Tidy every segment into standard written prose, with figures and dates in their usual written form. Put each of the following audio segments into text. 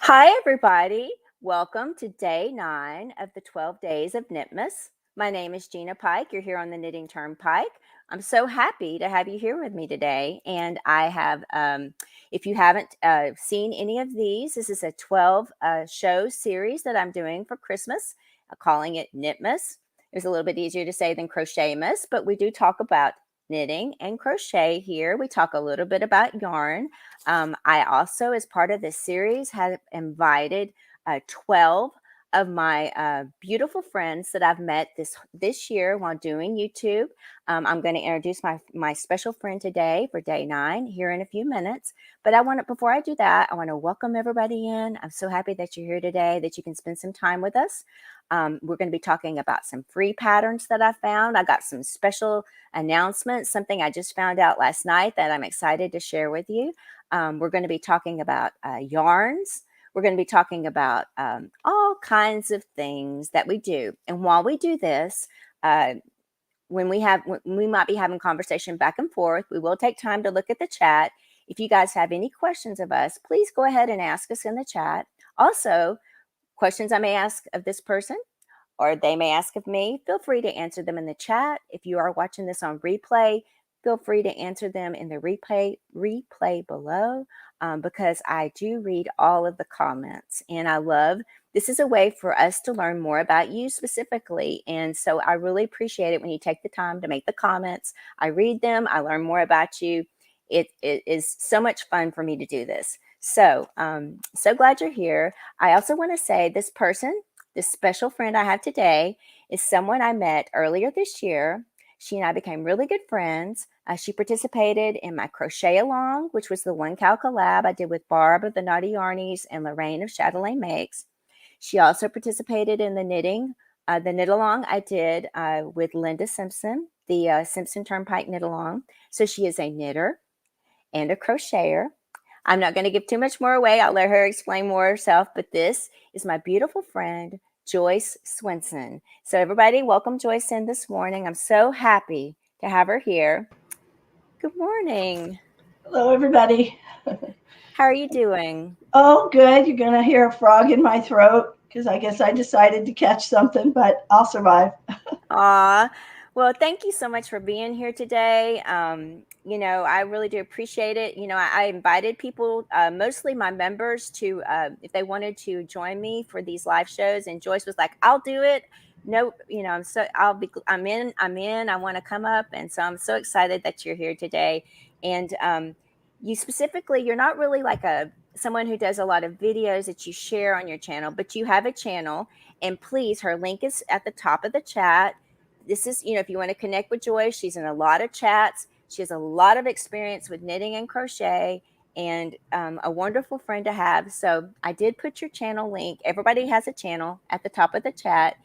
Hi, everybody. Welcome to day 9 of the 12 Days of Knitmas. My name is Gina Pike. You're here on the Knitting Turnpike. I'm so happy to have you here with me today. And I have, if you haven't seen any of these, this is a 12 show series that I'm doing for Christmas, calling it Knitmas. It's a little bit easier to say than Crochetmas, but we do talk about knitting and crochet here. We talk a little bit about yarn. I also, as part of this series, have invited 12 of my beautiful friends that I've met this year while doing YouTube. I'm going to introduce my special friend today for day 9 here in a few minutes. But before I do that, I want to welcome everybody in. I'm so happy that you're here today, that you can spend some time with us. We're going to be talking about some free patterns that I found. I got some special announcements, something I just found out last night that I'm excited to share with you. We're going to be talking about yarns. We're going to be talking about all kinds of things that we do. And while we do this, when we might be having conversation back and forth, we will take time to look at the chat. If you guys have any questions of us, please go ahead and ask us in the chat. Also, questions I may ask of this person or they may ask of me, feel free to answer them in the chat. If you are watching this on replay, feel free to answer them in the replay below because I do read all of the comments. And this is a way for us to learn more about you specifically. And so I really appreciate it when you take the time to make the comments. I read them. I learn more about you. It is so much fun for me to do this. So glad you're here. I also want to say this special friend I have today is someone I met earlier this year. She and I became really good friends. She participated in my crochet along, which was the One Cow collab I did with Barb of the Naughty Yarnies and Lorraine of Chatelaine Makes. She also participated in the knit along I did with Linda Simpson, the Simpson Turnpike knit along. So she is a knitter and a crocheter. I'm not going to give too much more away. I'll let her explain more herself, but this is my beautiful friend, Joyce Swinson. So everybody, welcome Joyce in this morning. I'm so happy to have her here. Good morning. Hello, everybody. How are you doing? Oh, good. You're going to hear a frog in my throat because I guess I decided to catch something, but I'll survive. Aw. Well, thank you so much for being here today. I really do appreciate it. I invited people, mostly my members, to if they wanted to join me for these live shows. And Joyce was like, "I'll do it." No, I'm in. I want to come up, and so I'm so excited that you're here today. And you're not really like someone who does a lot of videos that you share on your channel, but you have a channel. And please, her link is at the top of the chat. This is, if you want to connect with Joyce, she's in a lot of chats. She has a lot of experience with knitting and crochet and a wonderful friend to have. So I did put your channel link. Everybody has a channel at the top of the chat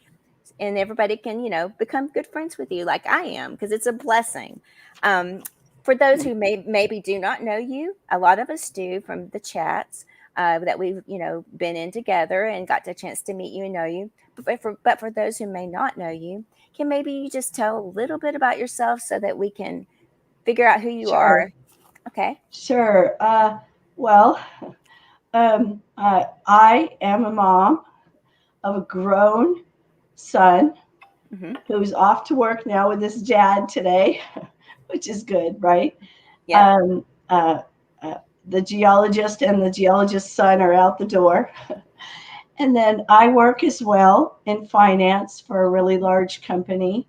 and everybody can, become good friends with you like I am because it's a blessing. For those who maybe do not know you, a lot of us do from the chats that we've, been in together and got the chance to meet you and know you. But for those who may not know you, can maybe you just tell a little bit about yourself so that we can figure out who you are? Okay. Sure. I am a mom of a grown son who's off to work now with his dad today, which is good, right? Yeah. The geologist and the geologist's son are out the door. And then I work as well in finance for a really large company,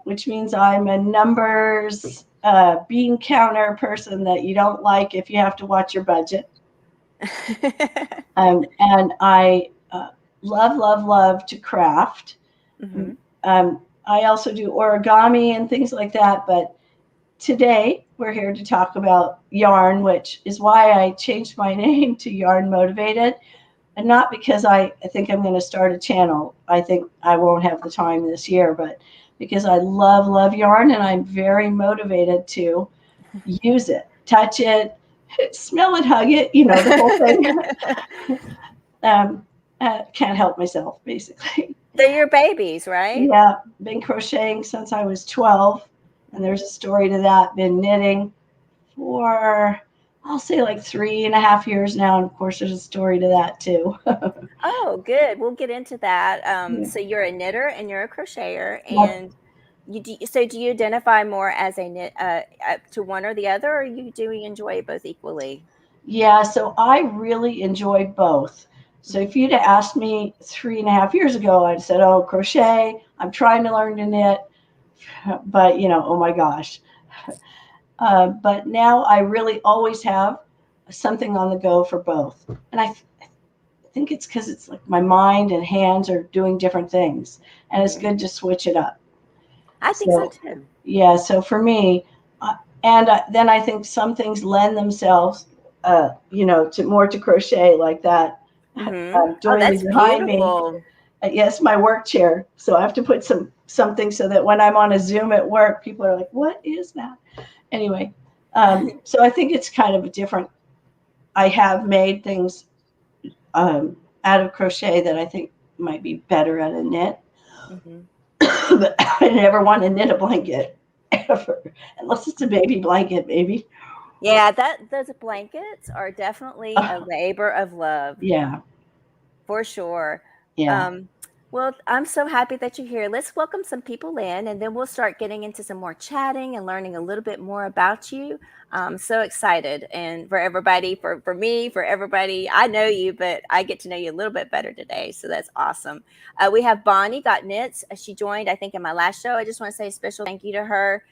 which means I'm a numbers bean counter person that you don't like if you have to watch your budget. And I love, love, love to craft. Mm-hmm. I also do origami and things like that. But today we're here to talk about yarn, which is why I changed my name to Yarn Motivated. And not because I think I'm going to start a channel. I think I won't have the time this year, but because I love, love yarn and I'm very motivated to use it, touch it, smell it, hug it, the whole thing. um, can't help myself, basically. They're your babies, right? Yeah, been crocheting since I was 12, and there's a story to that. Been knitting for, I'll say, like 3.5 years now, and of course, there's a story to that too. Oh, good. We'll get into that. Yeah. So you're a knitter and you're a crocheter, Yep. and so do you identify more as a knit to one or the other, or do you enjoy both equally? Yeah, so I really enjoy both. So Mhm. if you'd have asked me 3.5 years ago, I'd said, "Oh, crochet. I'm trying to learn to knit," but oh my gosh. But now I really always have something on the go for both, and I think it's because it's like my mind and hands are doing different things, and it's Mhm. good to switch it up. I think so So too. yeah, so for me, and then I think some things lend themselves, to more to crochet like that. Mhm. Oh, Doily that's behind me, beautiful. yes, my work chair. So I have to put something so that when I'm on a Zoom at work, people are like, "What is that?" Anyway, so I think it's kind of a different. I have made things um, out of crochet that I think might be better at a knit, Mhm. but I never want to knit a blanket ever, unless it's a baby blanket, maybe. Yeah, that those blankets are definitely a Uh, labor of love. yeah, For sure. yeah. Um, well, I'm so happy that you're here. Let's welcome some people in, and then we'll start getting into some more chatting and learning a little bit more about you. I'm so excited, and for everybody, for me, for everybody, I know you, but I get to know you a little bit better today. So that's awesome. We have Bonnie Got Knits. She joined, I think, in my last show. I just want to say a special thank you to her.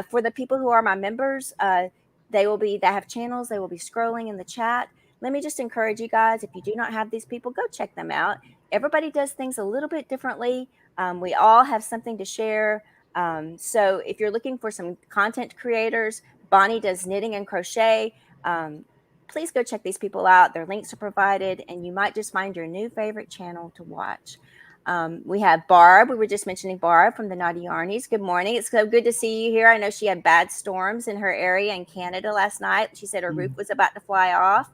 For the people who are my members, that have channels. They will be scrolling in the chat. Let me just encourage you guys, if you do not have these people, go check them out. Everybody does things a little bit differently. We all have something to share. So if you're looking for some content creators, Bonnie does knitting and crochet. Um, please go check these people out. Their links are provided, and you might just find your new favorite channel to watch. We have Barb. We were just mentioning Barb from the Naughty Yarnies. Good morning. It's so good to see you here. I know she had bad storms in her area in Canada last night. She said her roof was about to fly off.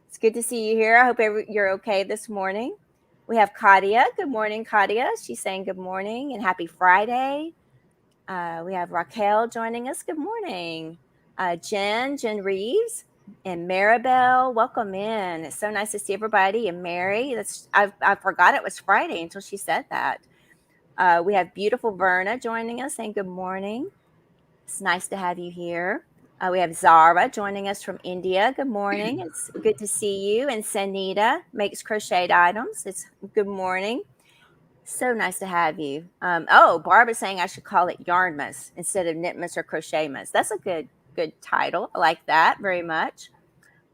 It's good to see you here. I hope you're okay this morning. We have Katia. Good morning, Katia. She's saying good morning and happy Friday. We have Raquel joining us. Good morning. Jen Reeves, and Maribel. Welcome in. It's so nice to see everybody. And Mary, I forgot it was Friday until she said that. We have beautiful Verna joining us, saying good morning. It's nice to have you here. We have Zara joining us from India. Good morning. It's good to see you. And Sanita makes crocheted items. It's good morning. So nice to have you. Barb is saying I should call it Yarnmas instead of Knitmas or Crochetmas. That's a good title. I like that very much.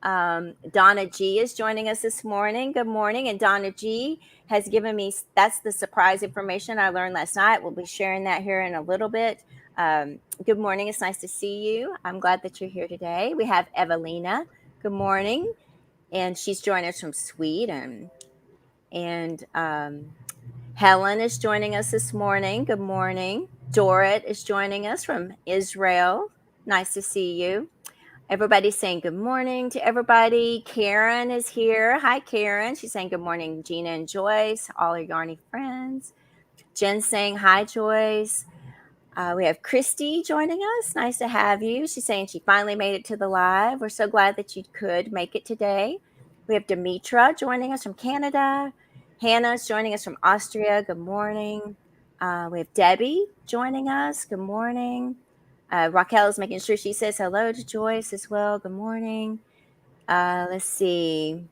Donna G is joining us this morning. Good morning. And Donna G has given me, that's the surprise information I learned last night. We'll be sharing that here in a little bit. Good morning. It's nice to see you. I'm glad that you're here today. We have Evelina. Good morning. And she's joining us from Sweden. And Helen is joining us this morning. Good morning. Dorit is joining us from Israel. Nice to see you. Everybody's saying good morning to everybody. Karen is here. Hi, Karen. She's saying good morning, Gina and Joyce, all our Yarny friends. Jen saying hi, Joyce. We have Christy joining us. Nice to have you. She's saying she finally made it to the live. We're so glad that you could make it today. We have Demetra joining us from Canada. Hannah's joining us from Austria. Good morning. We have Debbie joining us. Good morning. Raquel is making sure she says hello to Joyce as well. Good morning. Let's see.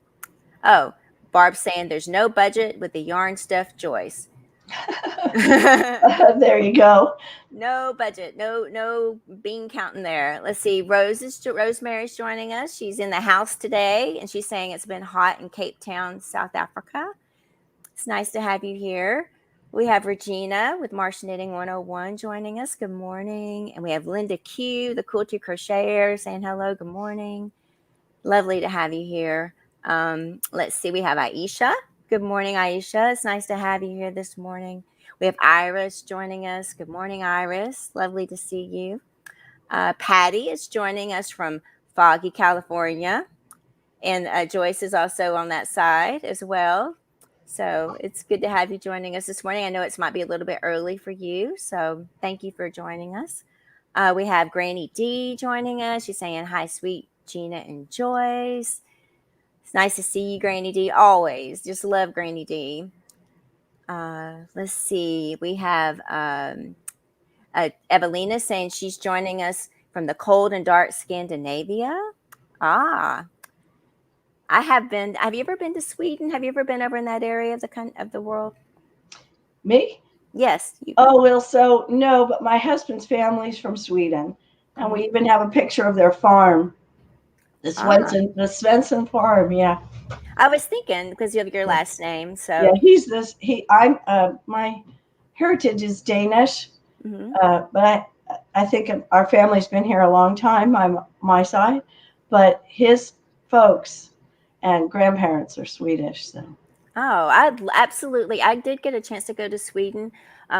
Oh, Barb's saying there's no budget with the yarn stuff, Joyce. There you go. No budget, no bean counting there. Let's see. Rosemary's joining us. She's in the house today, and she's saying it's been hot in Cape Town, South Africa. It's nice to have you here. We have Regina with Marsh Knitting 101 joining us. Good morning. And we have Linda Q, the Quilty Crocheter, saying hello. Good morning. Lovely to have you here. Let's see. We have Aisha. Good morning, Aisha. It's nice to have you here this morning. We have Iris joining us. Good morning, Iris. Lovely to see you. Patty is joining us from foggy California. And Joyce is also on that side as well. So it's good to have you joining us this morning. I know it might be a little bit early for you. So thank you for joining us. We have Granny D joining us. She's saying, hi, sweet Gina and Joyce. It's nice to see you, Granny D. Always. Just love Granny D. Let's see. We have Evelina saying she's joining us from the cold and dark Scandinavia. I have been. Have you ever been to Sweden? Have you ever been over in that area of the world? Me? Yes. Oh, well, so no, but my husband's family's from Sweden. And we even have a picture of their farm. The Svensson farm, yeah. I was thinking because you have your last name, so yeah. My heritage is Danish, but I think our family's been here a long time. My side, but his folks and grandparents are Swedish. So. I did get a chance to go to Sweden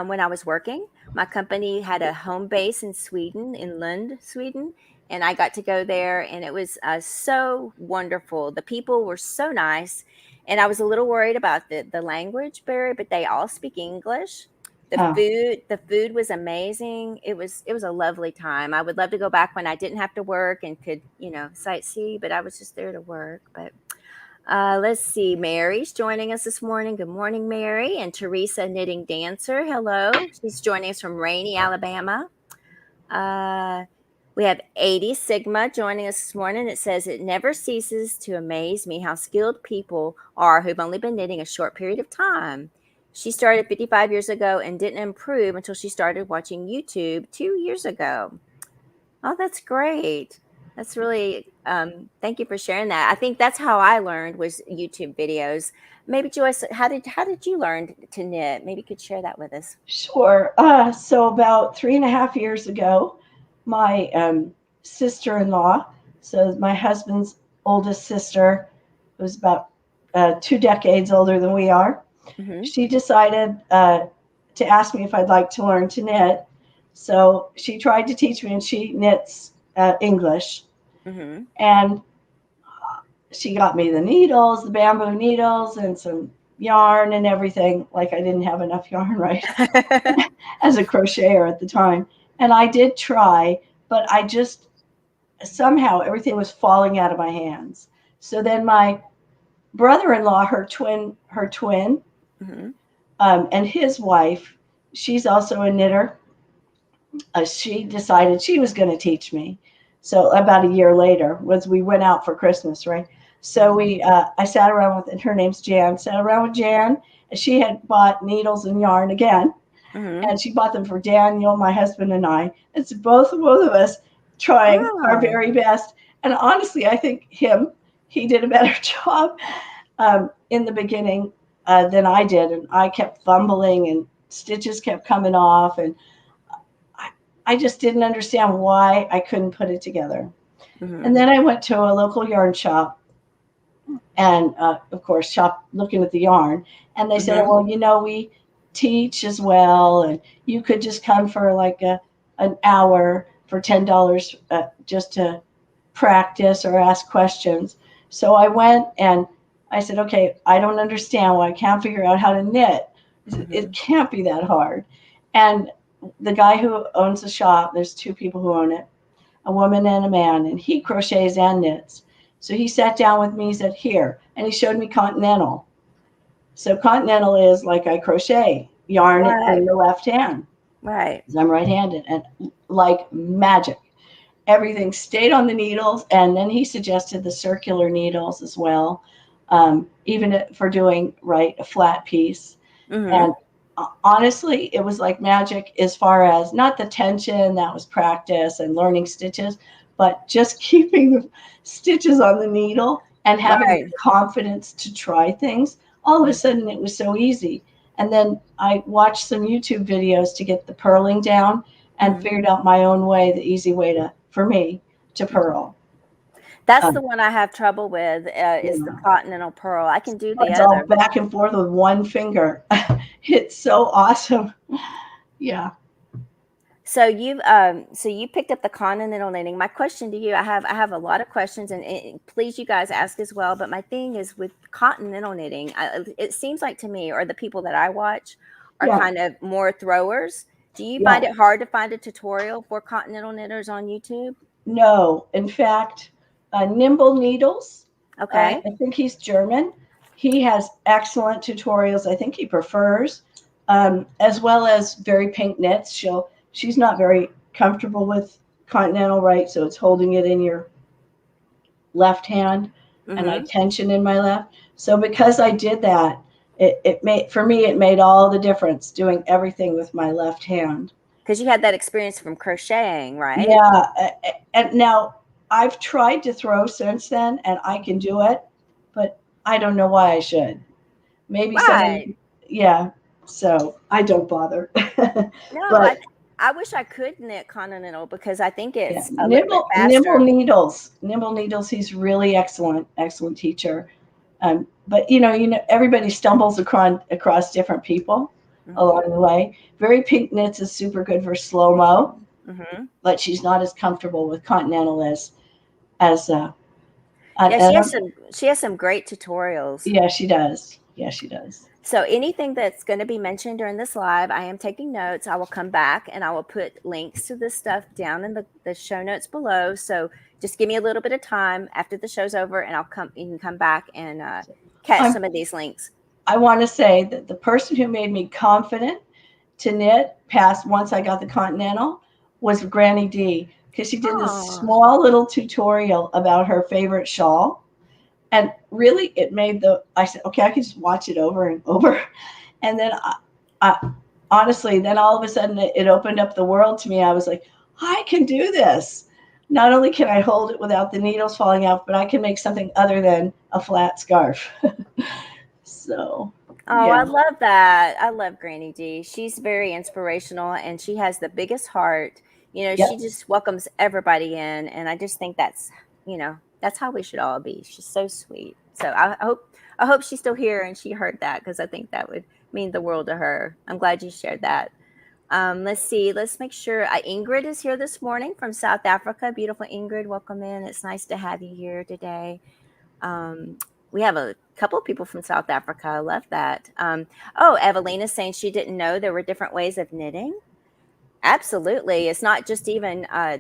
when I was working. My company had a home base in Sweden, in Lund, Sweden. And I got to go there, and it was so wonderful. The people were so nice, and I was a little worried about the language barrier, but they all speak English. The food was amazing. It was a lovely time. I would love to go back when I didn't have to work and could sightsee, but I was just there to work. But let's see, Mary's joining us this morning. Good morning, Mary. And Teresa Knitting Dancer, hello. She's joining us from rainy Alabama. We have 80 Sigma joining us this morning. It says, it never ceases to amaze me how skilled people are who've only been knitting a short period of time. She started 55 years ago and didn't improve until she started watching YouTube 2 years ago. Oh, that's great. That's really, thank you for sharing that. I think that's how I learned was YouTube videos. Maybe Joyce, how did you learn to knit? Maybe you could share that with us. Sure. So about 3.5 years ago, my sister-in-law, so my husband's oldest sister, who's about 2 decades older than we are, she decided to ask me if I'd like to learn to knit. So she tried to teach me, and she knits English. And she got me the needles, the bamboo needles, and some yarn and everything. Like I didn't have enough yarn, right, as a crocheter at the time. And I did try, but I just somehow everything was falling out of my hands. So then my brother-in-law, her twin, and his wife, she's also a knitter. She decided she was going to teach me. So about a year later, we went out for Christmas, right? So I sat around with, and her name's Jan, sat around with Jan, and she had bought needles and yarn again. And she bought them for Daniel, my husband, and I. It's both of us trying our very best. And honestly, I think he did a better job in the beginning than I did. And I kept fumbling, and stitches kept coming off. And I just didn't understand why I couldn't put it together. And then I went to a local yarn shop, and of course, looking at the yarn. And they said, well, we teach as well, and you could just come for like an hour for $10 just to practice or ask questions. So I went, and I said, okay, I don't understand why I can't figure out how to knit. It can't be that hard. And the guy who owns the shop, there's 2 people who own it, a woman and a man, and he crochets and knits. So he sat down with me, he said, here, and he showed me Continental. So Continental is like I crochet yarn in the left hand. Right. Because I'm right-handed, and like magic, everything stayed on the needles. And then he suggested the circular needles as well. even for doing a flat piece. Mm-hmm. And honestly, it was like magic as far as not the tension, that was practice and learning stitches, but just keeping the stitches on the needle and having the Right. confidence to try things. All of a sudden, it was so easy. And then I watched some YouTube videos to get the purling down and Mm-hmm. figured out my own way, the easy way for me to purl. That's the Um, one I have trouble with, is the yeah. continental pearl. I can do the It's all other. back and forth with one finger. It's so awesome. Yeah. So you picked up the continental knitting. My question to you, I have a lot of questions, and please, you guys ask as well. But my thing is with continental knitting, it seems like to me, or the people that I watch, are Yeah. kind of more throwers. Do you find Yeah. it hard to find a tutorial for continental knitters on YouTube? No, in fact, Nimble Needles, Okay. I think he's German. He has excellent tutorials. I think he prefers, as well as Very Pink Knits. She's not very comfortable with continental, right? So it's holding it in your left hand, and I Mm-hmm. tension in my left. So because I did that, it made for me it made all the difference doing everything with my left hand. Because you had that experience from crocheting, right? Yeah, and now I've tried to throw since then, and I can do it, but I don't know why I should. Maybe Right. somebody, yeah. So I don't bother. No, But I wish I could knit continental because I think yeah, it's a little bit Nimble faster. Needles, Nimble Needles. He's really excellent, excellent teacher. But everybody stumbles across different people Mm-hmm. along the way. Very Pink Knits is super good for slow mo, Mm-hmm. but she's not as comfortable with continental as I, Yeah, I don't, she has some great tutorials. yeah, she does. Yeah, she does. So anything that's going to be mentioned during this live, I am taking notes. I will come back and I will put links to this stuff down in the show notes below. So just give me a little bit of time after the show's over, and you can come back and catch I'm, some of these links. I want to say that the person who made me confident to knit past once I got the Continental was Granny D, because she did this Oh, small little tutorial about her favorite shawl. And really, I said, okay, I can just watch it over and over. And then honestly, then all of a sudden it opened up the world to me. I was like, I can do this. Not only can I hold it without the needles falling out, but I can make something other than a flat scarf. So, oh, I yeah. love that. I love Granny D. She's very inspirational and she has the biggest heart. She Yep. just welcomes everybody in. And I just think that's how we should all be. She's so sweet. So I hope she's still here and she heard that because I think that would mean the world to her. I'm glad you shared that. Let's see. Let's make sure. Ingrid is here this morning from South Africa. Beautiful Ingrid, welcome in. It's nice to have you here today. Um, we have a couple of people from South Africa. I love that. Evelina's saying she didn't know there were different ways of knitting. Absolutely. It's not just even uh,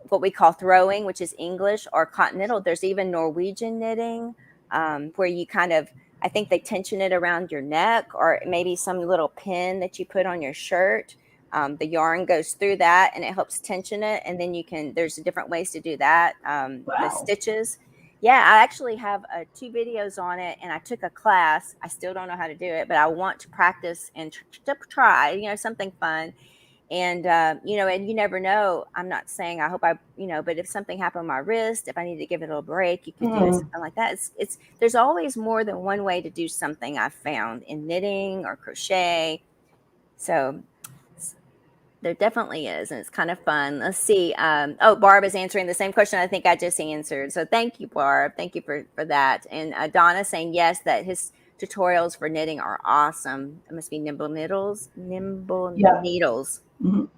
what we call throwing, which is English, or continental. There's even Norwegian knitting, where you kind of, I think they tension it around your neck, or maybe some little pin that you put on your shirt. The yarn goes through that and it helps tension it. And then there's different ways to do that. The Wow. stitches. Yeah, I actually have two videos on it and I took a class. I still don't know how to do it, but I want to practice and try, something fun. And and you never know. I'm not saying I hope but if something happened on my wrist, if I need to give it a little break, you could do it, Mm. something like that. It's there's always more than one way to do something, I've found, in knitting or crochet. So there definitely is, and it's kind of fun. Let's see. Barb is answering the same question I think I just answered. So thank you, Barb. Thank you for that. And Donna saying yes, that his tutorials for knitting are awesome. It must be Nimble Yep. Needles. Mhm.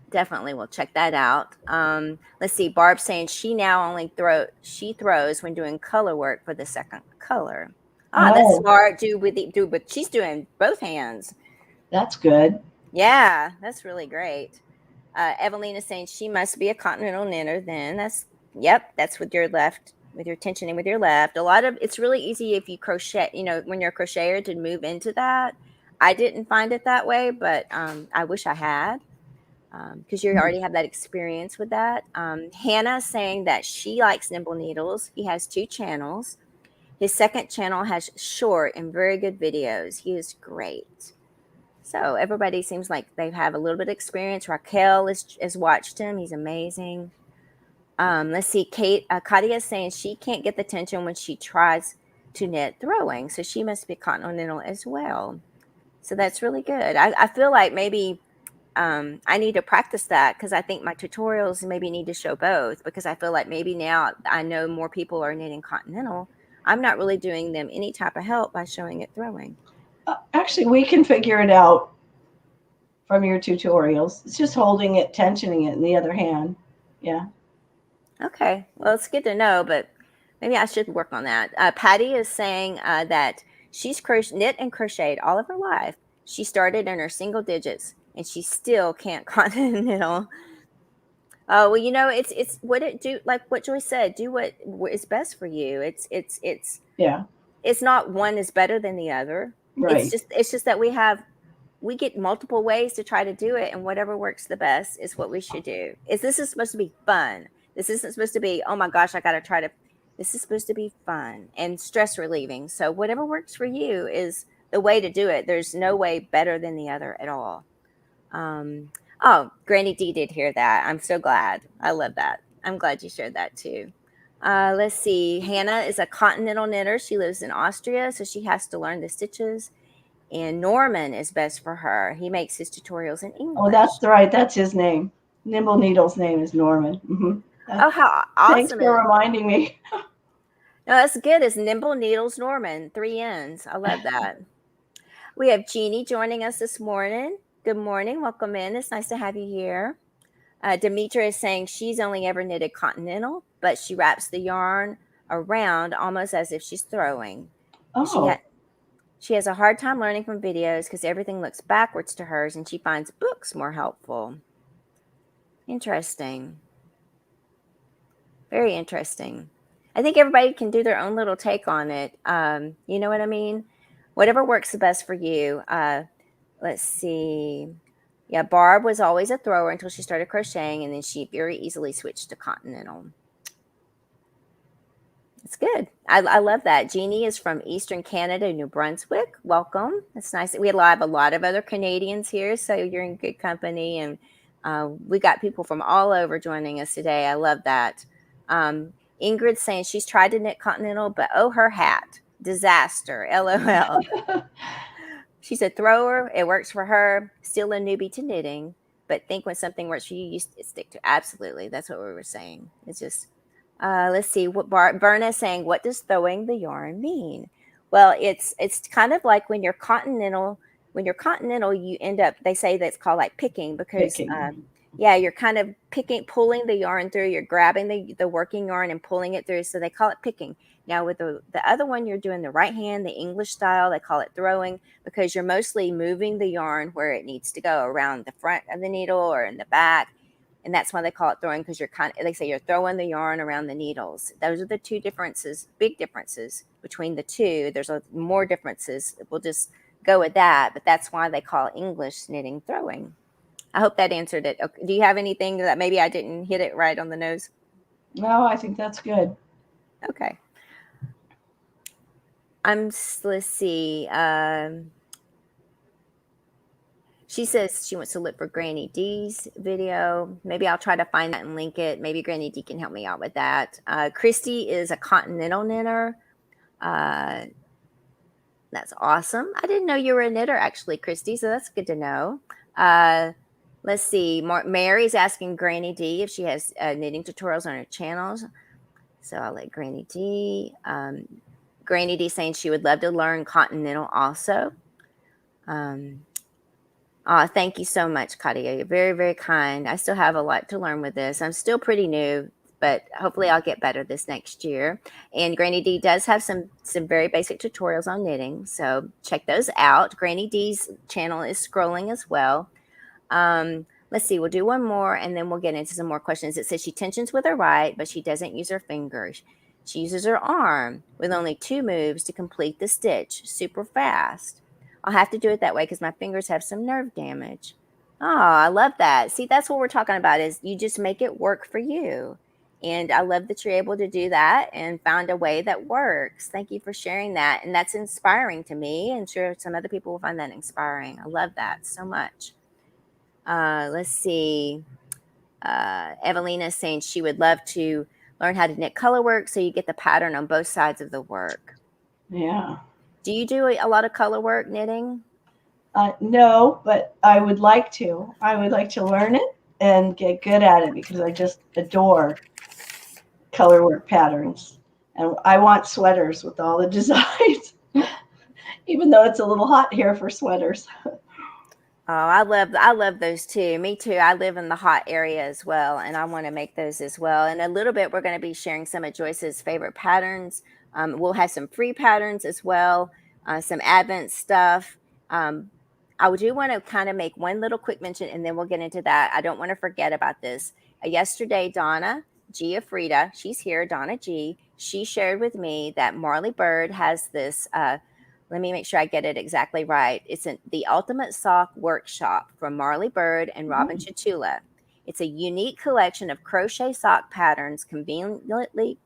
Definitely, we'll check that out. Let's see. Barb saying she throws when doing color work for the second color. Ah, that's Oh, smart. But she's doing both hands. that's good. Yeah, that's really great. Evelyn is saying she must be a continental knitter. Then that's with your left, with your tensioning with your left. It's really easy if you crochet. When you're a crocheter, to move into that. I didn't find it that way, but I wish I had, because you Mhm. already have that experience with that. Hannah saying that she likes Nimble Needles. He has two channels. His second channel has short and very good videos. He is great. So everybody seems like they have a little bit of experience. Raquel has watched him. He's amazing. Let's see. Katia is saying she can't get the tension when she tries to knit throwing. So she must be continental as well. So that's really good. I feel like maybe I need to practice that because I think my tutorials maybe need to show both, because I feel like maybe now I know more people are knitting continental. I'm not really doing them any type of help by showing it throwing. Actually, we can figure it out from your tutorials. It's just holding it, tensioning it in the other hand. Yeah. Okay. Well, it's good to know, but maybe I should work on that. Patty is saying that she's knit and crocheted all of her life. She started in her single digits and she still can't continental. Oh, well, it's what it do, like what Joyce said, do what is best for you. Yeah. It's not one is better than the other. Right. It's just that we get multiple ways to try to do it, and whatever works the best is what we should do. This is supposed to be fun. This isn't supposed to be, oh my gosh, I got to try to. This is supposed to be fun and stress relieving. So whatever works for you is the way to do it. There's no way better than the other at all. Oh, Granny D did hear that. I'm so glad. I love that. I'm glad you shared that too. Let's see. Hannah is a continental knitter. She lives in Austria, so she has to learn the stitches. And Norman is best for her. He makes his tutorials in English. Oh, that's right. That's his name. Nimble Needle's name is Norman. Mm-hmm. Oh, how awesome. Thanks for reminding me. No, that's good. It's Nimble Needles Norman, 3 N's. I love that. We have Jeannie joining us this morning. Good morning. Welcome in. It's nice to have you here. Demetra is saying she's only ever knitted continental, but she wraps the yarn around almost as if she's throwing. Oh. She has a hard time learning from videos because everything looks backwards to hers, and she finds books more helpful. Interesting. Very interesting. I think everybody can do their own little take on it. You know what I mean? Whatever works the best for you. Let's see. Yeah, Barb was always a thrower until she started crocheting, and then she very easily switched to continental. It's good. I love that. Jeannie is from Eastern Canada, New Brunswick. Welcome. It's nice. We have a lot of other Canadians here, so you're in good company. And we got people from all over joining us today. I love that. Ingrid's saying she's tried to knit continental, but oh, her hat. Disaster. LOL. She's a thrower. It works for her. Still a newbie to knitting, but think when something works for you, you stick to. Absolutely. That's what we were saying. It's just... let's see what Berna is saying. What does throwing the yarn mean? Well, it's kind of like when you're continental. When you're continental, you end up. They say that's called like picking because, you're kind of pulling the yarn through. You're grabbing the working yarn and pulling it through. So they call it picking. Now with the other one, you're doing the right hand, the English style. They call it throwing because you're mostly moving the yarn where it needs to go, around the front of the needle or in the back. And that's why they call it throwing, because they say you're throwing the yarn around the needles. Those are the two differences, big differences between the two. There's more differences. We'll just go with that. But that's why they call English knitting throwing. I hope that answered it. Okay. Do you have anything that maybe I didn't hit it right on the nose? No, I think that's good. Okay. Let's see. She says she wants to look for Granny D's video. Maybe I'll try to find that and link it. Maybe Granny D can help me out with that. Christy is a continental knitter. That's awesome. I didn't know you were a knitter, actually, Christy, so that's good to know. Let's see. Mary's asking Granny D if she has knitting tutorials on her channels. So I'll let Granny D. Granny D saying she would love to learn continental also. Thank you so much, Katia. You're very, very kind. I still have a lot to learn with this. I'm still pretty new, but hopefully I'll get better this next year. And Granny D does have some very basic tutorials on knitting, so check those out. Granny D's channel is scrolling as well. Let's see. We'll do one more, and then we'll get into some more questions. It says she tensions with her right, but she doesn't use her fingers. She uses her arm with only 2 moves to complete the stitch super fast. I'll have to do it that way because my fingers have some nerve damage. Oh, I love that. See, that's what we're talking about, is you just make it work for you. And I love that you're able to do that and found a way that works. Thank you for sharing that. And that's inspiring to me. And sure some other people will find that inspiring. I love that so much. Let's see. Evelina is saying she would love to learn how to knit color work so you get the pattern on both sides of the work. Yeah. Do you do a lot of color work knitting? No, but I would like to. I would like to learn it and get good at it because I just adore color work patterns. And I want sweaters with all the designs, even though it's a little hot here for sweaters. Oh, I love those too. Me too. I live in the hot area as well, and I want to make those as well. In a little bit, we're going to be sharing some of Joyce's favorite patterns. We'll have some free patterns as well, some Advent stuff. Um, I do want to kind of make one little quick mention, and then we'll get into that. I don't want to forget about this. Yesterday, Donna G. Frida, she's here, Donna G. She shared with me that Marley Bird has this. Let me make sure I get it exactly right. It's the Ultimate Sock Workshop from Marley Bird and Robin Chichula. It's a unique collection of crochet sock patterns conveniently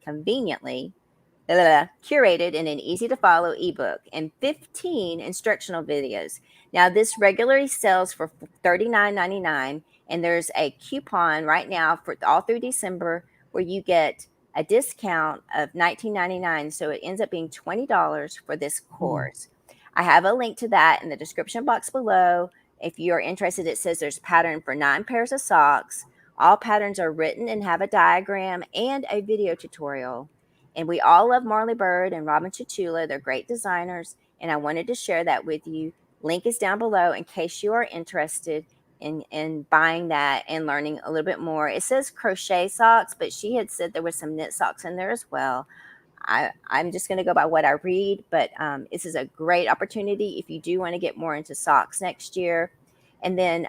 curated in an easy to follow ebook and 15 instructional videos. Now, this regularly sells for $39.99, and there's a coupon right now for all through December where you get a discount of $19.99. So it ends up being $20 for this course. I have a link to that in the description box below. If you're interested, it says there's pattern for 9 pairs of socks. All patterns are written and have a diagram and a video tutorial. And we all love Marley Bird and Robin Chichula. They're great designers, and I wanted to share that with you. Link is down below in case you are interested in buying that and learning a little bit more. It says crochet socks, but she had said there was some knit socks in there as well. I'm just going to go by what I read, but this is a great opportunity if you do want to get more into socks next year. And then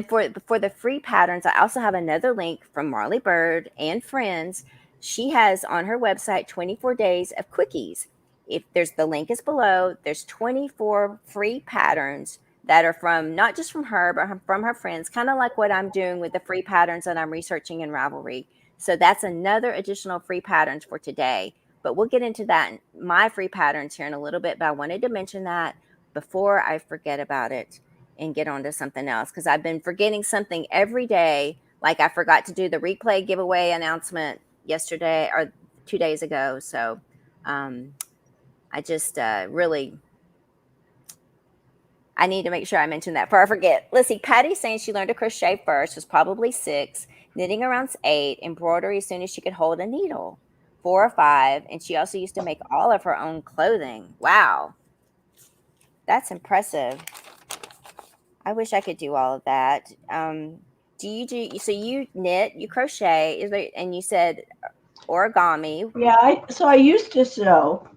for the free patterns, I also have another link from Marley Bird and friends. She has on her website 24 days of quickies. If there's the link is below, there's 24 free patterns that are from not just from her, but from her friends, kind of like what I'm doing with the free patterns that I'm researching in Ravelry. So that's another additional free patterns for today. But we'll get into that, my free patterns here in a little bit. But I wanted to mention that before I forget about it and get on to something else, because I've been forgetting something every day. Like I forgot to do the replay giveaway announcement yesterday or 2 days ago. So I just really, I need to make sure I mention that before I forget. Let's see. Patty's saying she learned to crochet first, was probably 6, knitting around 8, embroidery as soon as she could hold a needle, 4 or 5, and she also used to make all of her own clothing. Wow, that's impressive. I wish I could do all of that. Do you do so? You knit, you crochet, and you said origami. Yeah, so I used to sew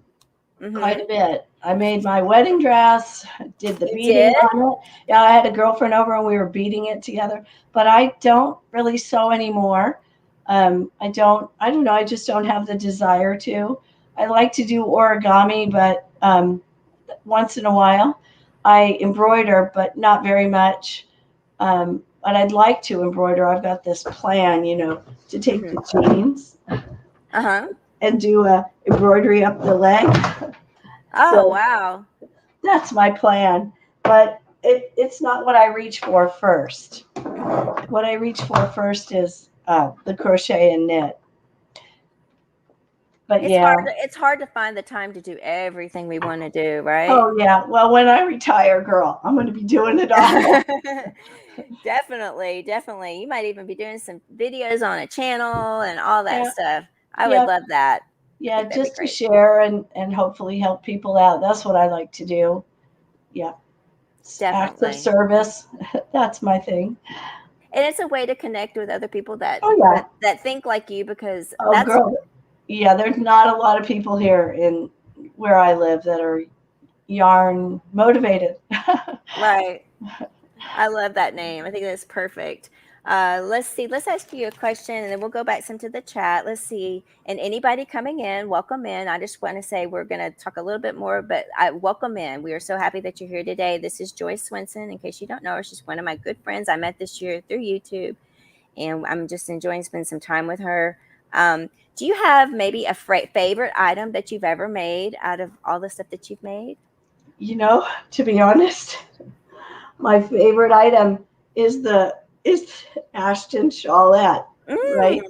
quite a bit. I made my wedding dress, did the You beading did? on it. Yeah, I had a girlfriend over and we were beading it together. But I don't really sew anymore. I don't know. I just don't have the desire to. I like to do origami, but once in a while. I embroider, but not very much. But I'd like to embroider. I've got this plan, to take the jeans Uh-huh. and do a embroidery up the leg. Oh, So wow. that's my plan. But it's not what I reach for first. What I reach for first is the crochet and knit. But It's yeah. hard. It's hard to find the time to do everything we want to do, right? Oh yeah. Well, when I retire, girl, I'm going to be doing it all. Definitely, definitely. You might even be doing some videos on a channel and all that Yeah. stuff. I would Yeah. love that. I Yeah, think that'd be just to great. share and hopefully help people out. That's what I like to do. Yeah. Acts of Definitely. service. That's my thing. And it's a way to connect with other people that Oh yeah. that think like you, because Oh that's girl. Yeah, there's not a lot of people here in where I live that are yarn motivated. right. I love that name. I think that's perfect. Let's see. Let's ask you a question, and then we'll go back some to the chat. Let's see. And anybody coming in, welcome in. I just want to say we're going to talk a little bit more, but welcome in. We are so happy that you're here today. This is Joyce Swinson. In case you don't know her, she's one of my good friends I met this year through YouTube. and I'm just enjoying spending some time with her. Do you have maybe a favorite item that you've ever made out of all the stuff that you've made? To be honest, my favorite item is the is Ashton Shawlette, Mm, right?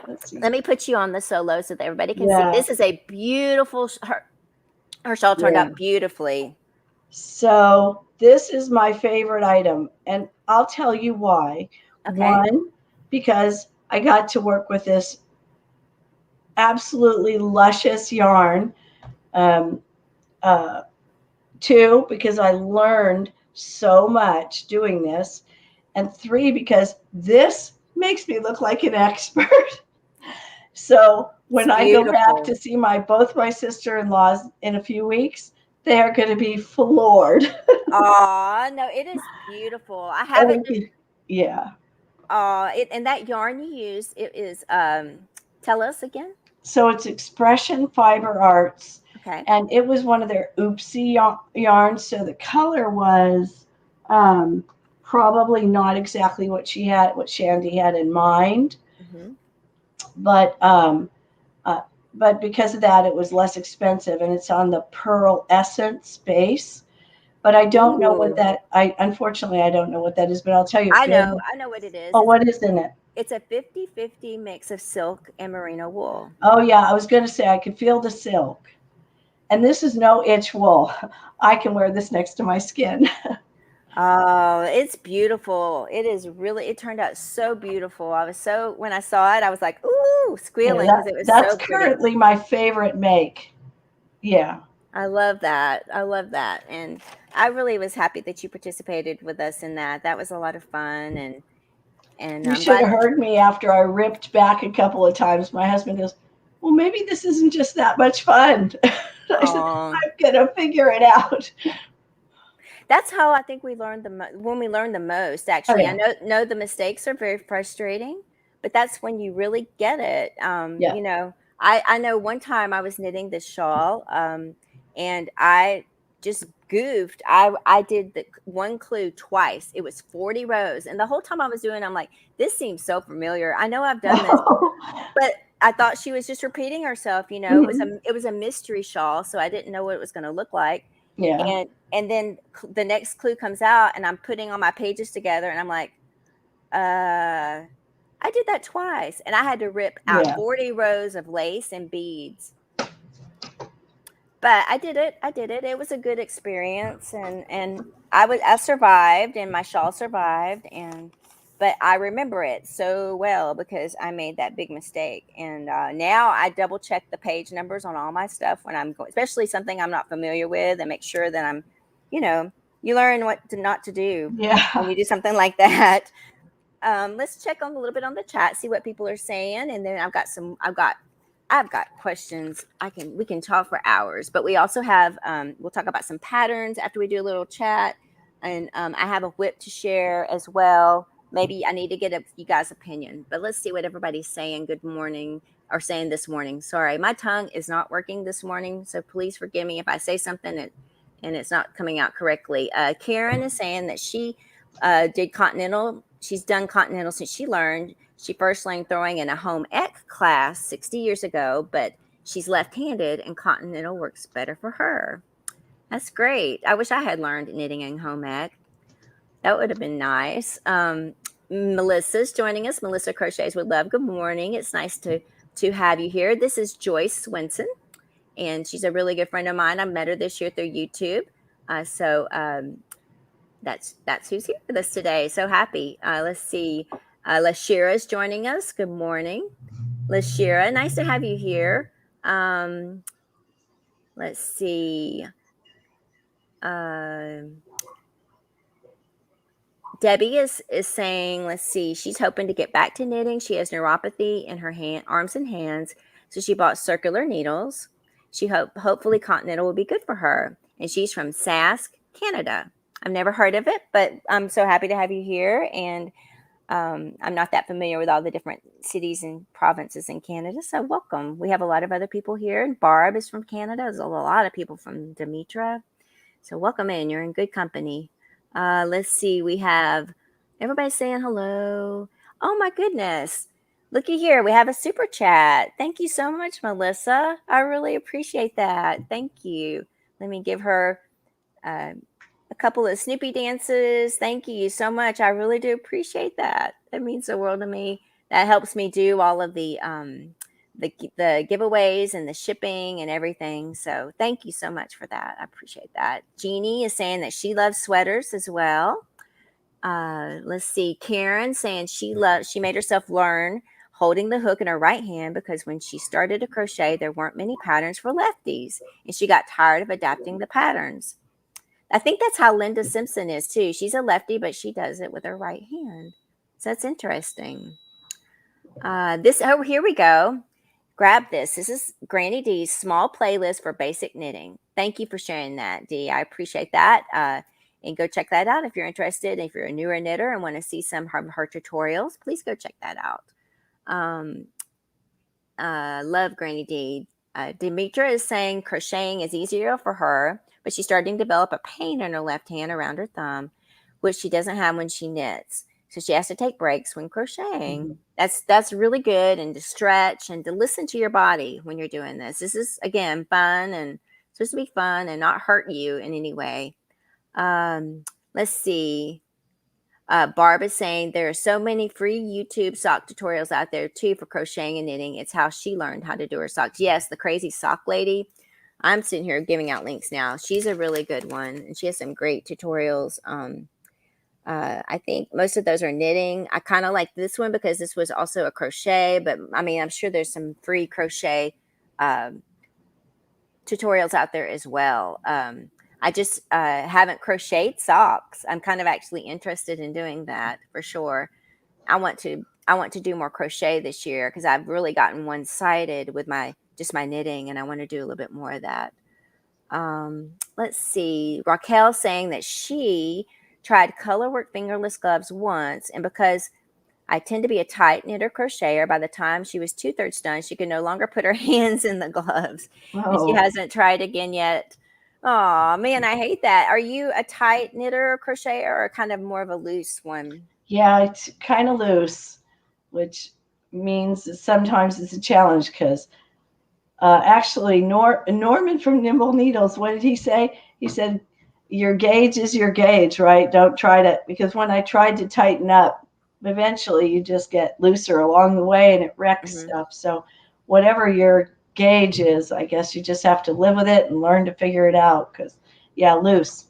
Let's see. let me put you on the solo so that everybody can see. Yeah, This is a beautiful. Her shawl turned yeah. out beautifully. So this is my favorite item, and I'll tell you why. Okay. One, because I got to work with this absolutely luscious yarn. Um, uh, Two, because I learned so much doing this. And three, because this makes me look like an expert. So It's when I go back beautiful. to see both my sister-in-laws in a few weeks, they are going to be floored. Oh no, it is beautiful. I have it. Oh, yeah. And that yarn you use, it is. Tell us again. So it's Expression Fiber Arts, Okay. and it was one of their oopsie yarns. So the color was um, probably not exactly what Shandy had in mind, Hmm. but uh, but because of that, it was less expensive, and it's on the Pearl Essence base. But I don't know what Ooh, that. I unfortunately I don't know what that is, but I'll tell you. I It, know. I know what it is. oh, what is in it? It's a 50-50 mix of silk and merino wool. Oh yeah, I was going to say I could feel the silk. And this is no itch wool. I can wear this next to my skin. Oh, it's beautiful. It is really, it turned out so beautiful. I was so, when I saw it, I was like, ooh, Yeah, squealing because it was that's so pretty. currently my favorite make. Yeah. I love that. I love that. And I really was happy that you participated with us in that. That was a lot of fun. And You I'm should glad have that, heard me after I ripped back a couple of times. My husband goes, "Well, maybe this isn't just that much fun." I said, oh, "I'm going to figure it out." that's how I think we learned when we learn the most, Oh, actually. I yeah. know the mistakes are very frustrating, but that's when you really get it. Yeah. I know one time I was knitting this shawl, and I just goofed. I did the one clue twice. It was 40 rows, and the whole time I was doing, I'm like, this seems so familiar. I know I've done this, but I thought she was just repeating herself. Mhm. It was a mystery shawl, so I didn't know what it was going to look like. Yeah. And then the next clue comes out, and I'm putting all my pages together, and I'm like, I did that twice, and I had to rip out Yeah. 40 rows of lace and beads. But I did it. I did it. It was a good experience, and I survived, and my shawl survived, and but I remember it so well because I made that big mistake, and now I double check the page numbers on all my stuff when I'm going, especially something I'm not familiar with, and make sure that I'm, you know, you learn what to not to do when Yeah. you do something like that. Let's check on a little bit on the chat, see what people are saying, and then I've got questions. We can talk for hours, but we also have we'll talk about some patterns after we do a little chat, and I have a whip to share as well. Maybe I need to get you guys' opinion, but let's see what everybody's saying. Good morning, or saying this morning. Sorry, my tongue is not working this morning, so please forgive me if I say something and it's not coming out correctly. Karen is saying that she did continental. She's done continental since she first learned throwing in a home ec class 60 years ago, but she's left-handed and continental works better for her. That's great. I wish I had learned knitting in home ec. That would have been nice. Melissa's joining us. Melissa Crochets with Love. Good morning. It's nice to have you here. This is Joyce Swinson, and she's a really good friend of mine. I met her this year through YouTube. That's who's here with us today. So happy. Let's see. Lashira is joining us. Good morning, Lashira. Nice to have you here. Um, let's see. Um Debbie is saying, let's see, she's hoping to get back to knitting. She has neuropathy in her arms and hands, so she bought circular needles. Hopefully continental will be good for her, and she's from Sask, Canada. I've never heard of it, but I'm so happy to have you here. And I'm not that familiar with all the different cities and provinces in Canada, so welcome. We have a lot of other people here, and Barb is from Canada. There's a lot of people from Demetra. So welcome in. You're in good company. Let's see. We have everybody saying hello. Oh my goodness. Looky here. We have a super chat. Thank you so much, Melissa. I really appreciate that. Thank you. Let me give her uh, a couple of Snoopy dances. Thank you so much. I really do appreciate that. That means the world to me. That helps me do all of the giveaways and the shipping and everything. So thank you so much for that. I appreciate that. Jeannie is saying that she loves sweaters as well. Let's see. Karen saying she made herself learn holding the hook in her right hand because when she started to crochet, there weren't many patterns for lefties, and she got tired of adapting the patterns. I think that's how Linda Simpson is too. She's a lefty, but she does it with her right hand. So that's interesting. Here we go. Grab this. This is Granny D's small playlist for basic knitting. Thank you for sharing that, Dee. I appreciate that. And go check that out if you're interested. If you're a newer knitter and want to see some of her tutorials, please go check that out. Love Granny D. Demetra is saying crocheting is easier for her, but she's starting to develop a pain in her left hand around her thumb, which she doesn't have when she knits. So she has to take breaks when crocheting. That's really good, and to stretch and to listen to your body when you're doing this. This is again fun and supposed to be fun and not hurt you in any way. Let's see. Barb is saying there are so many free YouTube sock tutorials out there too for crocheting and knitting. It's how she learned how to do her socks. Yes, the crazy sock lady. I'm sitting here giving out links now. She's a really good one, and she has some great tutorials. I think most of those are knitting. I kind of like this one because this was also a crochet, but I mean, I'm sure there's some free crochet tutorials out there as well. I just haven't crocheted socks. I'm kind of actually interested in doing that for sure. I want to do more crochet this year because I've really gotten one-sided with my knitting, and I want to do a little bit more of that. Let's see. Raquel saying that she tried colorwork fingerless gloves once, and because I tend to be a tight knitter crocheter, by the time she was 2/3 done, she could no longer put her hands in the gloves, and she hasn't tried again yet. Oh man, I hate that. Are you a tight knitter or crocheter, or kind of more of a loose one? Yeah, it's kind of loose, which means that sometimes it's a challenge because actually, Norman from Nimble Needles, what did he say? He said, "Your gauge is your gauge, right? Don't try to," because when I tried to tighten up, eventually you just get looser along the way and it wrecks Mm-hmm. stuff. So, whatever your gauge is, I guess you just have to live with it and learn to figure it out because, yeah, loose.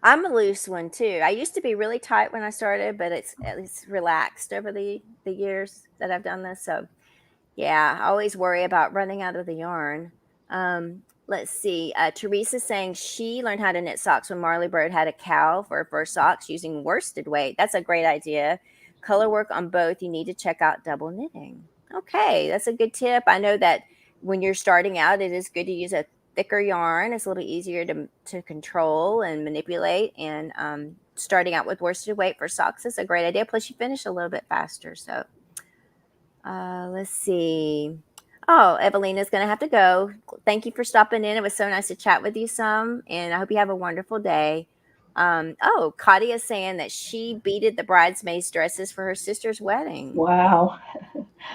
I'm a loose one too. I used to be really tight when I started, but it's relaxed over the years that I've done this. So yeah, I always worry about running out of the yarn. Let's see. Teresa's saying she learned how to knit socks when Marley Bird had a cow for her first socks using worsted weight. That's a great idea. Color work on both. You need to check out double knitting. Okay, that's a good tip. I know that when you're starting out, it is good to use a thicker yarn. It's a little easier to control and manipulate. And starting out with worsted weight for socks is a great idea. Plus, you finish a little bit faster. So let's see. Oh, Evelina's going to have to go. Thank you for stopping in. It was so nice to chat with you some, and I hope you have a wonderful day. Claudia is saying that she beaded the bridesmaids' dresses for her sister's wedding. Wow.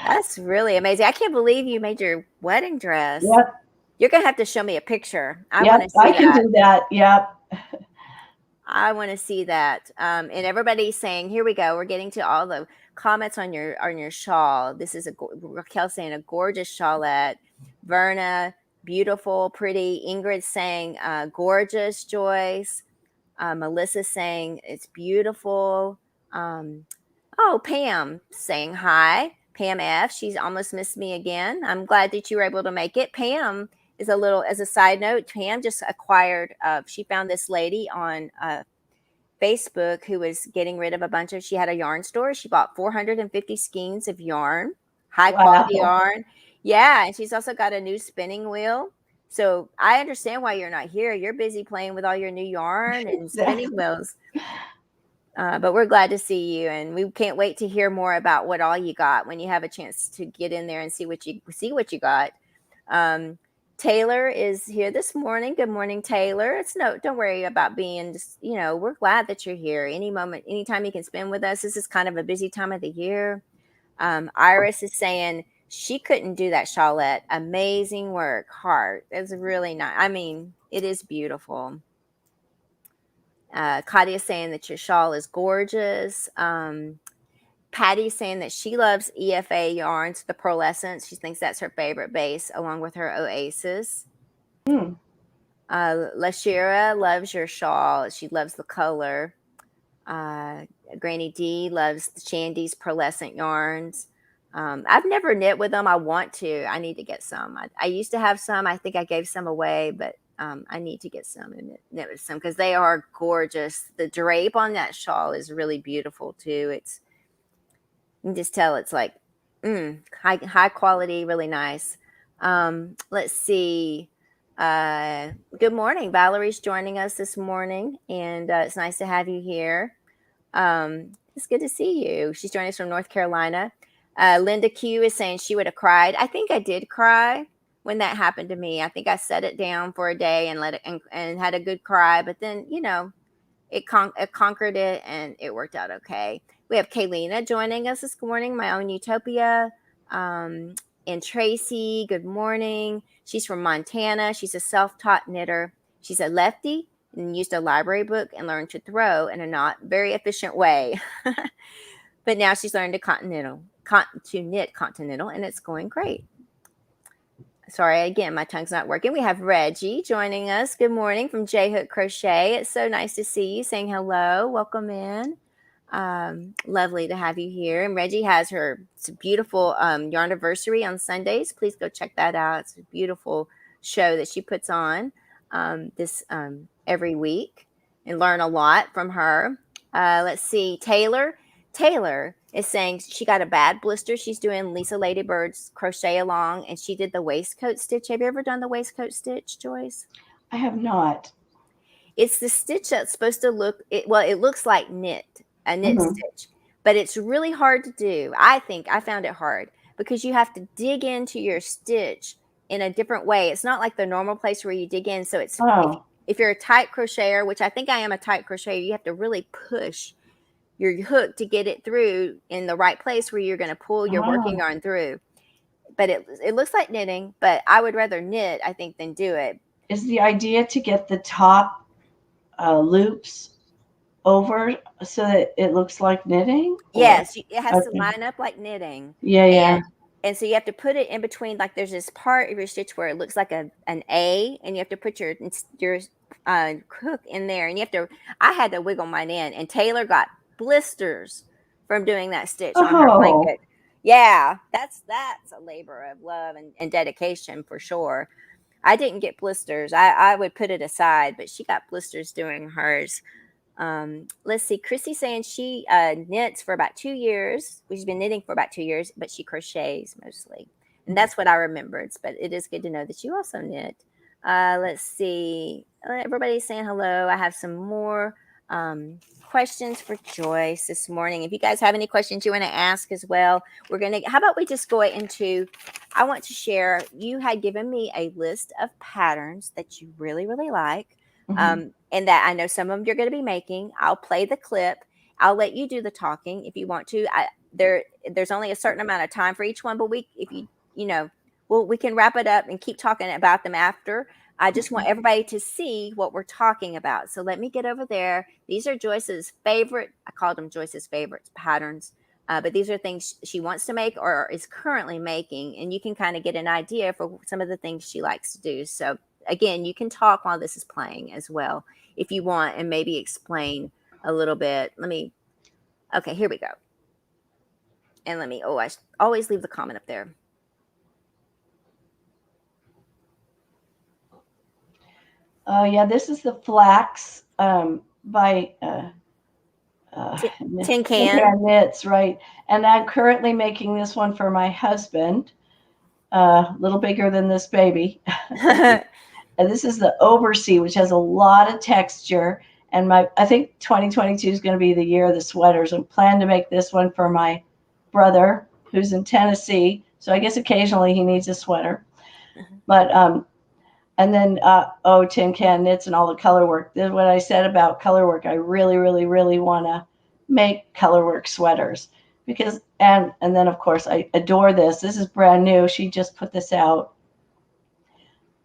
That's really amazing. I can't believe you made your wedding dress. Yep. You're going to have to show me a picture. I Yep. want to I see can that. do that. Yep. I want to see that. And everybody's saying, here we go. We're getting to all the comments on your shawl. This is Raquel saying a gorgeous shawlette. Verna, beautiful, pretty. Ingrid saying gorgeous. Joyce. Melissa saying it's beautiful. Pam saying hi. Pam F. She's almost missed me again. I'm glad that you were able to make it. Pam is as a side note, Pam just acquired, she found this lady on Facebook who was getting rid of she had a yarn store. She bought 450 skeins of yarn, high quality Wow. yarn. Yeah. And she's also got a new spinning wheel. So I understand why you're not here. You're busy playing with all your new yarn and spinning Exactly. wheels. But we're glad to see you, and we can't wait to hear more about what all you got when you have a chance to get in there and see what you got. Um, Taylor is here this morning. Good morning, Taylor. Don't worry about being just, we're glad that you're here. Any moment, anytime you can spend with us. This is kind of a busy time of the year. Iris is saying she couldn't do that shawlette. Amazing work. Heart. It's really nice. I mean, it is beautiful. Claudia's saying that your shawl is gorgeous. Patty's saying that she loves EFA yarns, the pearlescence. She thinks that's her favorite base, along with her Oasis. Lashira loves your shawl. She loves the color. Granny D loves Shandy's pearlescent yarns. I've never knit with them. I want to. I need to get some. I used to have some. I think I gave some away, but I need to get some and knit with some because they are gorgeous. The drape on that shawl is really beautiful too. You can just tell it's like high quality, really nice. Let's see. Good morning. Valerie's joining us this morning, and it's nice to have you here. It's good to see you. She's joining us from North Carolina. Linda Q is saying she would have cried. I think I did cry when that happened to me. I think I set it down for a day and let it and had a good cry, but then it conquered it and it worked out okay. We have Kaylina joining us this morning, my own Utopia. And Tracy, good morning. She's from Montana. She's a self-taught knitter. She's a lefty and used a library book and learned to throw in a not very efficient way. But now she's learned to knit continental, and it's going great. Sorry, again, my tongue's not working. We have Reggie joining us. Good morning from J Hook Crochet. It's so nice to see you, saying hello. Welcome in. Lovely to have you here. And Reggie has her beautiful Yarniversary on Sundays. Please go check that out. It's a beautiful show that she puts on this every week and learn a lot from her. Let's see. Taylor is saying she got a bad blister. She's doing Lisa Ladybird's crochet along, and she did the waistcoat stitch. Have you ever done the waistcoat stitch, Joyce? I have not. It's the stitch that's supposed to it looks like a knit stitch, but it's really hard to do. I think I found it hard because you have to dig into your stitch in a different way. It's not like the normal place where you dig in. So it's if you're a tight crocheter, which I think I am a tight crocheter, you have to really push your hook to get it through in the right place where you're going to pull your working yarn through. But it looks like knitting, but I would rather knit, I think, than do it. Is the idea to get the top loops over so that it looks like knitting? Yes, it has to line up like knitting. Yeah. And so you have to put it in between, like there's this part of your stitch where it looks like an A, and you have to put your hook in there, and I had to wiggle mine in, and Taylor got blisters from doing that stitch on her blanket. Yeah, that's a labor of love and dedication for sure. I didn't get blisters. I would put it aside, but she got blisters doing hers. Let's see. Chrissy's saying she knits for about 2 years. She's been knitting for about 2 years, but she crochets mostly. And that's what I remembered. But it is good to know that you also knit. Let's see. Everybody's saying hello. I have some more questions for Joyce this morning. If you guys have any questions you want to ask as well, how about we just go into, I want to share, you had given me a list of patterns that you really, really like. And that I know some of them you're going to be making. I'll play the clip. I'll let you do the talking if you want to. There's only a certain amount of time for each one, but we can wrap it up and keep talking about them after. I just want everybody to see what we're talking about. So let me get over there. These are Joyce's favorite. I called them Joyce's favorite patterns. But these are things she wants to make or is currently making. And you can kind of get an idea for some of the things she likes to do. So again, you can talk while this is playing as well if you want, and maybe explain a little bit. Okay, here we go. And I always leave the comment up there. Oh, yeah, this is the flax by Tin Can Knits, right? And I'm currently making this one for my husband, a little bigger than this baby. And this is the Oversea, which has a lot of texture. And I think 2022 is going to be the year of the sweaters. I plan to make this one for my brother who's in Tennessee. So I guess occasionally he needs a sweater. But And then, tin can knits and all the color work. This is what I said about color work. I really, really, really want to make color work sweaters because, and then of course I adore this. This is brand new. She just put this out,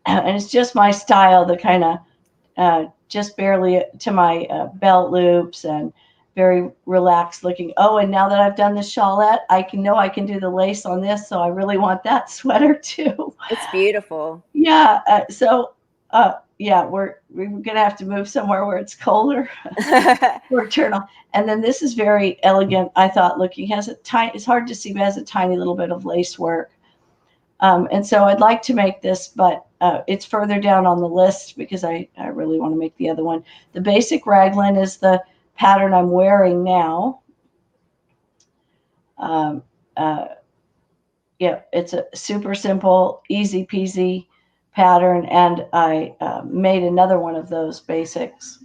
and it's just my style. The kind of just barely to my belt loops and very relaxed looking. Oh, and now that I've done the shawlette, I can do the lace on this. So I really want that sweater too. It's beautiful. Yeah. Yeah, we're gonna have to move somewhere where it's colder for eternal. And then this is very elegant. I thought looking has a tiny. It's hard to see, but has a tiny little bit of lace work. And so I'd like to make this, but it's further down on the list because I really want to make the other one. The basic raglan is the pattern I'm wearing now. Yeah, it's a super simple, easy peasy pattern. And I made another one of those basics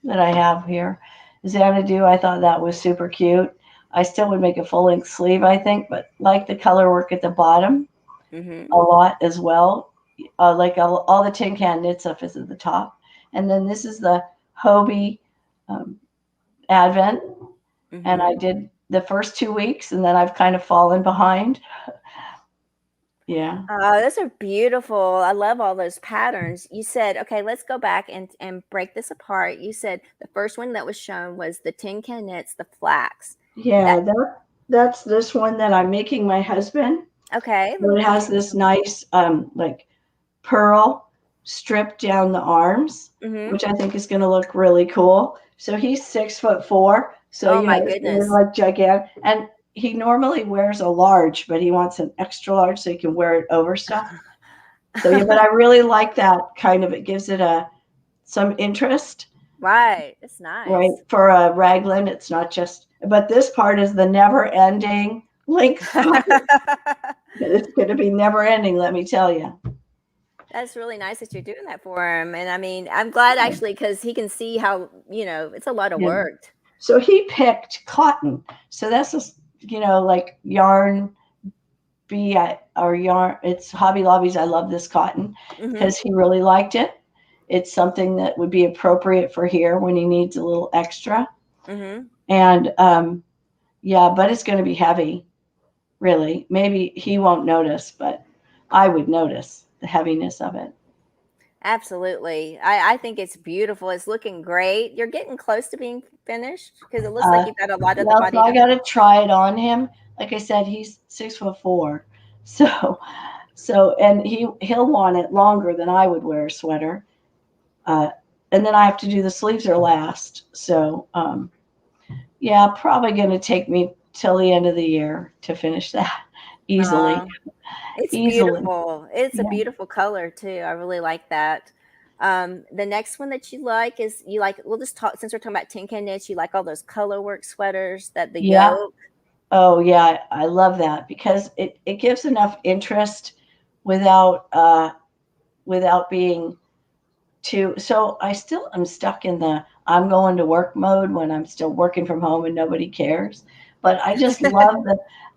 that I have here. Xanadu, I thought that was super cute. I still would make a full length sleeve, I think, but like the color work at the bottom a lot as well. Like all the tin can knit stuff is at the top. And then this is the Hobie Advent. And I did the first 2 weeks, and then I've kind of fallen behind. Yeah. Oh, those are beautiful. I love all those patterns. You said, okay, let's go back and break this apart. You said the first one that was shown was the tin can knits, the flax. Yeah, that's this one that I'm making my husband. Okay. It has this nice like pearl strip down the arms, which I think is going to look really cool. So he's 6'4", so my goodness, like gigantic. And he normally wears a large, but he wants an extra large so he can wear it over stuff. So yeah, but I really like that kind of. It gives it some interest. Right, it's nice. Right, for a raglan, it's not just. But this part is the never-ending length. It's going to be never-ending, let me tell you. That's really nice that you're doing that for him. And I mean, I'm glad actually because he can see how, it's a lot of work. So he picked cotton. So that's just, like yarn or yarn. It's Hobby Lobby's. I love this cotton because he really liked it. It's something that would be appropriate for here when he needs a little extra. And yeah, but it's going to be heavy, really. Maybe he won't notice, but I would notice the heaviness of it. Absolutely. I think it's beautiful. It's looking great. You're getting close to being finished because it looks like you've got a lot of the body. So I got to try it on him. Like I said, he's 6'4", so and he'll want it longer than I would wear a sweater. And then I have to do the sleeves are last. So yeah, probably going to take me till the end of the year to finish that easily. It's beautiful. It's a beautiful color too. I really like that. The next one that you like is we'll just talk since we're talking about tin can knits, you like all those color work sweaters that the yoke. Oh yeah, I love that because it gives enough interest without being too. So I still am stuck in the I'm going to work mode when I'm still working from home and nobody cares. But I just love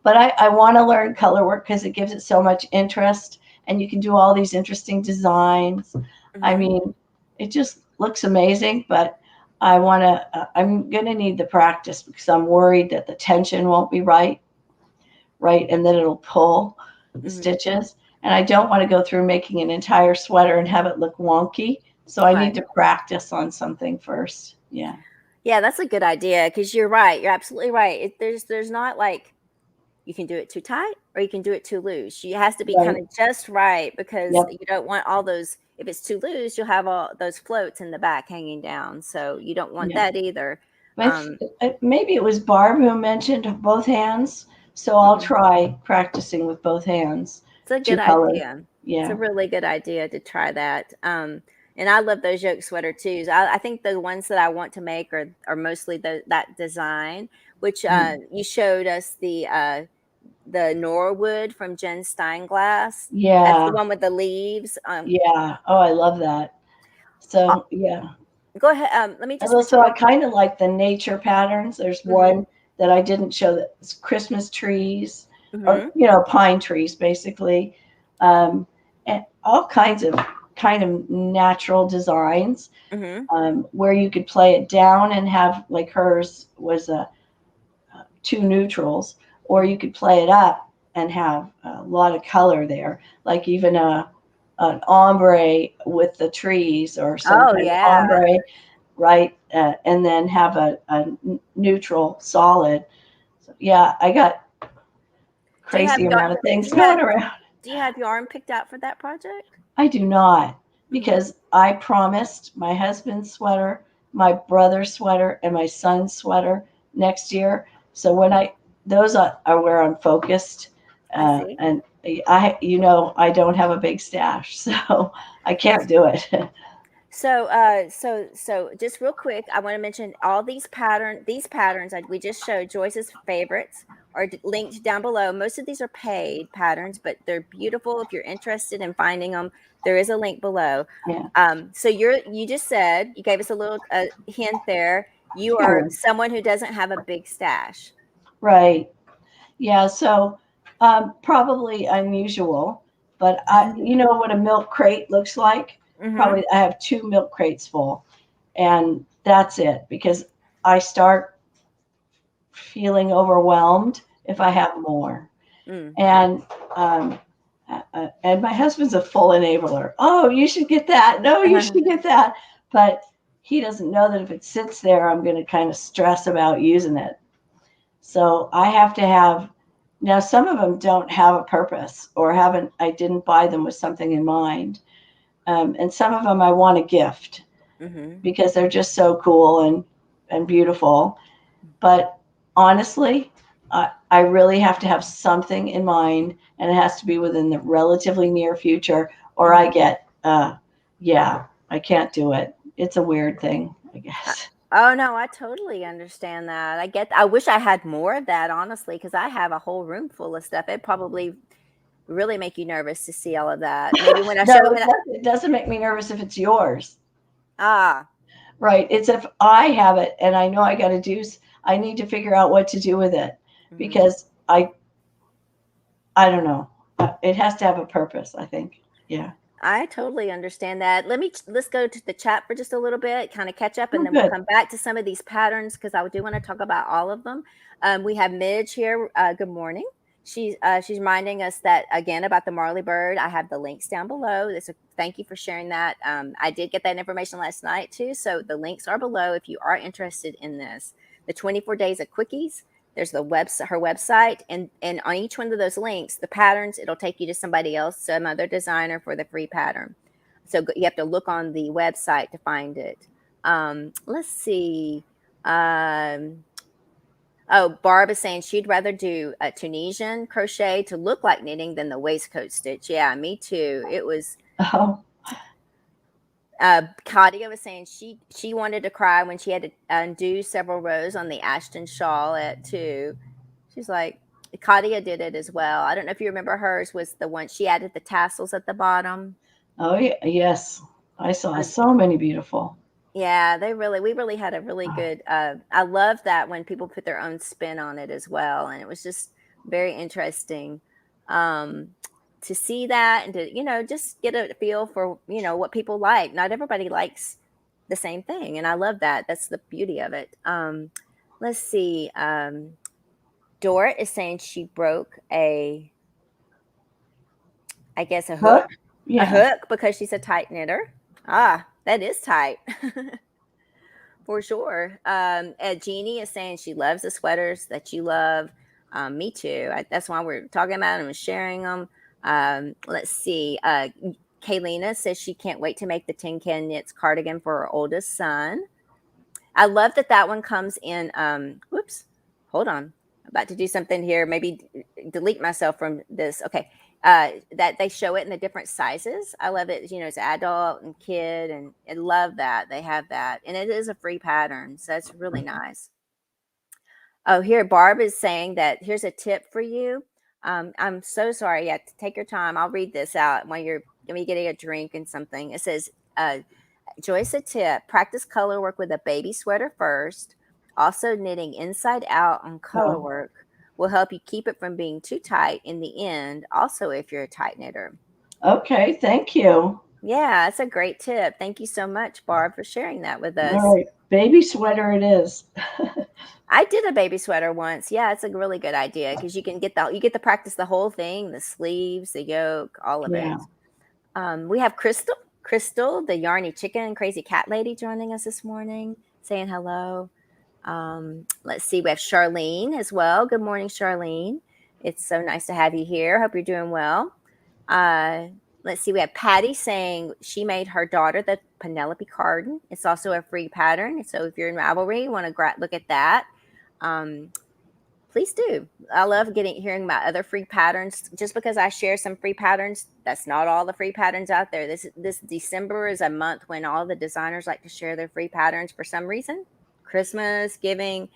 but I want to learn color work because it gives it so much interest and you can do all these interesting designs. I mean, it just looks amazing, but I'm going to need the practice because I'm worried that the tension won't be right, and that it'll pull the stitches. And I don't want to go through making an entire sweater and have it look wonky. So I need to practice on something first. Yeah. Yeah, that's a good idea because you're right. You're absolutely right. There's not like you can do it too tight or you can do it too loose. It has to be kind of just right because you don't want all those. If it's too loose, you'll have all those floats in the back hanging down. So you don't want that either. Maybe it was Barb who mentioned both hands. So I'll try practicing with both hands. It's a good idea. Yeah. It's a really good idea to try that. And I love those yoke sweater too. I think the ones that I want to make are mostly that design, which you showed us the Norwood from Jen Steinglass. Yeah. That's the one with the leaves. Yeah. Oh, I love that. So, yeah. Go ahead. Let me just. Also, I kind of like the nature patterns. There's one that I didn't show that's Christmas trees or, pine trees, basically. And all kinds of kind of natural designs Mm-hmm. where you could play it down and have, like hers was two neutrals, or you could play it up and have a lot of color there, like even an ombre with the trees or some Oh kind of yeah. ombre, right? And then have a neutral solid. So, yeah, I got Do you have crazy your amount of things do you have going around. do you have yarn picked out for that project? I do not, Mm-hmm. because I promised my husband's sweater, my brother's sweater, and my son's sweater next year. So when those are where I'm focused, I see. and I don't have a big stash, so I can't do it. So just real quick, I want to mention all these patterns we just showed Joyce's favorites are linked down below. Most of these are paid patterns, but they're beautiful. If you're interested in finding them, there is a link below. Yeah, So you just said, you gave us a little hint there. You are sure, someone who doesn't have a big stash. right. Yeah, so probably unusual, but you know what a milk crate looks like? Mm-hmm. Probably I have two milk crates full, and that's it because I start feeling overwhelmed if I Mm-hmm. have more. Mm. And and my husband's a full enabler. Oh, you should get that. No, you should get that. But he doesn't know that if it sits there, I'm going to kind of stress about using it. So I have to have, now some of them don't have a purpose or I didn't buy them with something in mind. And some of them I want to gift Mm-hmm. because they're just so cool and beautiful. But honestly, I really have to have something in mind, and it has to be within the relatively near future, or I Mm-hmm. get, yeah, I can't do it. It's a weird thing, I guess. Oh no, I totally understand that. I wish I had more of that, honestly, because I have a whole room full of stuff. It probably really make you nervous to see all of that. Maybe when I No, show it doesn't make me nervous if it's yours, ah, right? It's if I have it and I know I need to figure out what to do with it mhm. because I don't know. It has to have a purpose, I think. Yeah. I totally understand that. Let's go to the chat for just a little bit, kind of catch up, and Oh, then we'll good. come back to some of these patterns because I do want to talk about all of them. We have Midge here. Good morning. She's reminding us that again about the Marley bird. I have the links down below. Thank you for sharing that. I did get that information last night too, so the links are below if you are interested in this. The 24 days of quickies. There's her website, and on each one of those links, the patterns, it'll take you to somebody else, some other designer for the free pattern. So you have to look on the website to find it. Let's see. Um, oh, Barb is saying she'd rather do a Tunisian crochet to look like knitting than the waistcoat stitch. Yeah, me too. It was Oh, Katia was saying she wanted to cry when she had to undo several rows on the Ashton shawl at 2. She's like, Katia did it as well. I don't know if you remember hers was the one she added the tassels at the bottom. oh yeah, yes. I saw Um, so many beautiful. yeah, we really had a really good. I love that when people put their own spin on it as well, and it was just very interesting um, to see that and to just get a feel for what people like. Not everybody likes the same thing, and I love that. That's the beauty of it. Let's see. Dora is saying she broke I guess Hook? a Yeah. hook because she's a tight knitter. Ah, that is tight for sure. Jeannie is saying she loves the sweaters that you love. Me too. That's why we're talking about them and sharing them. Let's see. Kaylina says she can't wait to make the Tin Can Knits cardigan for her oldest son. I love that one comes in. Whoops, hold on. I'm about to do something here. Maybe delete myself from this. Okay. That they show it in the different sizes. I love it. It's adult and kid, and I love that they have that, and it is a free pattern, so it's really nice. Oh, here Barb is saying that here's a tip for you. I'm so sorry. Yeah, take your time. I'll read this out while you're getting a drink and something. It says, Joyce, a tip: practice color work with a baby sweater first. Also, knitting inside out on color Oh, work will help you keep it from being too tight in the end. Also, if you're a tight knitter. okay. Thank you. Yeah, that's a great tip. Thank you so much, Barb, for sharing that with All us. right, baby sweater it is. I did a baby sweater once. Yeah, it's a really good idea because you get to practice the whole thing, the sleeves, the yoke, all of Yeah. it. We have Crystal, the yarny chicken crazy cat lady, joining us this morning, saying hello. Let's see, we have Charlene as well. Good morning, Charlene. It's so nice to have you here. Hope you're doing well. Uh, let's see, we have Patty saying she made her daughter the Penelope carden. It's also a free pattern. So if you're in Ravelry, you want to look at that. Um, please do. I love hearing about other free patterns. Just because I share some free patterns, that's not all the free patterns out there. This December is a month when all the designers like to share their free patterns for some reason. Christmas, giving,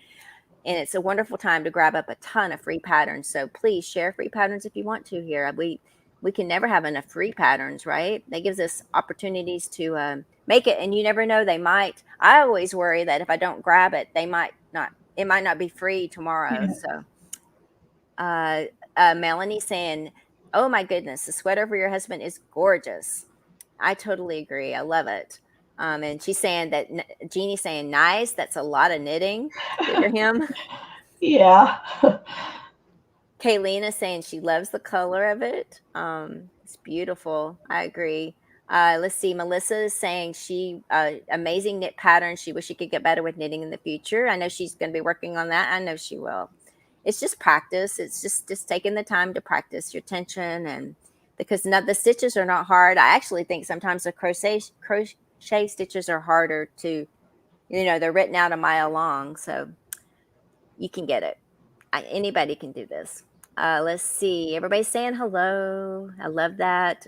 and it's a wonderful time to grab up a ton of free patterns. So please share free patterns if you want to here. We can never have enough free patterns, right? That gives us opportunities to make it, and you never know, they might. I always worry that if I don't grab it, they might not. It might not be free tomorrow. Yeah. So, uh, Melanie saying, "Oh my goodness, the sweater for your husband is gorgeous." I totally agree. I love it. And she's saying that Jeannie's saying, "Nice. That's a lot of knitting to do for him." Yeah. Kayleen is saying she loves the color of it. It's beautiful. I agree. Let's see. Melissa is saying she amazing knit pattern. She wish she could get better with knitting in the future. I know she's going to be working on that. I know she will. It's just practice. It's just taking the time to practice your tension, and because the stitches are not hard. I actually think sometimes the crochet stitches are harder to, they're written out a mile long, so you can get it. Anybody can do this. Let's see. Everybody's saying hello. I love that.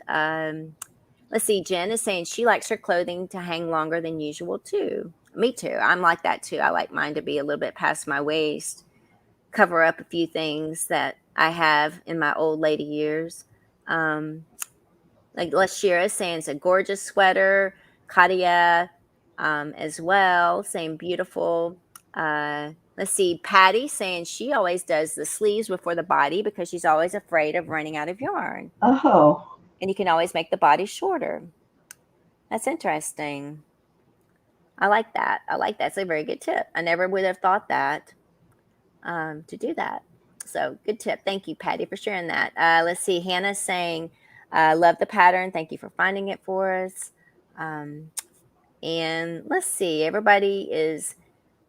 Let's see. Jen is saying she likes her clothing to hang longer than usual too. Me too. I'm like that too. I like mine to be a little bit past my waist, cover up a few things that I have in my old lady years. Um, like Lashira saying it's a gorgeous sweater. Katia as well, saying beautiful. Let's see, Patty saying she always does the sleeves before the body because she's always afraid of running out of yarn. Oh. And you can always make the body shorter. That's interesting. I like that. I like that. It's a very good tip. I never would have thought that to do that. So good tip. Thank you, Patty, for sharing that. Let's see. Hannah's saying, love the pattern. Thank you for finding it for us. And let's see. Everybody is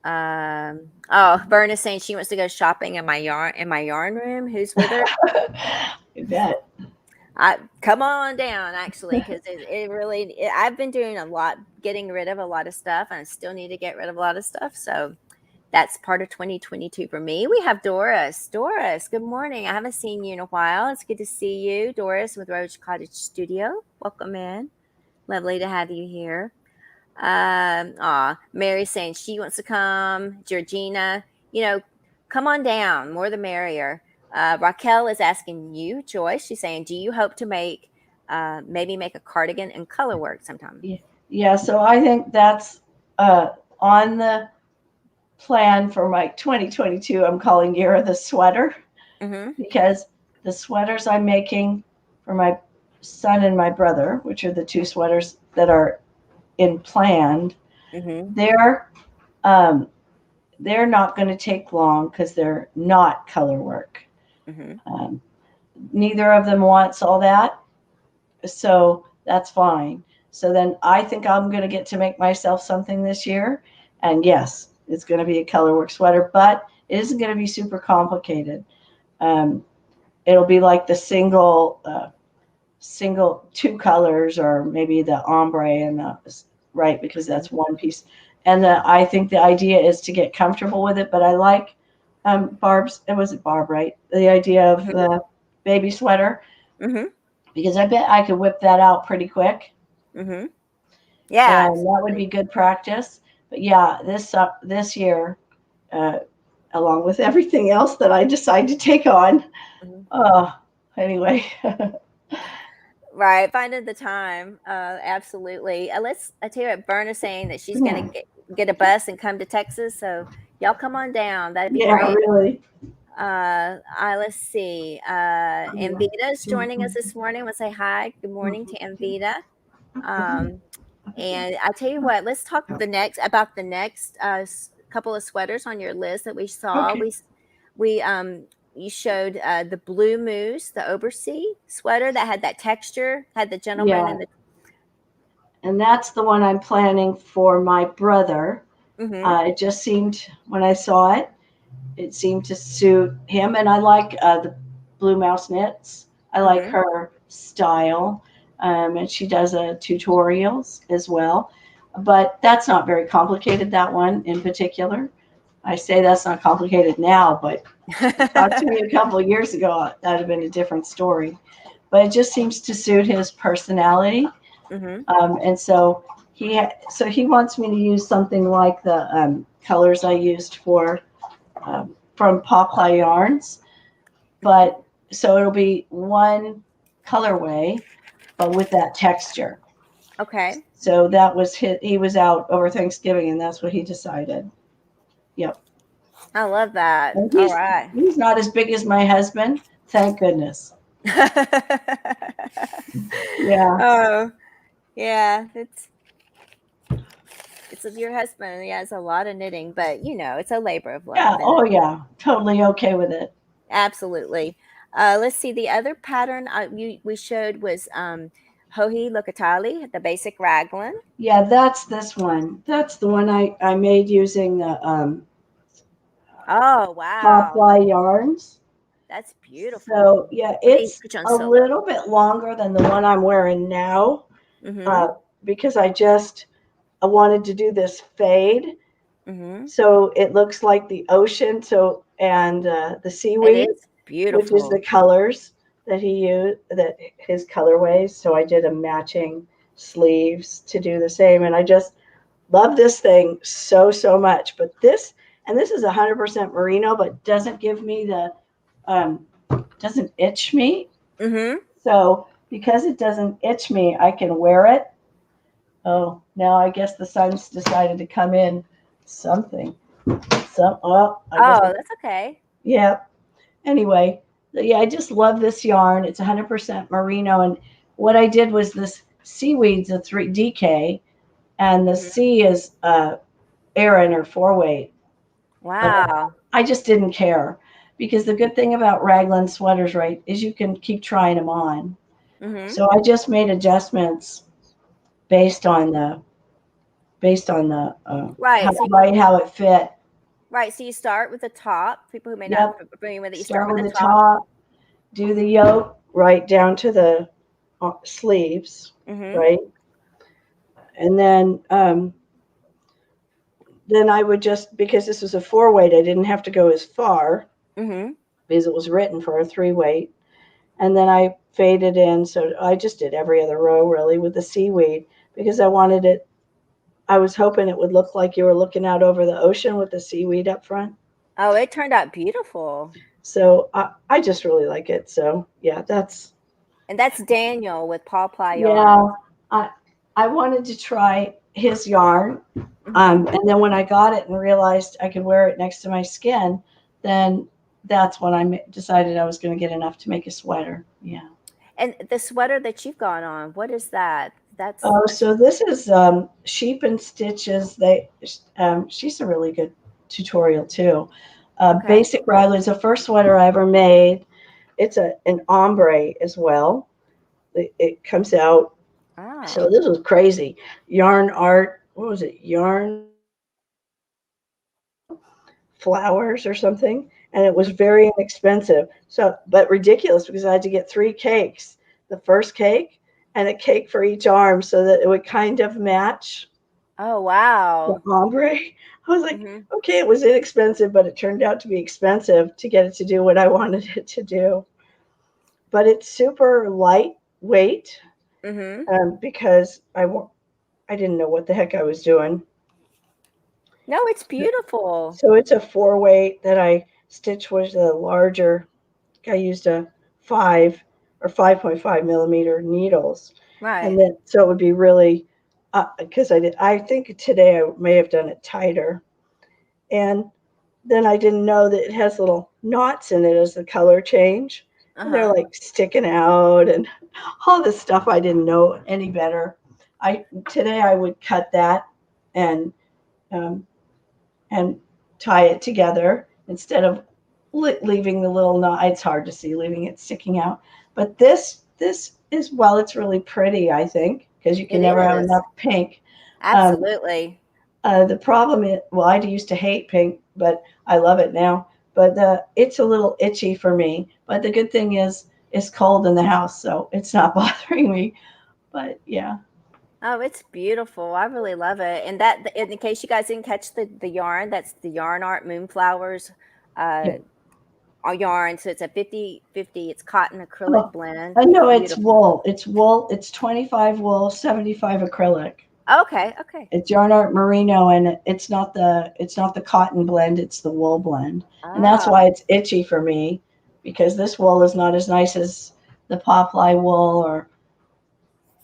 Verna's saying she wants to go shopping in my yarn room. Who's with her? You bet. I come on down actually, because it really I've been doing a lot, getting rid of a lot of stuff, and I still need to get rid of a lot of stuff. So that's part of 2022 for me. We have Doris. Doris, good morning. I haven't seen you in a while. It's good to see you, Doris, with Roach Cottage Studio. Welcome in. Lovely to have you here. Mary's saying she wants to come. Georgina, come on down. More the merrier. Raquel is asking you, Joyce. She's saying, do you hope to maybe make a cardigan in color work sometime? Yeah. So I think that's on the plan for my 2022. I'm calling Year of the Sweater Mm-hmm. because the sweaters I'm making for my son and my brother, which are the two sweaters that are in planned, Mm-hmm. um, they're not going to take long because they're not color work. Mm-hmm. Um, Neither of them wants all that, so that's fine. So then I think I'm going to get to make myself something this year, and yes, it's going to be a color work sweater, but it isn't going to be super complicated. Um, it'll be like the single two colors, or maybe the ombre and the right, because that's one piece. And I think the idea is to get comfortable with it. But I like Barb's. It was Barb, right? The idea of Mm-hmm. the baby sweater, Mm-hmm. because I bet I could whip that out pretty quick, Mm-hmm. Yeah, and that would absolutely. be good practice. But yeah, this year, uh, along with everything else that I decide to take on. Mm-hmm. Uh, anyway. Right, finding the time. Absolutely. I tell you what, Berna's saying that she's going to get a bus and come to Texas. So y'all come on down. That'd be Yeah, great. really. Let's see. Anvita is joining us this morning. We'll say hi. Good morning to Anvita. Um, and I tell you what, let's talk about the next couple of sweaters on your list that we saw. Okay. We you showed the blue moose, the oversea sweater that had that texture, had the gentleman Yeah. and the. And that's the one I'm planning for my brother. Mm-hmm. It just seemed, when I saw it, it seemed to suit him. And I like the Blue Mouse Knits. I like Mm-hmm. her style. And she does tutorials as well. But that's not very complicated, that one in particular. I say that's not complicated now, but talk to me a couple of years ago, that would have been a different story. But it just seems to suit his personality. Mm-hmm. And so he wants me to use something like the colors I used for from Poplar Yarns, Mm-hmm. but so it'll be one colorway, but with that texture. Okay. So that was he was out over Thanksgiving, and that's what he decided. Yep. I love that. And All right. he's not as big as my husband, thank goodness. Yeah. Oh, yeah. It's your husband. Yeah, it's a lot of knitting, but it's a labor of Yeah. love, and Oh yeah. Totally okay with it. absolutely. Let's see. The other pattern we showed was Hohi Locatali, the basic raglan. Yeah, that's this one. That's the one I made using the Oh, wow. Poplar Yarns. That's beautiful. So yeah, What do you it's put you on a solo? little bit longer than the one I'm wearing now, Mm-hmm. uh, because I wanted to do this fade, Mm-hmm. so it looks like the ocean. So and the It seaweed, is which is the beautiful. colors that he used, that his colorways. So I did a matching sleeves to do the same, and I just love this thing so much. But this is 100% merino, but doesn't give me the um, doesn't itch me. Mm-hmm. So because it doesn't itch me, I can wear it. Oh, now I guess the sun's decided to come in. Something. I guess. Oh, that's okay. Yeah. Anyway, yeah, I just love this yarn. It's 100% merino, and what I did was this seaweed's a 3DK, and the Mm-hmm. C is Aran or 4 weight. But Wow. I just didn't care because the good thing about raglan sweaters, right, is you can keep trying them on. Mm-hmm. So I just made adjustments based on the Right. how So how it fit. right. So you start with the top. People who may not Yep. be familiar with it, you start Start with with the the top. top, do the yoke right down to the sleeves, Mm-hmm. right, and then I would just, because this was a 4 weight, I didn't have to go as far Mm-hmm. because it was written for a 3 weight, and then I faded in. So I just did every other row really with the seaweed because I wanted it. I was hoping it would look like you were looking out over the ocean with the seaweed up front. Oh, it turned out beautiful. So I just really like it. So yeah, And that's Daniel with Paul Ply Yarn. yeah. I I wanted to try his yarn, Mm-hmm. and then when I got it and realized I could wear it next to my skin, then that's when I decided I was going to get enough to make a sweater. Yeah. And the sweater that you've got on, what is that? That's Oh, so this is Sheep and Stitches. She's a really good tutorial too. okay. Basic Raglan is the first sweater I ever made. It's an ombre as well. It comes out. So Oh. this was crazy. Yarn art. What was it? Yarn flowers or something, and it was very inexpensive. So, but ridiculous because I had to get 3 cakes. The first cake and a cake for each arm so that it would kind of match Oh, the wow. ombre. I was like, Mm-hmm. okay, it was inexpensive, but it turned out to be expensive to get it to do what I wanted it to do. But it's super lightweight Mm-hmm. because I didn't know what the heck I was doing. No, it's beautiful. So it's a 4 weight that I stitched with a larger. I used a 5 or 5.5 millimeter needles, and Right. then so it would be really because I think today I may have done it tighter, and then I didn't know that it has little knots in it as the color change, and they're Uh-huh. like sticking out and all this stuff. I didn't know any better. today I would cut that and um, and tie it together instead of leaving the little knot. It's hard to see leaving it sticking out. But this is, well, it's really pretty, I think, because you can It never have is. enough pink. Um, Absolutely. the problem is, well, I used to hate pink, but I love it now. But it's a little itchy for me. But the good thing is it's cold in the house, so it's not bothering me. But yeah. Oh, it's beautiful. I really love it. And that, in case you guys didn't catch the yarn, that's the Yarn Art Moonflowers uh, Yeah. yarn. So it's a 50/50. It's cotton acrylic Oh, blend. I know it's Beautiful. wool. It's wool. It's 25 wool, 75 acrylic. Okay. Okay. It's yarn art merino, and it's not the cotton blend. It's the wool blend, and that's Ah. why it's itchy for me, because this wool is not as nice as the poplar wool. Or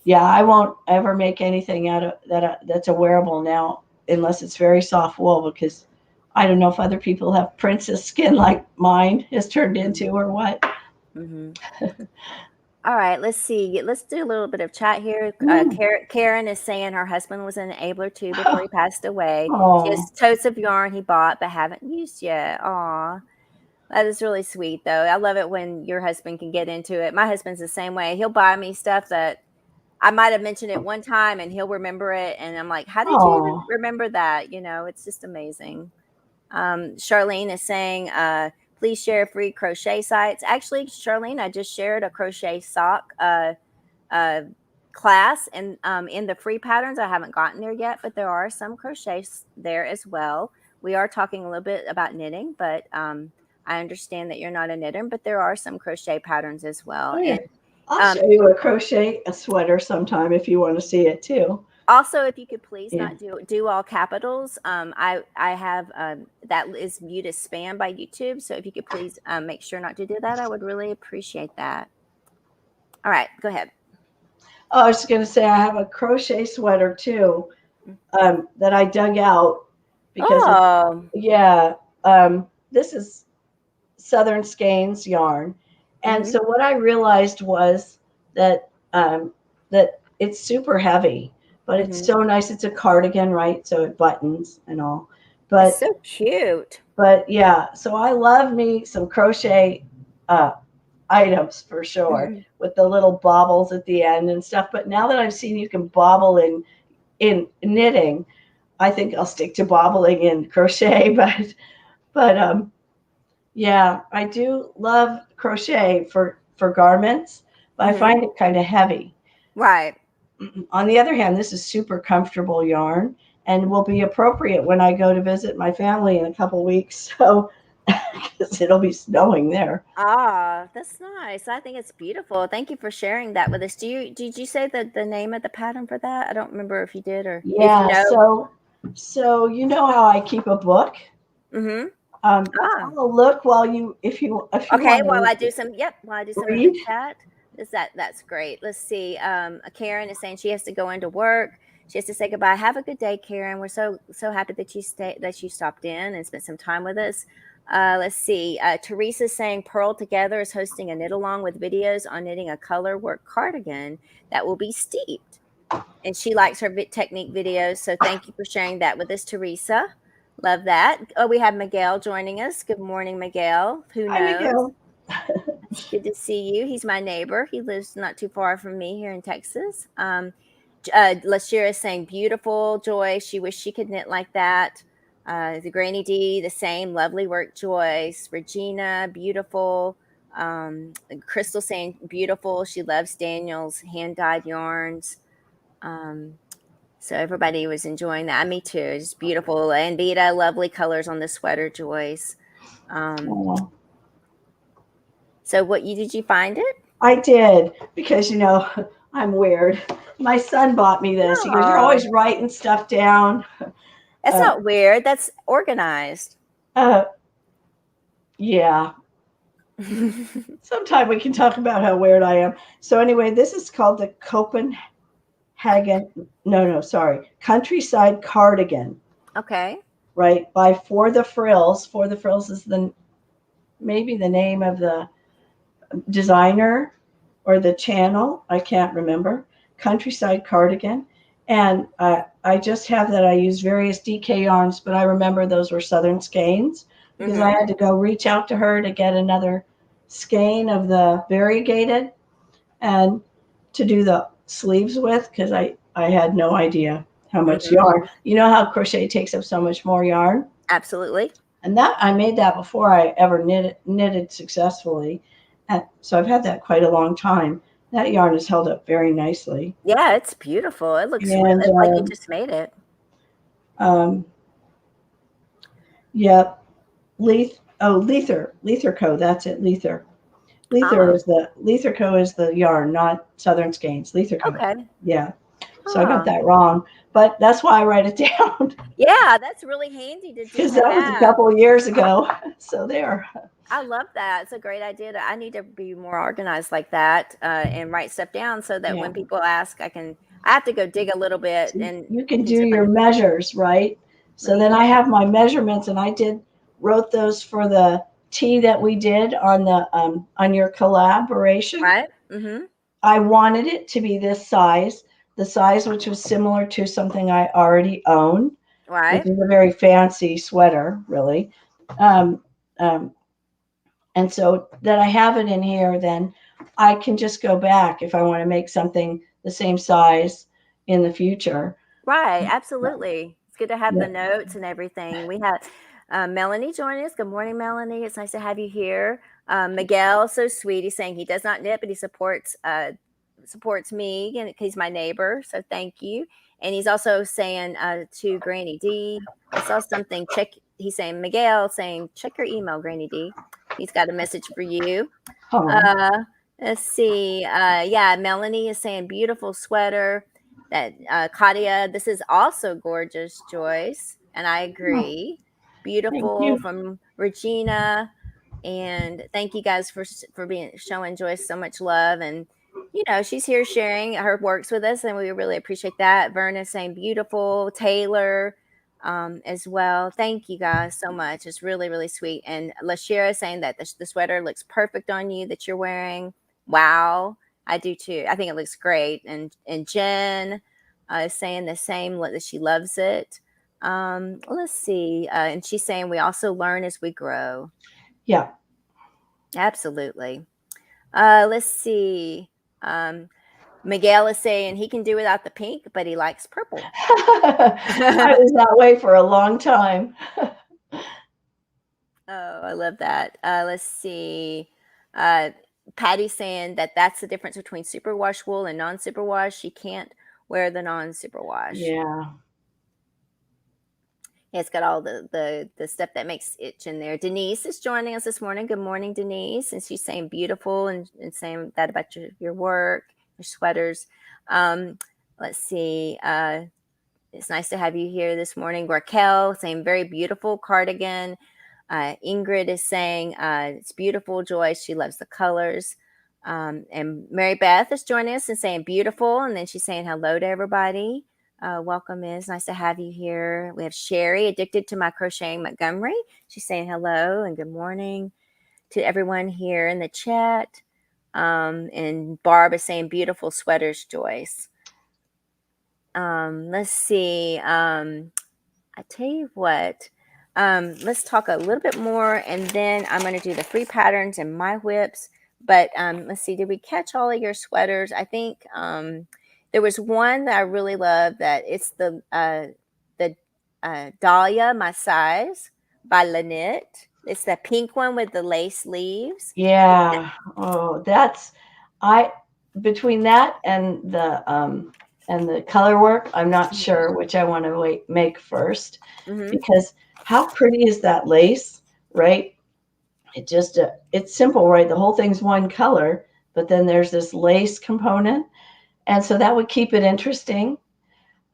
yeah, I won't ever make anything out of that that's a wearable now unless it's very soft wool, because I don't know if other people have princess skin like mine has turned into Mm-hmm. or what. Mm-hmm. All right, let's see. Let's do a little bit of chat here. Mm. Karen is saying her husband was an enabler too before he passed away. She has Oh, totes of yarn he bought but haven't used yet. Aw, that is really sweet though. I love it when your husband can get into it. My husband's the same way. He'll buy me stuff that I might have mentioned it one time and he'll remember it. And I'm like, how did you even oh, remember that? It's just amazing. Charlene is saying, please share free crochet sites. Actually, Charlene, I just shared a crochet sock uh, class and in the free patterns. I haven't gotten there yet, but there are some crochets there as well. We are talking a little bit about knitting, but I understand that you're not a knitter, but there are some crochet patterns as well. oh yeah. And I'll um, show you a crochet a sweater sometime if you want to see it too. also, if you could please Yeah. not do all capitals. I have that is viewed as spam by YouTube. So if you could please make sure not to do that, I would really appreciate that. All right, go ahead. Oh, I was going to say I have a crochet sweater too, that I dug out because it, Oh. yeah, this is Southern Skeins yarn. And Mm-hmm. so what I realized was that that it's super heavy, but it's Mm-hmm. so nice. It's a cardigan, right? So it buttons and all. It's But so cute. yeah, so I love me some crochet uh, items for sure, with the little bobbles at the end and stuff. But now that I've seen you can bobble in knitting, I think I'll stick to bobbling in crochet. But yeah, I do love crochet for garments, but I Mm-hmm. find it kind of heavy. Right. On the other hand, this is super comfortable yarn and will be appropriate when I go to visit my family in a couple weeks. So, because it'll be snowing there. Ah, that's nice. I think it's beautiful. Thank you for sharing that with us. Did you say the name of the pattern for that? I don't remember if you did or if you Yeah. know. So you know how I keep a book. Mm-hmm. Um, Ah. I'll look while if you Okay, want while I to do some, yep, while I do some of the read. chat, that's great. Let's see. Karen is saying she has to go into work. She has to say goodbye. Have a good day, Karen. We're so happy that you stopped in and spent some time with us. Let's see. Teresa's saying Pearl Together is hosting a knit along with videos on knitting a color work cardigan that will be steeped, and she likes her technique videos. So thank you for sharing that with us, Teresa. Love that. Oh, we have Miguel joining us. Good morning, Miguel. Who Hi, knows? Miguel. It's good to see you. He's my neighbor. He lives not too far from me here in Texas. Lashira is saying beautiful, Joy. She wished she could knit like that. The Granny D, the same. Lovely work, Joyce. Regina, beautiful. Crystal saying beautiful. She loves Daniel's hand dyed yarns. Um, so everybody was enjoying that. Me too. It's beautiful. Anvita, lovely colors on the sweater, Joyce. Um, Oh, so what you did you find it? I did, because I'm weird. My son bought me this. He goes, "You're Oh, always writing stuff down." that's Uh, not weird. That's organized. uh, yeah. Sometime we can talk about how weird I am. So anyway, this is called the Copenhagen. No, sorry, Countryside Cardigan. Okay. Right, by For the Frills. For the Frills is maybe the name of the designer or the channel. I can't remember. Countryside Cardigan. And I just have that I use various DK yarns, but I remember those were Southern skeins because I Mm-hmm. had to go reach out to her to get another skein of the variegated and to do the sleeves with because I had no idea how much Mm-hmm. yarn. You know how crochet takes up so much more yarn? Absolutely. And that I made that before I ever knitted successfully. And so I've had that quite a long time. That yarn is held up very nicely. Yeah, it's beautiful. It looks real. And It's like you just made it. um, yeah, Lether Co. That's it, Lether. Oh, Lether Co. is the yarn, not Southern Skeins. Lether Co. okay. Yeah. So I got Oh, that wrong, but that's why I write it down yeah, that's really handy because to that was a have. couple of years ago. So there. I love that. It's a great idea. I need to be more organized like that, and write stuff down so that Yeah. when people ask, I can. I have to go dig a little bit So and you can do into your my. measures, right? Let So me. then I have my measurements, and wrote those for the tea that we did on your collaboration. Right. Mm-hmm. I wanted it to be this size, the size which was similar to something I already own, which Right. is a very fancy sweater, really. Um, um, and so that I have it in here, then I can just go back if I want to make something the same size in the future. Right. Absolutely. It's good to have the Yeah. notes and everything. We had Melanie join us. Good morning, Melanie. It's nice to have you here. Miguel, so sweet. He's saying he does not knit, but he supports me, and he's my neighbor. So thank you. And he's also saying to Granny D. I saw something. Check. He's saying Miguel saying check your email, Granny D. He's got a message for you. Oh, Uh, let's see. Yeah, Melanie is saying beautiful sweater. That Claudia, this is also gorgeous, Joyce, and I oh, agree. thank Beautiful you. from Regina, and thank you guys for being showing Joyce so much love. And she's here sharing her works with us, and we really appreciate that. Verna saying beautiful, Taylor as well. Thank you guys so much. It's really, really sweet. And Lashira saying that the sweater looks perfect on you that you're wearing. Wow. I do too. I think it looks great. And Jen is saying the same, that she loves it. Let's see. And she's saying we also learn as we grow. Yeah. Absolutely. Let's see. Um, Miguel is saying he can do without the pink, but he likes purple. I was that way for a long time. Oh, I love that. Let's see. Uh, Patty's saying that that's the difference between superwash wool and non-superwash. She can't wear the non-superwash. Yeah. It's got all the stuff that makes itch in there. Denise is joining us this morning. Good morning, Denise. And she's saying beautiful and saying that about your work, your sweaters. Um, let's see. It's nice to have you here this morning. Raquel saying very beautiful cardigan. Ingrid is saying it's beautiful, Joyce. She loves the colors. And Mary Beth is joining us and saying beautiful. And then she's saying hello to everybody. Welcome, Miss. Nice to have you here. We have Sherry, addicted to my crocheting Montgomery. She's saying hello and good morning to everyone here in the chat. And Barb is saying beautiful sweaters, Joyce. Let's see. I tell you what, let's talk a little bit more, and then I'm going to do the free patterns and my whips. But let's see, did we catch all of your sweaters? I think there was one that I really love. That it's the Dahlia, my size by Lynette. It's the pink one with the lace sleeves. Yeah. Oh, that's I between that and the color work, I'm not sure which I want to make first Mm-hmm. because how pretty is that lace, right? It's simple, right? The whole thing's one color, but then there's this lace component, and so that would keep it interesting.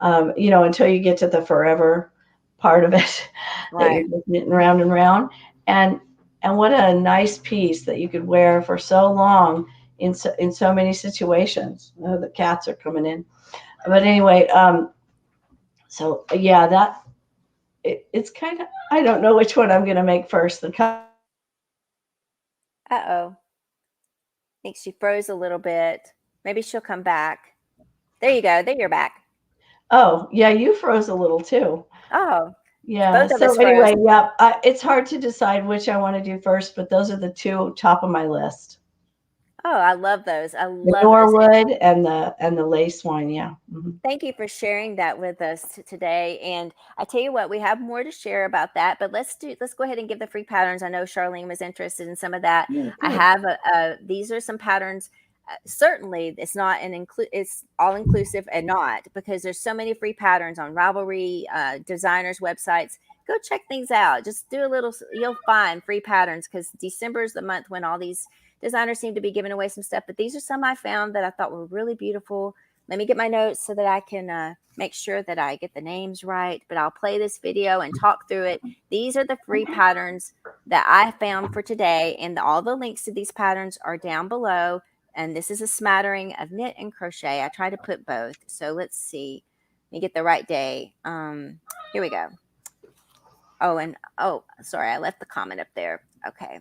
Until you get to the forever part of it that you're Right. just knitting round and round. And and what a nice piece that you could wear for so long in so many situations. Oh, the cats are coming in, but anyway, so yeah, it's kind of I don't know which one I'm going to make first. The Uh-oh. I think she froze a little bit. Maybe she'll come back. There you go. There you're back. Oh, yeah, you froze a little too. Oh, Yeah. both of So us froze. anyway, yeah, it's hard to decide which I want to do first, but those are the two top of my list. Oh, I love those. I The love those. Norwood and the lace one. Yeah. Hmm. Thank you for sharing that with us today. And I tell you what, we have more to share about that, but let's go ahead and give the free patterns. I know Charlene was interested in some of that. Yeah, I good. have these are some patterns. Certainly, it's not it's all inclusive and not because there's so many free patterns on Ravelry designers websites. Go check things out. Just do a little. You'll find free patterns because December is the month when all these designers seem to be giving away some stuff. But these are some I found that I thought were really beautiful. Let me get my notes so that I can make sure that I get the names right. But I'll play this video and talk through it. These are the free patterns that I found for today, and all the links to these patterns are down below. And this is a smattering of knit and crochet. I try to put both. So let's see. Let me get the right day. Here we go. Oh, sorry, I left the comment up there. Okay.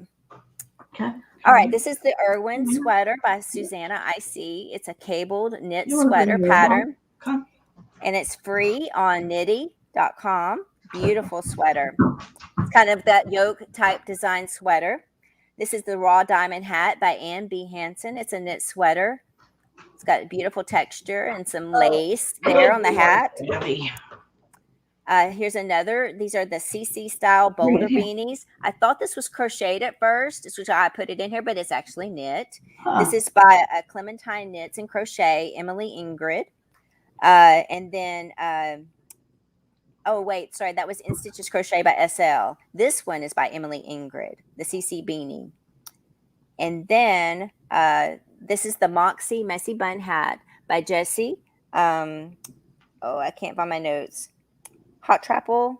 Okay. All right, this is the Irwin sweater by Susanna IC. It's a cabled knit You want to bring sweater your mom? pattern, Come. and it's free on knitty.com. Beautiful sweater. It's kind of that yoke type design sweater. This is the Raw Diamond Hat by Ann B. Hansen. It's a knit sweater. It's got beautiful texture and some lace there on the hat. Debbie. Here's another. These are the CC style boulder beanies. I thought this was crocheted at first. This was why I put it in here, but it's actually knit. This is by Clementine Knits and Crochet, Emily Ingrid. And then, oh, wait, sorry, that was In Stitches Crochet by SL. This one is by Emily Ingrid, the CC beanie. And then this is the Moxie Messy Bun Hat by Jessie. Oh, I can't find my notes. Hot Trapple.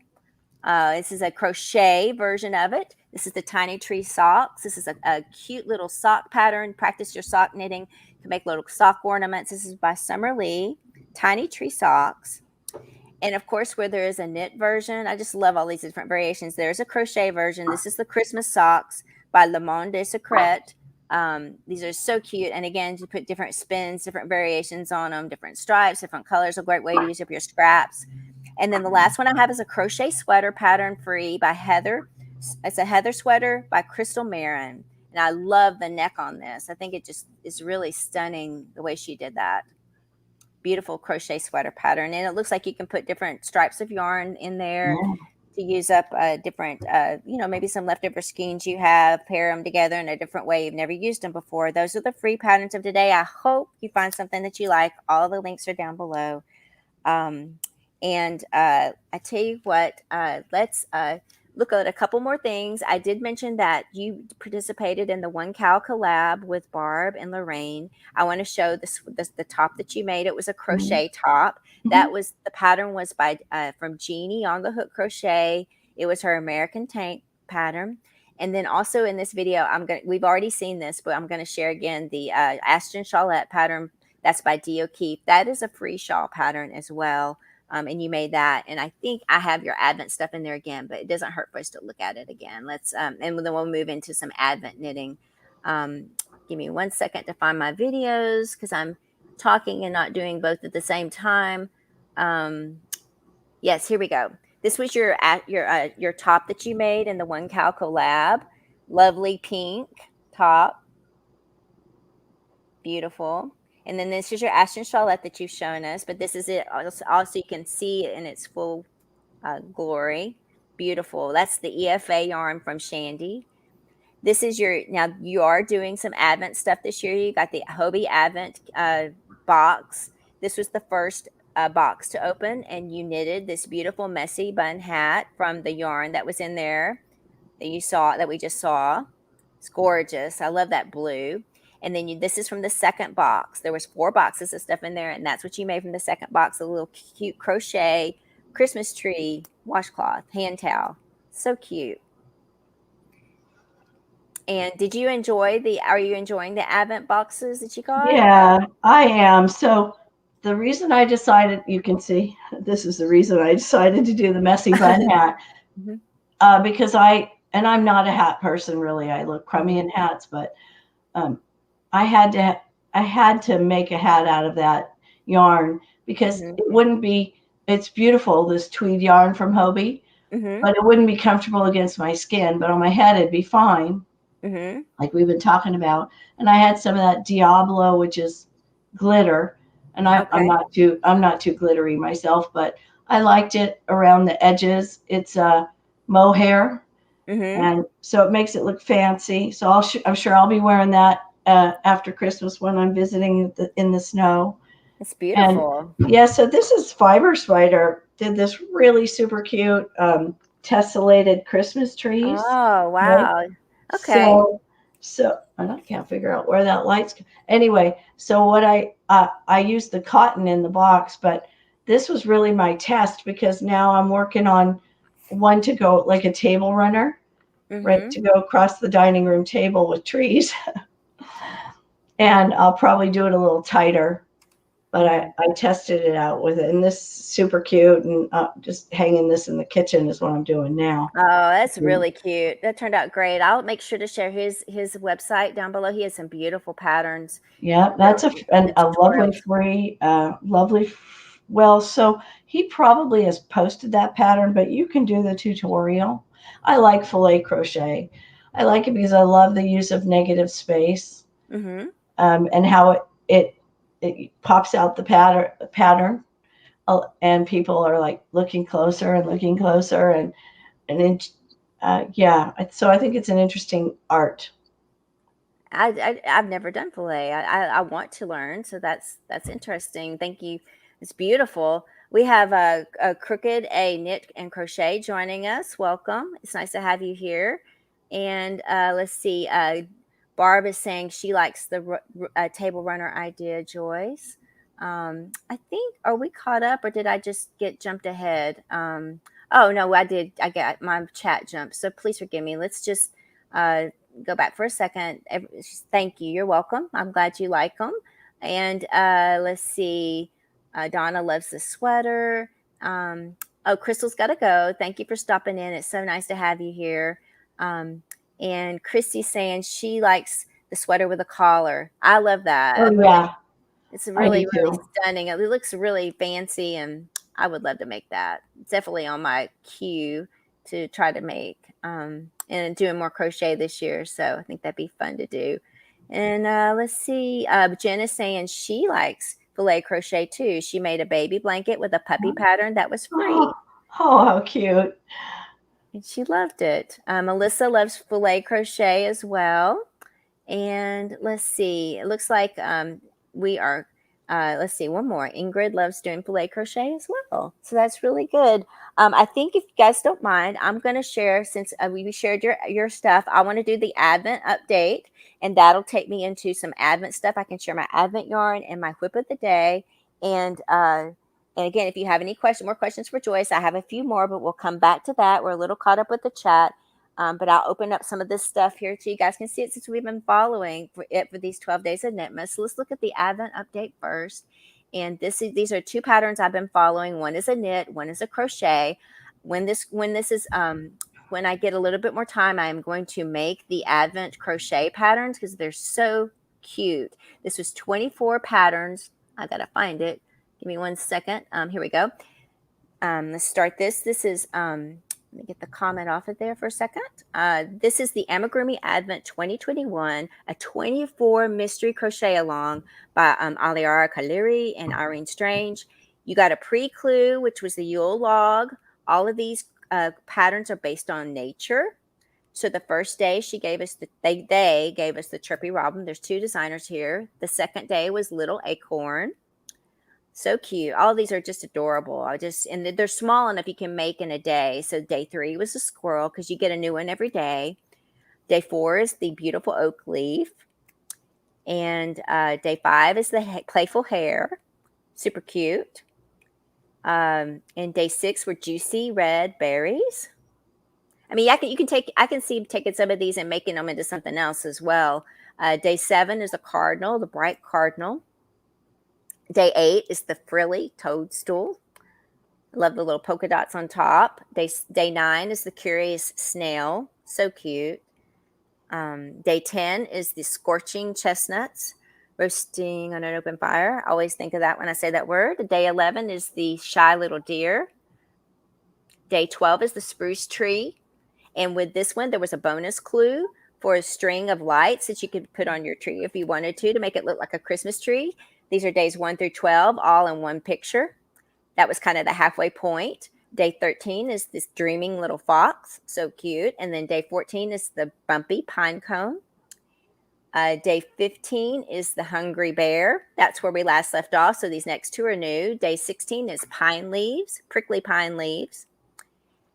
This is a crochet version of it. This is the Tiny Tree Socks. This is a cute little sock pattern. Practice your sock knitting to make little sock ornaments. This is by Summer Lee. Tiny Tree Socks. And of course, where there is a knit version, I just love all these different variations. There's a crochet version. This is the Christmas Socks by Le Monde de Secret. These are so cute. And again, you put different spins, different variations on them, different stripes, different colors. A great way to use up your scraps. And then the last one I have is a crochet sweater pattern free by Heather. It's a Heather sweater by Crystal Marin. And I love the neck on this. I think it just is really stunning the way she did that. Beautiful crochet sweater pattern. And it looks like you can put different stripes of yarn in there to use up different, maybe some leftover skeins you have, pair them together in a different way you've never used them before. Those are the free patterns of today. I hope you find something that you like. All the links are down below. And I tell you what, let's look at a couple more things. I did mention that you participated in the One Cow collab with Barb and Lorraine. I want to show the top that you made. It was a crochet top. That was the pattern was by from Jeannie on the Hook Crochet. It was her American Tank pattern. And then also in this video, we've already seen this, but I'm going to share again the Ashton Shawlette pattern. That's by Dee O'Keefe. That is a free shawl pattern as well. And you made that. And I think I have your Advent stuff in there again, but it doesn't hurt for us to look at it again. Let's, and then we'll move into some Advent knitting. Give me 1 second to find my videos because I'm talking and not doing both at the same time. Yes, here we go. This was your top that you made in the One Cow collab. Lovely pink top. Beautiful. And then this is your Ashton Shawlette that you've shown us, but this is it. Also, you can see it in its full glory. Beautiful. That's the EFA yarn from Shandy. This is now you are doing some Advent stuff this year. You got the Hobie Advent box. This was the first box to open, and you knitted this beautiful messy bun hat from the yarn that was in there that we just saw. It's gorgeous. I love that blue. And then this is from the second box. There was 4 boxes of stuff in there, and that's what you made from the second box, a little cute crochet Christmas tree washcloth, hand towel. So cute. And are you enjoying the Advent boxes that you got? Yeah, I am. So the reason I decided, you can see, this is the reason I decided to do the messy bun hat. Because I'm not a hat person really. I look crummy in hats, but I had to make a hat out of that yarn because Mhm. it wouldn't be. It's beautiful, this tweed yarn from Hobie, Mhm. but it wouldn't be comfortable against my skin. But on my head, it'd be fine, Mhm. like we've been talking about. And I had some of that Diablo, which is glitter, and Okay. I'm not too glittery myself, but I liked it around the edges. It's mohair, Mhm. and so it makes it look fancy. So I'm sure I'll be wearing that after Christmas when I'm visiting in the snow. It's And beautiful. yeah, so this is Fiber Spider did this really super cute tessellated Christmas trees. Oh, Right? wow. Okay. So, so and I can't figure out where that light's. Anyway, so what I used the cotton in the box, but this was really my test because now I'm working on one to go like a table runner, right, Mhm. to go across the dining room table with trees, and I'll probably do it a little tighter. But Mhm. I tested it out with it, and this is super cute, and just hanging this in the kitchen is what I'm doing now. Oh, that's really cute. That turned out great. I'll make sure to share his website down below. He has some beautiful patterns Yeah, for that's the a lovely tutorials. free, well, so he probably has posted that pattern, but you can do the tutorial. I like filet crochet. I like it because I love the use of negative space, Mhm. and how it pops out the pattern, and people are like looking closer, and yeah, so I think it's an interesting art. I've never done filet. I want to learn, so that's interesting. Thank you. It's beautiful. We have a Crooked A Knit and Crochet joining us. Welcome. It's nice to have you here. And let's see. Barb is saying she likes the table runner idea, Joyce. I think, are we caught up or did I just get jumped ahead? Oh, no, I did. I got my chat jumped. So please forgive me. Let's just uh, go back for a second. Thank you. You're welcome. I'm glad you like them. And let's see. Donna loves the sweater. Oh, Crystal's got to go. Thank you for stopping in. It's so nice to have you here. Um, and Christy's saying she likes the sweater with a collar. I love that. Oh yeah, It's I do really, really too. stunning. It looks really fancy, and I would love to make that. It's definitely on my queue to try to make. And doing more crochet this year, so I think that'd be fun to do. And let's see. Jen is saying she likes filet crochet too. She made a baby blanket with a puppy pattern that was Oh, free, oh, how cute. and she loved it. Melissa loves filet crochet as well. And let's see. It looks like we are. Let's see. One more. Ingrid loves doing filet crochet as well, so that's really good. I think if you guys don't mind, I'm going to share since we shared your stuff. I want to do the Advent update, and that'll take me into some Advent stuff. I can share my Advent yarn and my whip of the day, and again, if you have any more questions for Joyce, I have a few more, but we'll come back to that. We're a little caught up with the chat. But I'll open up some of this stuff here so you guys can see it since we've been following for these 12 days of Knitmas. So let's look at the Advent update first. And these are two patterns I've been following. One is a knit, one is a crochet. When I get a little bit more time, I am going to make the Advent crochet patterns because they're so cute. This was 24 patterns. I gotta find it. Give me 1 second. Here we go. Let's start this. This is let me get the comment off of there for a second. This is the Amigurumi Advent 2021, a 24 mystery crochet along by Aliara Kaliri and Irene Strange. You got a pre-clue, which was the Yule log. All of these patterns are based on nature. So the first day she gave us they gave us the chirpy robin. There's two designers here. The second day was little acorn. So cute. All these are just adorable. And they're small enough you can make in a day. So day 3 was a squirrel because you get a new one every day. Day 4 is the beautiful oak leaf. And day 5 is the playful hare. Super cute. And day 6 were juicy red berries. I mean, I can see taking some of these and making them into something else as well. Day 7 is a cardinal, the bright cardinal. Day 8 is the frilly toadstool. Love the little polka dots on top. Day 9 is the curious snail. So cute. Day 10 is the scorching chestnuts. roasting on an open fire. I always think of that when I say that word. Day 11 is the shy little deer. Day 12 is the spruce tree. And with this one, there was a bonus clue for a string of lights that you could put on your tree if you wanted to make it look like a Christmas tree. These are days 1 through 12, all in one picture. That was kind of the halfway point. Day 13 is this dreaming little fox, so cute. And then day 14 is the bumpy pine cone. Day 15 is the hungry bear. That's where we last left off. So these next two are new. Day 16 is pine leaves, prickly pine leaves.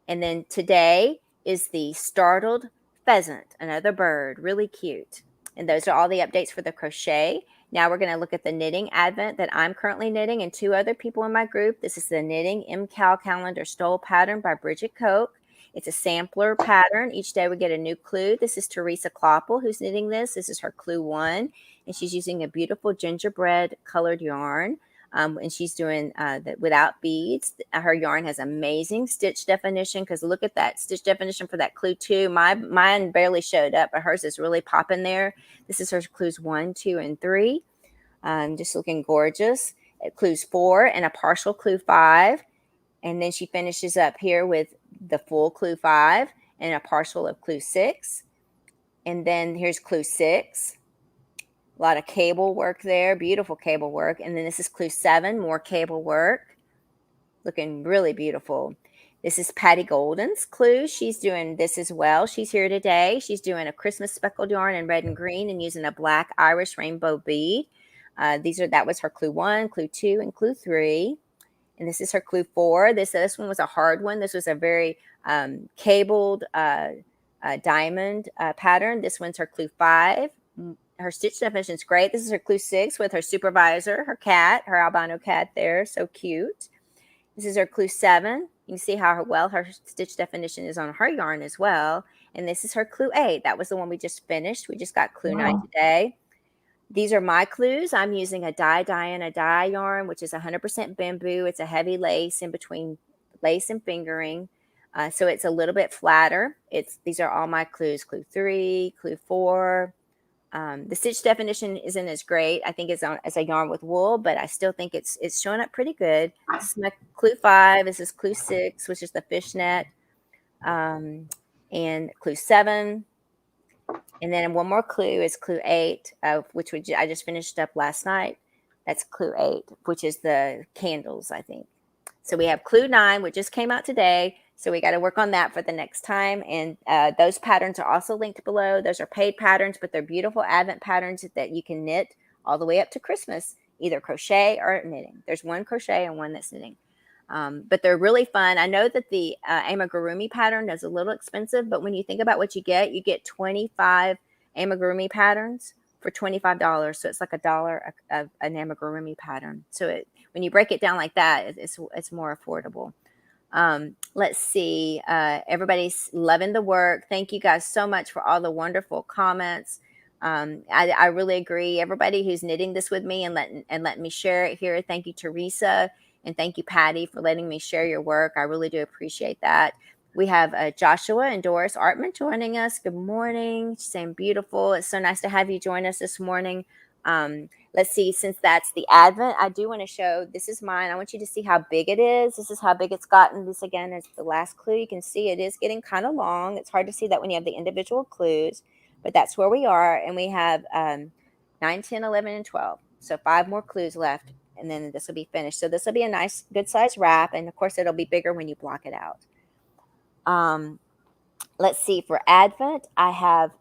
And then today is the startled pheasant, another bird, really cute. And those are all the updates for the crochet. Now we're going to look at the knitting advent that I'm currently knitting and two other people in my group. This is the Knitting MCal Calendar Stole Pattern by Bridget Koch. It's a sampler pattern. Each day we get a new clue. This is Teresa Kloeppel who's knitting this. This is her clue 1, and she's using a beautiful gingerbread colored yarn. And she's doing that without beads. Her yarn has amazing stitch definition because look at that stitch definition for that clue 2. Mine barely showed up, but hers is really popping there. This is her clues 1, 2, and 3. Just looking gorgeous. Clues 4 and a partial clue 5. And then she finishes up here with the full clue 5 and a partial of clue 6. And then here's clue 6. A lot of cable work there, beautiful cable work. And then this is clue 7, more cable work. Looking really beautiful. This is Patty Golden's clue. She's doing this as well. She's here today. She's doing a Christmas speckled yarn in red and green and using a black Irish rainbow bead. That was her clue 1, clue 2, and clue 3. And this is her clue 4. This one was a hard one. This was a very cabled diamond pattern. This one's her clue 5. Her stitch definition is great. This is her clue 6 with her supervisor, her cat, her albino cat there. So cute. This is her clue 7. You can see how well her stitch definition is on her yarn as well. And this is her clue 8. That was the one we just finished. We just got clue 9 today. These are my clues. I'm using a dye and a dye yarn, which is 100% bamboo. It's a heavy lace in between lace and fingering. So it's a little bit flatter. These are all my clues. Clue 3, clue 4. The stitch definition isn't as great, I think, as a yarn with wool, but I still think it's showing up pretty good. This is my clue 5. This is clue 6, which is the fishnet, and clue 7. And then one more clue is clue 8, which I just finished up last night. That's clue 8, which is the candles, I think. So we have clue 9, which just came out today. So we got to work on that for the next time. And those patterns are also linked below. Those are paid patterns, but they're beautiful Advent patterns that you can knit all the way up to Christmas, either crochet or knitting. There's one crochet and one that's knitting. But they're really fun. I know that the amigurumi pattern is a little expensive, but when you think about what you get 25 amigurumi patterns for $25. So it's like $1 of an amigurumi pattern. So when you break it down like that, it's more affordable. Let's see. Everybody's loving the work. Thank you guys so much for all the wonderful comments. I really agree. Everybody who's knitting this with me and letting me share it here. Thank you, Teresa. And thank you, Patty, for letting me share your work. I really do appreciate that. We have Joshua and Doris Artman joining us. Good morning. She's saying beautiful. It's so nice to have you join us this morning. Let's see, since that's the Advent, I do want to show, this is mine. I want you to see how big it is. This is how big it's gotten. This, again, is the last clue. You can see it is getting kind of long. It's hard to see that when you have the individual clues, but that's where we are. And we have 9, 10, 11, and 12. So 5 more clues left, and then this will be finished. So this will be a nice, good-sized wrap, and, of course, it'll be bigger when you block it out. Let's see, for Advent, I have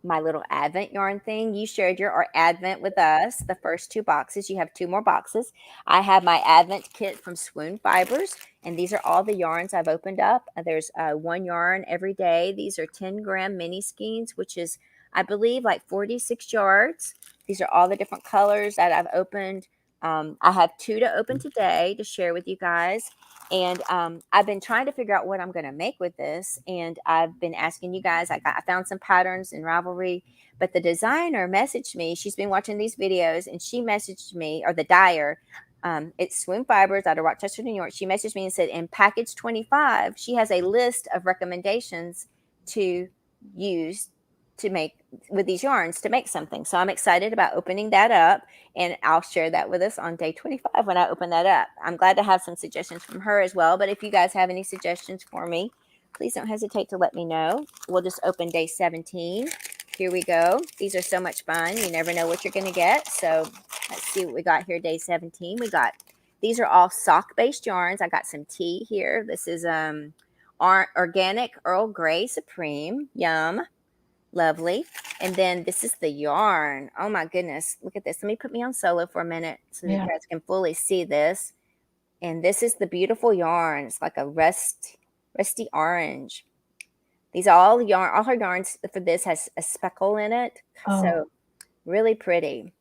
my little Advent yarn thing. You shared your Advent with us, the first 2 boxes. You have 2 more boxes. I have my Advent kit from Swoon Fibers, and these are all the yarns I've opened up. There's 1 yarn every day. These are 10-gram mini skeins, which is, I believe, like 46 yards. These are all the different colors that I've opened. I have 2 to open today to share with you guys. And I've been trying to figure out what I'm going to make with this. And I've been asking you guys. I found some patterns in Ravelry. But the designer messaged me. She's been watching these videos. And she messaged me, or the dyer, it's Swoon Fibers out of Rochester, New York. She messaged me and said, in package 25, she has a list of recommendations to use to make with these yarns to make something. So I'm excited about opening that up, and I'll share that with us on day 25 when I open that up. I'm glad to have some suggestions from her as well. But if you guys have any suggestions for me, please don't hesitate to let me know. We'll just open day 17. Here we go. These are so much fun. You never know what you're going to get. So let's see what we got here. Day 17. These are all sock-based yarns. I got some tea here. This is organic Earl Grey Supreme. Yum. Lovely. And then this is the yarn. Oh my goodness. Look at this. Let me put me on solo for a minute so that you guys can fully see this. And this is the beautiful yarn. It's like a rusty orange. These are all yarn. All her yarns for this has a speckle in it. Oh. So really pretty.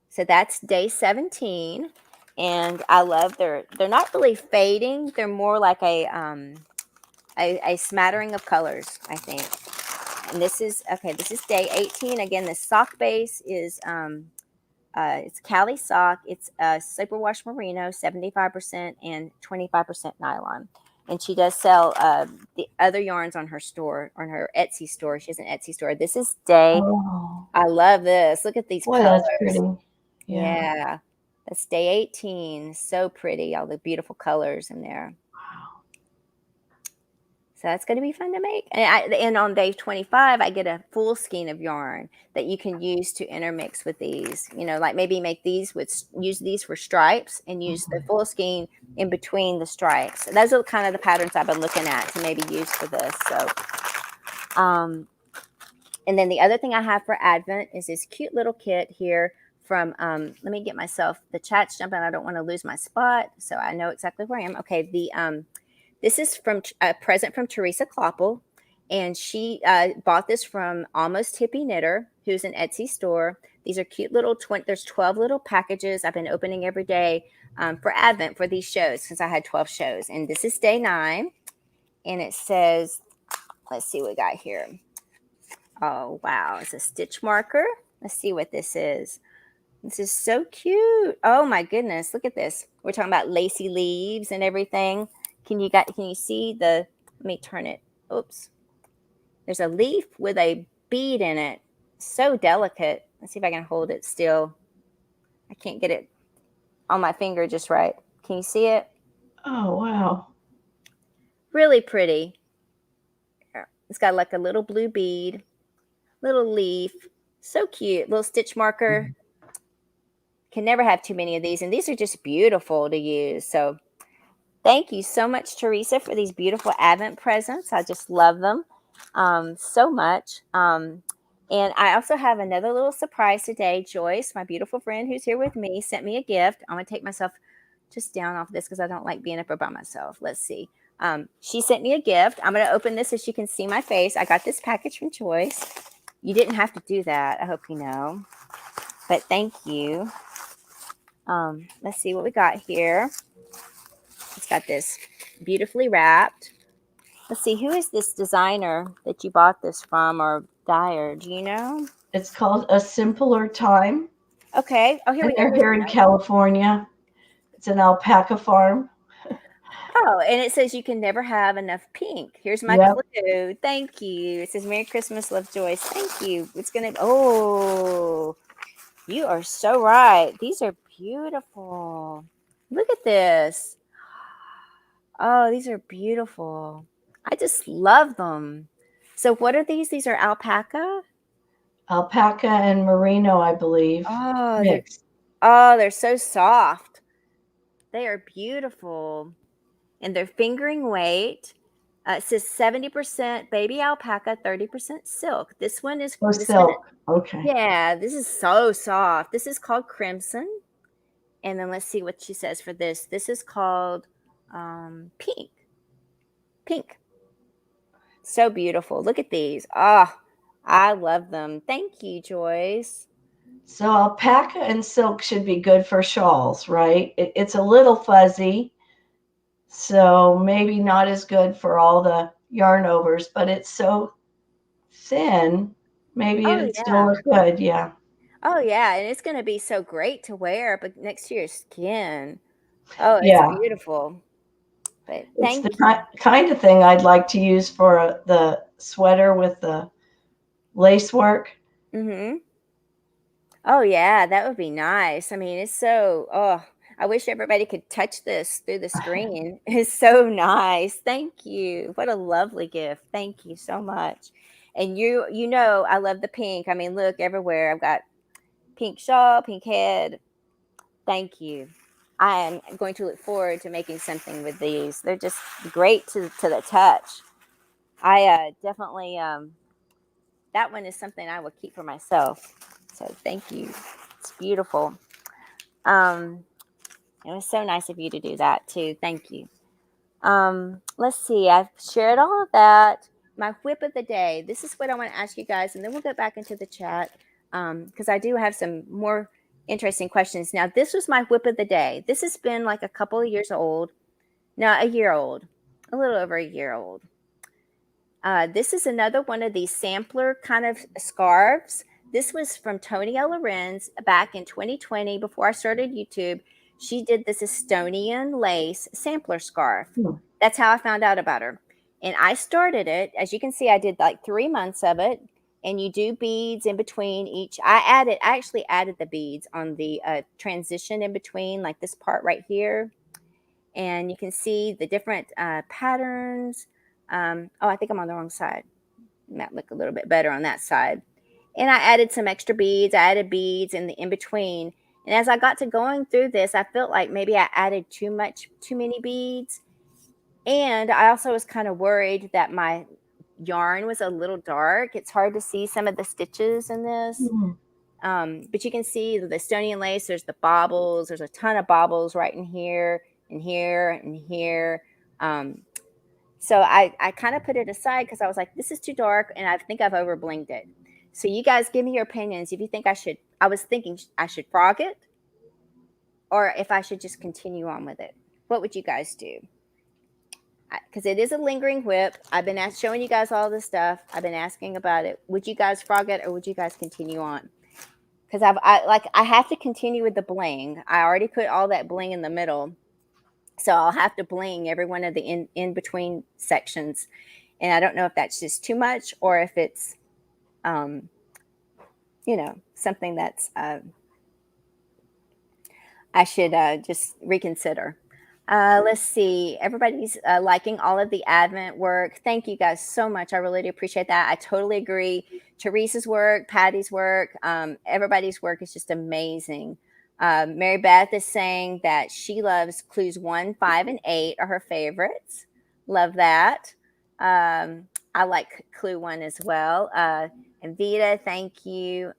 So that's day 17. And I love they're not really fading. They're more like a smattering of colors, I think. And this is day 18. Again, the sock base is it's Cali sock. It's superwash merino, 75% and 25% nylon. And she does sell the other yarns on her store, on her Etsy store. She has an Etsy store. This is day. Oh. I love this. Look at these colors. That's pretty. Yeah. That's day 18. So pretty. All the beautiful colors in there. So that's going to be fun to make. And on day 25, I get a full skein of yarn that you can use to intermix with these. You know, like maybe make these use these for stripes and use the full skein in between the stripes. Those are kind of the patterns I've been looking at to maybe use for this. So, and then the other thing I have for Advent is this cute little kit here from, let me get myself, the chat's jumping. I don't want to lose my spot. So I know exactly where I am. Okay. This is from a present from Teresa Kloeppel, and she bought this from Almost Hippie Knitter, who's an Etsy store. These are cute little, there's 12 little packages I've been opening every day for Advent for these shows, since I had 12 shows. And this is day 9, and it says, let's see what we got here. Oh, wow. It's a stitch marker. Let's see what this is. This is so cute. Oh, my goodness. Look at this. We're talking about lacy leaves and everything. Can you see let me turn it. Oops. There's a leaf with a bead in it. So delicate. Let's see if I can hold it still. I can't get it on my finger just right. Can you see it? Oh, wow. Really pretty. It's got like a little blue bead, little leaf. So cute. Little stitch marker. Can never have too many of these. And these are just beautiful to use. So thank you so much, Teresa, for these beautiful Advent presents. I just love them so much. And I also have another little surprise today. Joyce, my beautiful friend who's here with me, sent me a gift. I'm going to take myself just down off this because I don't like being up by myself. Let's see. She sent me a gift. I'm going to open this so she can see my face. I got this package from Joyce. You didn't have to do that. I hope you know. But thank you. Let's see what we got here. It's got this beautifully wrapped. Let's see, who is this designer that you bought this from or dyer? Do you know? It's called A Simpler Time. Okay. Oh, here we go. They're here in California. It's an alpaca farm. Oh, and it says you can never have enough pink. Here's my clue. Thank you. It says Merry Christmas, love, Joyce. Thank you. It's going to, oh, you are so right. These are beautiful. Look at this. Oh, these are beautiful. I just love them. So what are these? These are alpaca? Alpaca and merino, I believe. Oh, they're so soft. They are beautiful. And they're fingering weight. It says 70% baby alpaca, 30% silk. This one is silk. Okay. Yeah, this is so soft. This is called Crimson. And then let's see what she says for this. This is called Pink. Pink. So beautiful. Look at these. Ah, I love them. Thank you, Joyce. So alpaca and silk should be good for shawls, right? It's a little fuzzy, so maybe not as good for all the yarn overs, but it's so thin, maybe it still look good. Yeah. Oh, yeah. And it's going to be so great to wear but next to your skin. Oh, it's beautiful. But it's the kind of thing I'd like to use for the sweater with the lace work. Mm-hmm. Oh yeah, that would be nice. I mean, it's so, oh, I wish everybody could touch this through the screen. It's so nice. Thank you. What a lovely gift. Thank you so much. And you know, I love the pink. I mean, look everywhere. I've got pink shawl, pink head. Thank you. I am going to look forward to making something with these. They're just great to the touch. I definitely that one is something I will keep for myself. So thank you. It's beautiful. Um, it was so nice of you to do that too. Thank you. Let's see. I've shared all of that. My whip of the day. This is what I want to ask you guys, and then we'll get back into the chat because I do have some more interesting questions. Now, this was my whip of the day. This has been like a couple of years old. No, a year old. A little over a year old. This is another one of these sampler kind of scarves. This was from Tony Lorenz back in 2020 before I started YouTube. She did this Estonian lace sampler scarf. That's how I found out about her. And I started it. As you can see, I did like 3 months of it. And you do beads in between each. I actually added the beads on the transition in between, like this part right here. And you can see the different patterns. Oh, I think I'm on the wrong side. Might look a little bit better on that side. And I added some extra beads. I added beads in the in between. And as I got to going through this, I felt like maybe I added too many beads. And I also was kind of worried that my yarn was a little dark. It's hard to see some of the stitches in this. But you can see the Estonian lace, there's the baubles. There's a ton of baubles right in here and here and here. So I kind of put it aside because I was like, this is too dark and I think I've over blinged it. So you guys give me your opinions. If you think I was thinking I should frog it or if I should just continue on with it. What would you guys do? Because it is a lingering whip. I've been showing you guys all this stuff. I've been asking about it. Would you guys frog it or would you guys continue on? Because I have to continue with the bling. I already put all that bling in the middle. So I'll have to bling every one of the in between sections. And I don't know if that's just too much or if it's, something that's I should just reconsider. Let's see. Everybody's liking all of the Advent work. Thank you guys so much. I really do appreciate that. I totally agree. Teresa's work, Patty's work, everybody's work is just amazing. Mary Beth is saying that she loves clues 1, 5, and 8 are her favorites. Love that. I like clue 1 as well. Anvita, thank you.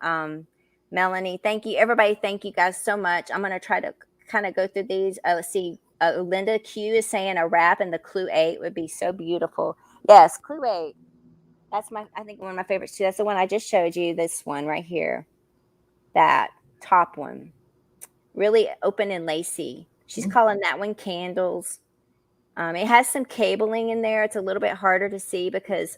Melanie, thank you. Everybody, thank you guys so much. I'm going to try to kind of go through these. Let's see. Linda Q is saying a wrap and the clue 8 would be so beautiful. Yes, clue 8. That's I think one of my favorites too. That's the one I just showed you. This one right here. That top one. Really open and lacy. She's calling that one candles. It has some cabling in there. It's a little bit harder to see because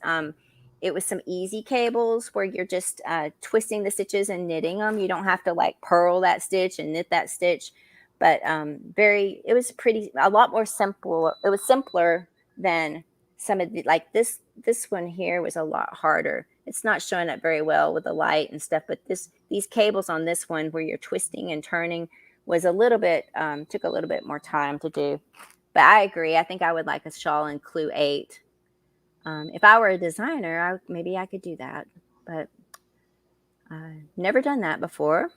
it was some easy cables where you're just twisting the stitches and knitting them. You don't have to like purl that stitch and knit that stitch. But it was a lot more simple. It was simpler than some of the, like this one here was a lot harder. It's not showing up very well with the light and stuff, but these cables on this one where you're twisting and turning was a little bit, took a little bit more time to do. But I agree. I think I would like a shawl in clue 8. If I were a designer, maybe I could do that, but never done that before.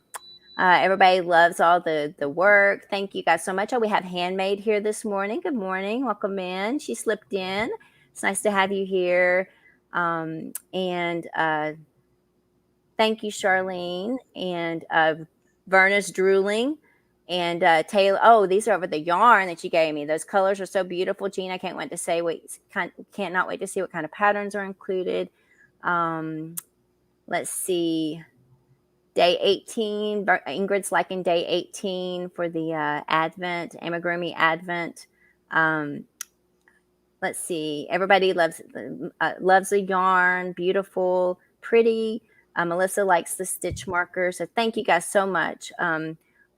Everybody loves all the work. Thank you guys so much. Oh, we have Handmade here this morning. Good morning. Welcome in. She slipped in. It's nice to have you here. And thank you, Charlene. And Verna's drooling. And Taylor, oh, these are over the yarn that you gave me. Those colors are so beautiful, Jean. I can't wait to say cannot wait to see what kind of patterns are included. Let's see. Day 18. Ingrid's liking day 18 for the Advent, amigurumi Advent. Let's see. Everybody loves the yarn. Beautiful, pretty. Melissa likes the stitch marker. So thank you guys so much.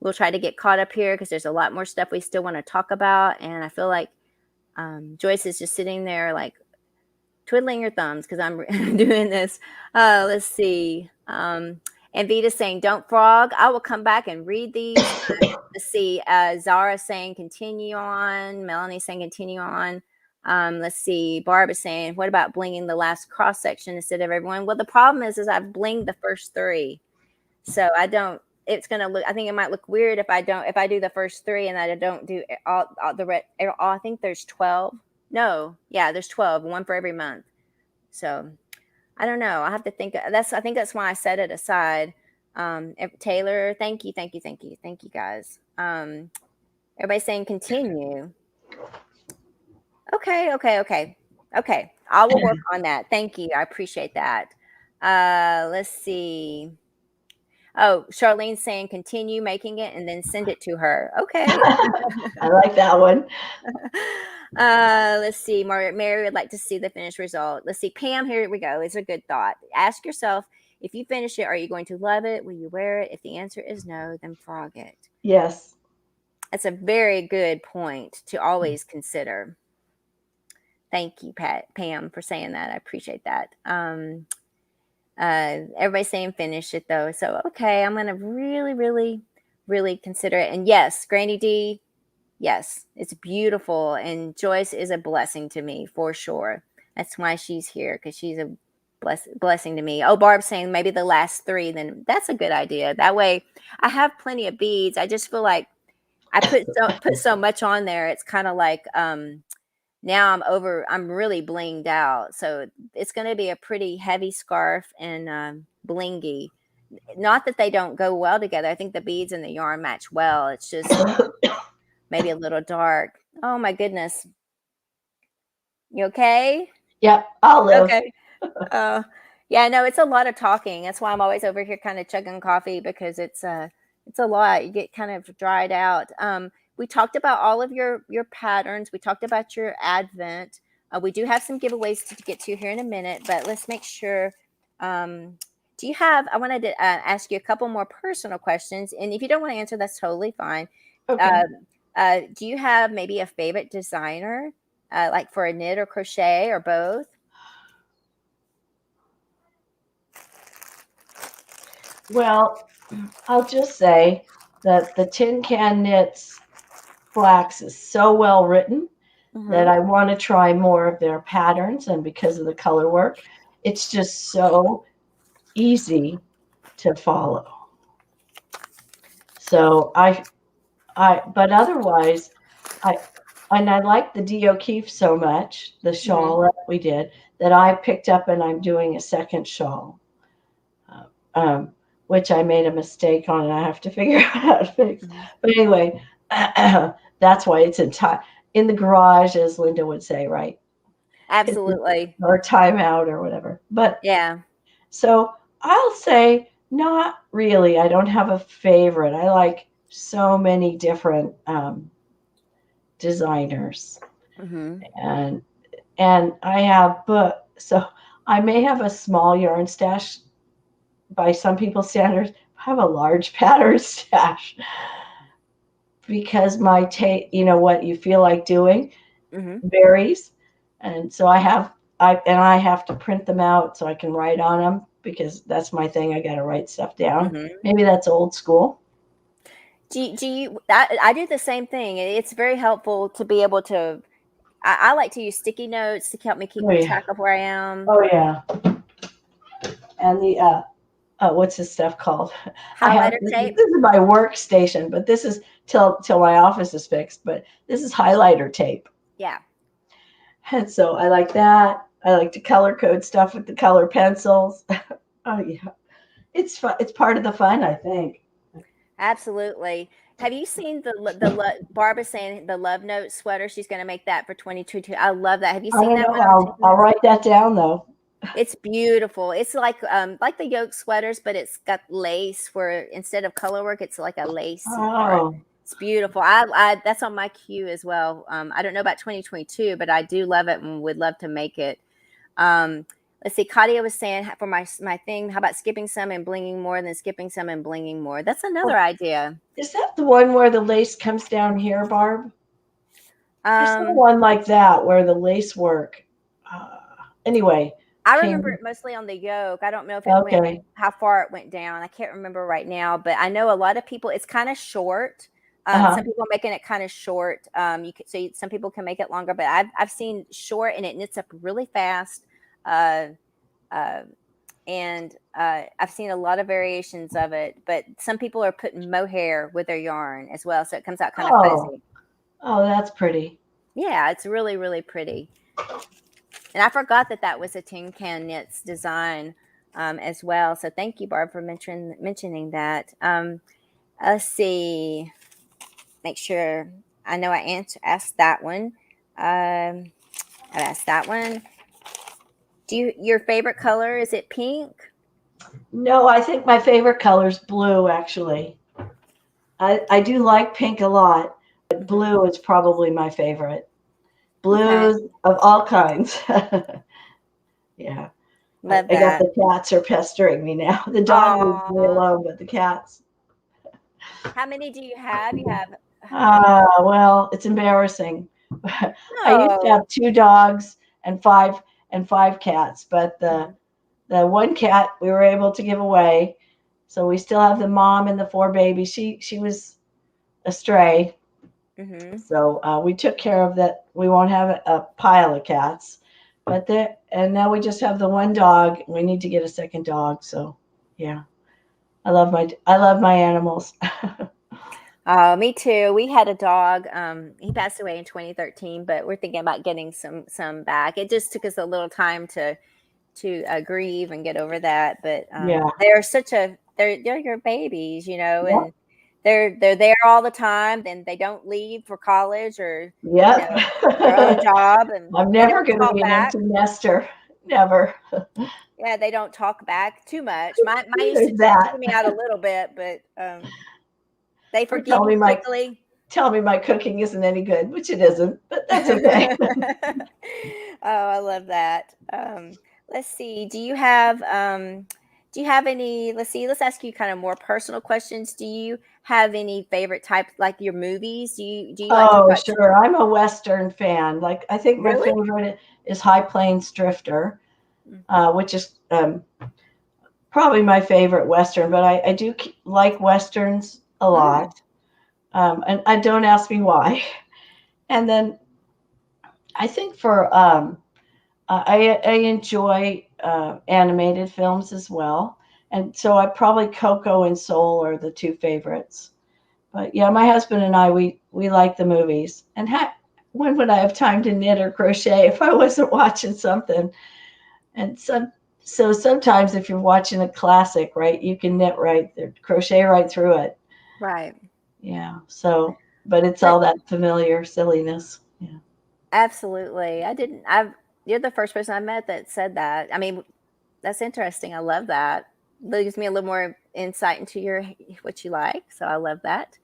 We'll try to get caught up here because there's a lot more stuff we still want to talk about. And I feel like Joyce is just sitting there like twiddling your thumbs because I'm doing this. Let's see. Anvita saying, "Don't frog." I will come back and read these. Let's see. Zara saying, "Continue on." Melanie saying, "Continue on." Let's see. Barb is saying, "What about blinging the last cross section instead of everyone?" Well, the problem is I've blinged the first three, so I don't. It's gonna look. I think it might look weird if I don't. If I do the first three and I don't do all the red. I think there's 12. No, yeah, there's 12. One for every month. So I don't know. I have to think. I think that's why I set it aside. Taylor, thank you, thank you, thank you, thank you, guys. Everybody's saying continue. Okay. I will work on that. Thank you. I appreciate that. Let's see. Oh, Charlene's saying continue making it and then send it to her. Okay. I like that one. Let's see. Mary would like to see the finished result. Let's see. Pam, here we go. It's a good thought. Ask yourself, if you finish it, are you going to love it? Will you wear it? If the answer is no, then frog it. Yes. That's a very good point to always consider. Thank you, Pam, for saying that. I appreciate that. Everybody's saying finish it though. So, okay, I'm going to really, really, really consider it. And yes, Granny D, yes, it's beautiful. And Joyce is a blessing to me for sure. That's why she's here, because she's a blessing to me. Oh, Barb's saying maybe the last three. Then that's a good idea. That way I have plenty of beads. I just feel like I put so much on there. It's kind of like now I'm really blinged out. So it's going to be a pretty heavy scarf and blingy. Not that they don't go well together. I think the beads and the yarn match well. It's just maybe a little dark. Oh my goodness. You okay? Yep, I'll live. Okay. Yeah, no, it's a lot of talking. That's why I'm always over here kind of chugging coffee, because it's a lot. You get kind of dried out. We talked about all of your patterns. We talked about your advent. We do have some giveaways to get to here in a minute, but let's make sure. Do you have? I wanted to ask you a couple more personal questions, and if you don't want to answer, that's totally fine. Okay. Do you have maybe a favorite designer, like for a knit or crochet or both? Well, I'll just say that the Tin Can Knits flax is so well written that I want to try more of their patterns, and because of the color work, it's just so easy to follow. So but otherwise, I like the D. O'Keefe so much, the shawl that we did, that I picked up and I'm doing a second shawl, which I made a mistake on and I have to figure out how to fix. But anyway, that's why it's in the garage, as Linda would say, right? Absolutely. Or timeout or whatever. But yeah. So I'll say not really. I don't have a favorite. I like so many different designers, and I have, but so I may have a small yarn stash by some people's standards. I have a large pattern stash because my what you feel like doing varies, and so I have to print them out so I can write on them, because that's my thing. I got to write stuff down. Maybe that's old school. Do you? I do the same thing. It's very helpful to be able to. I like to use sticky notes to help me keep track of where I am. Oh yeah. And the what's this stuff called? Highlighter tape. This is my workstation, but this is till my office is fixed. But this is highlighter tape. Yeah. And so I like that. I like to color code stuff with the color pencils. Oh yeah, it's fun. It's part of the fun, I think. Absolutely. Have you seen the Barbara saying the Love Note sweater? She's going to make that for 22. I love that. Have you seen that? I'll write that down though. It's beautiful. It's like the yoke sweaters, but it's got lace where instead of color work, it's like a lace part. It's beautiful. I that's on my queue as well. I don't know about 2022, but I do love it and would love to make it. Let's see. Katia was saying for my thing, how about skipping some and blinging more than skipping some and blinging more? That's another idea. Is that the one where the lace comes down here, Barb? There's one like that where the lace work. anyway, I remember came. it mostly on the yoke. I don't know if it went Okay. how far it went down. I can't remember right now, but I know a lot of people. It's kind of short. Uh-huh. Some people are making it kind of short. Some people can make it longer, but I've seen short and it knits up really fast. Uh, uh, and I've seen a lot of variations of it. But some people are putting mohair with their yarn as well, so it comes out kind of Oh, fuzzy. oh, that's pretty. Yeah, it's really really pretty. And I forgot that that was a Tin Can Knits design as well. So thank you, Barb, for mentioning that. Let's see. Make sure I know I asked that one. I asked that one. Your favorite color, is it pink? No, I think my favorite color is blue, actually. I do like pink a lot, but Hmm. blue is probably my favorite. Okay. Blues of all kinds. Yeah. Love I got that. the cats are pestering me now. The dog leaves me Aw. alone, but the cats. How many do you have? You have how many? Well, it's embarrassing. I used to No. have two dogs and five cats, but Hmm. the one cat we were able to give away. So we still have the mom and the four babies. She was a stray, Hmm. so we took care of that. We won't have a pile of cats, but there and now we just have the one dog. We need to get a second dog. So yeah, I love my animals. Oh, me too. We had a dog. He passed away in 2013, but we're thinking about getting some back. It just took us a little time to grieve and get over that. But Yeah. they're your babies, Yep. and they're there all the time. Then they don't leave for college or Yep. their own job, and I'm they never don't going to talk be an back. empty nester. Never. Yeah, they don't talk back too much. Mine used to There's that. chew me out a little bit, but they Or forgive you quickly. tell me my cooking isn't any good, which it isn't, but that's okay. Oh, I love that. Let's see. Do you have any, let's see, let's ask you kind of more personal questions. Do you have any favorite type, like your movies? Do you like to Oh, watch? sure. I'm a Western fan. Like I think my Really? favorite is High Plains Drifter, which is probably my favorite Western. But I do like Westerns a Mm-hmm. lot, and I don't ask me why. And then I think for I enjoy animated films as well, and so I probably Coco and Soul are the two favorites. But yeah, my husband and I we like the movies. And when would I have time to knit or crochet if I wasn't watching something? And so sometimes if you're watching a classic, right, you can knit right there, crochet right through it. Right. Yeah. So, but it's But all that familiar silliness. Yeah. absolutely. You're the first person I met that said that. I mean, that's interesting. I love that. That gives me a little more insight into what you like. So I love that.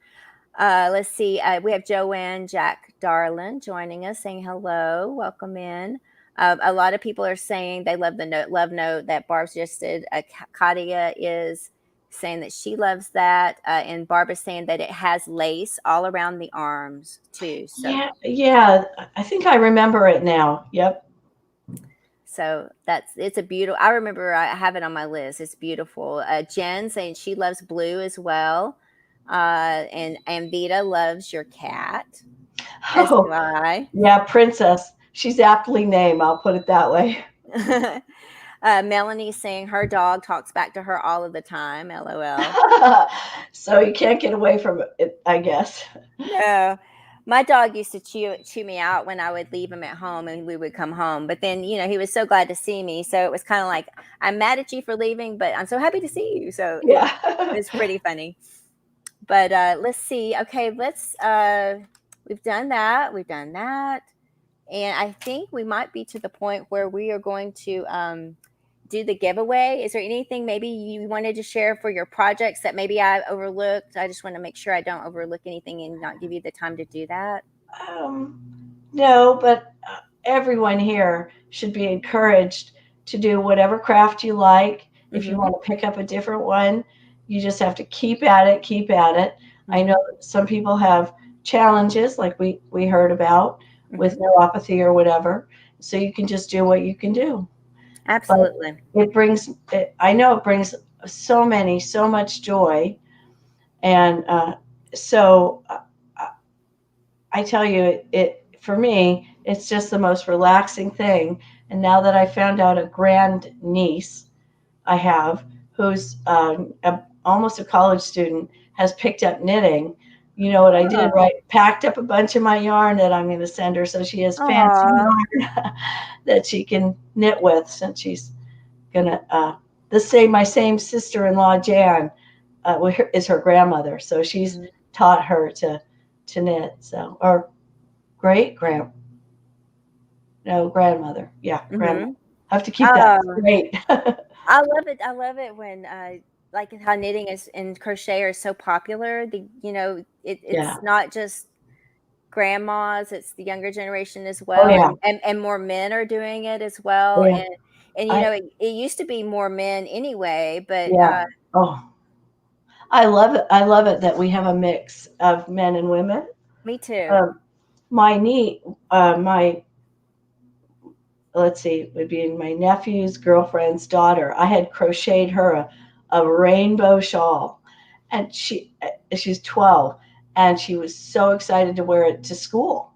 Let's see. We have Joanne Jack Darlin joining us, saying hello. Welcome in. A lot of people are saying they love the love note that Barb's just did. Katia is saying that she loves that, and Barb is saying that it has lace all around the arms too. Yeah, yeah. I think I remember it now. Yep. So it's a beautiful. I remember I have it on my list. It's beautiful. Jen saying she loves blue as well, and Anvita loves your cat, as do Oh, I. yeah, Princess. She's aptly named. I'll put it that way. Melanie saying her dog talks back to her all of the time. LOL. So you can't get away from it, I guess. No, my dog used to chew me out when I would leave him at home and we would come home. But then he was so glad to see me, so it was kind of like I'm mad at you for leaving, but I'm so happy to see you. So Yeah. it's pretty funny. But let's see. Okay, we've done that. We've done that. And I think we might be to the point where we are going to do the giveaway. Is there anything maybe you wanted to share for your projects that maybe I overlooked? I just want to make sure I don't overlook anything and not give you the time to do that. Um, no, but everyone here should be encouraged to do whatever craft you like. If you Mm-hmm. want to pick up a different one, you just have to keep at it, keep at it. I know Mm-hmm. some people have challenges like we heard about. with Mhm. neuropathy or whatever. So you can just do what you can do. But Absolutely. I know it brings so much joy. And so I tell you, for me, it's just the most relaxing thing. And now that I found out a grand niece I have, who's almost a college student, has picked up knitting. You know what I did, Oh. right? Packed up a bunch of my yarn that I'm going to send her so she has fancy Aw. yarn that she can knit with since she's going to. My same sister-in-law, Jan, is her grandmother. So she's Mhm. taught her to knit. So, or great grand, no, grandmother. Yeah, grandmother. Mhm. I have to keep that Oh, straight. I love it. I love it when, like how knitting is and crochet are so popular. It's Yeah. not just grandmas, it's the younger generation as Oh, well, yeah. and more men are doing it as well, Yeah. and I, it used to be more men anyway, but, yeah. Oh, I love it. I love it that we have a mix of men and women. me too. Um, my niece, my let's see, would be my nephew's girlfriend's daughter. I had crocheted her a rainbow shawl, and she's 12, and she was so excited to wear it to school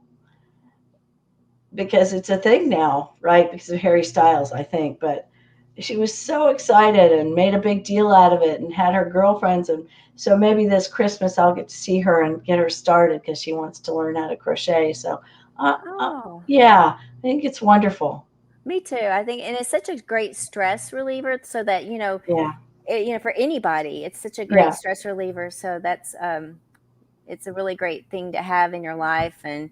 because it's a thing now, right? Because of Harry Styles, I think. But she was so excited and made a big deal out of it and had her girlfriends. And so maybe this Christmas I'll get to see her and get her started because she wants to learn how to crochet. So, uh, uh, Oh, yeah, I think it's wonderful. me too. I think, and it's such a great stress reliever so that, Yeah, for anybody, it's such a great yeah. stress reliever. So it's a really great thing to have in your life, and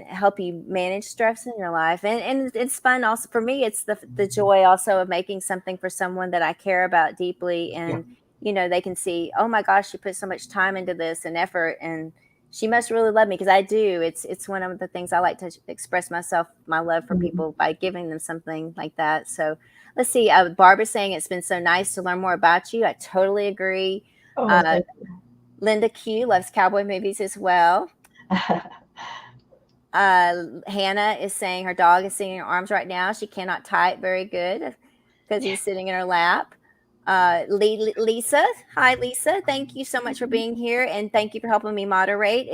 help you manage stress in your life. And it's fun also for me. It's the joy also of making something for someone that I care about deeply, Yeah. and they can see, oh my gosh, she put so much time into this and effort, and she must really love me, because I do. It's one of the things I like to express my love for Mhm. people by giving them something like that. So let's see. Barbara's saying it's been so nice to learn more about you. I totally agree. Oh, Uh, thank Linda Q loves cowboy movies as well. you. Hannah is saying her dog is sitting in her arms right now. She cannot type very good because he's sitting in her lap. Lisa, hi Lisa. Thank you so much for being here, and thank you for helping me moderate.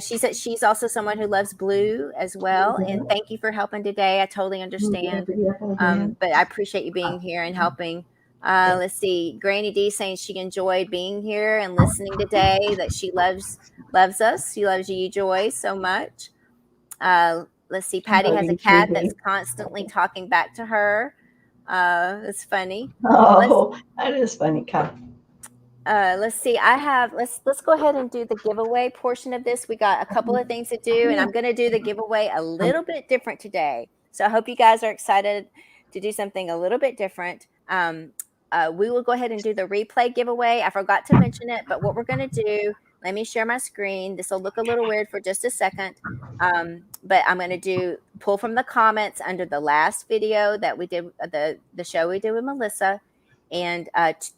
She said she's also someone who loves blue as well, and thank you for helping today. I totally understand, but I appreciate you being here and helping. Let's see, Granny D saying she enjoyed being here and listening today. That she loves us. She loves you, Joyce, so much. Let's see. Patty Oh, has a you too, cat that's babe. constantly talking back to her. It's funny. Let's Oh, that is funny, Kai. let's see. Let's go ahead and do the giveaway portion of this. We got a couple of things to do, and I'm going to do the giveaway a little bit different today. So I hope you guys are excited to do something a little bit different. We will go ahead and do the replay giveaway. I forgot to mention it, but what we're going to do, let me share my screen. This will look a little weird for just a second. But I'm going to pull from the comments under the last video that we did, the show we did with Melissa, and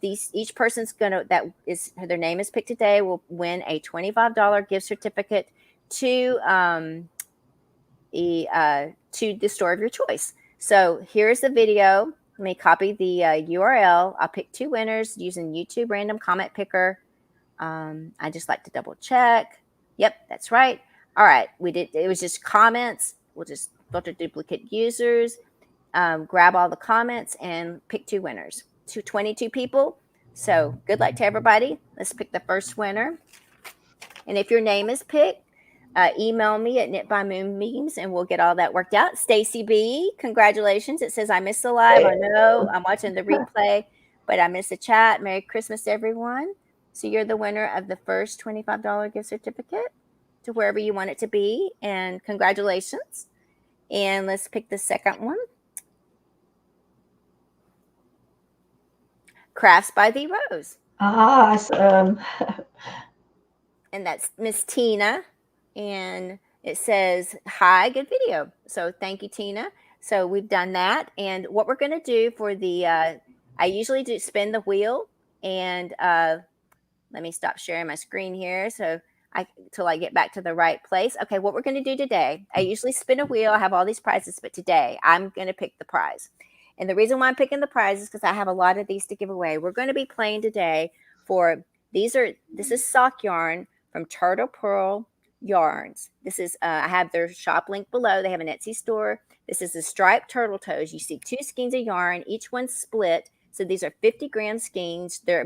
each person's gonna that is their name is picked today will win a $25 gift certificate to to the store of your choice. So here's the video. Let me copy the URL. I'll pick two winners using YouTube random comment picker. I just like to double check. Yep, that's right. All right, we did. It was just comments. We'll just filter duplicate users, grab all the comments, and pick two winners. 22 people. So good luck to everybody. Let's pick the first winner. And if your name is picked, email me at knitbymoonmemes and we'll get all that worked out. Stacy B, congratulations. It says I missed the live. I know I'm watching the replay, but I missed the chat. Merry Christmas, everyone. So you're the winner of the first $25 gift certificate to wherever you want it to be. And congratulations. And let's pick the second one. Crafts by the Rose. Awesome. And that's Miss Tina. And it says, hi, good video. So thank you, Tina. So we've done that. And what we're going to do for I usually do spin the wheel. And let me stop sharing my screen here. So till I get back to the right place. Okay, what we're going to do today, I usually spin a wheel. I have all these prizes, but today I'm going to pick the prize. And the reason why I'm picking the prize is because I have a lot of these to give away. We're going to be playing today for this is sock yarn from Turtle Pearl Yarns. This is I have their shop link below. They have an Etsy store. This is the striped turtle toes. You see 2 skeins of yarn, each one split. So these are 50-gram skeins. They're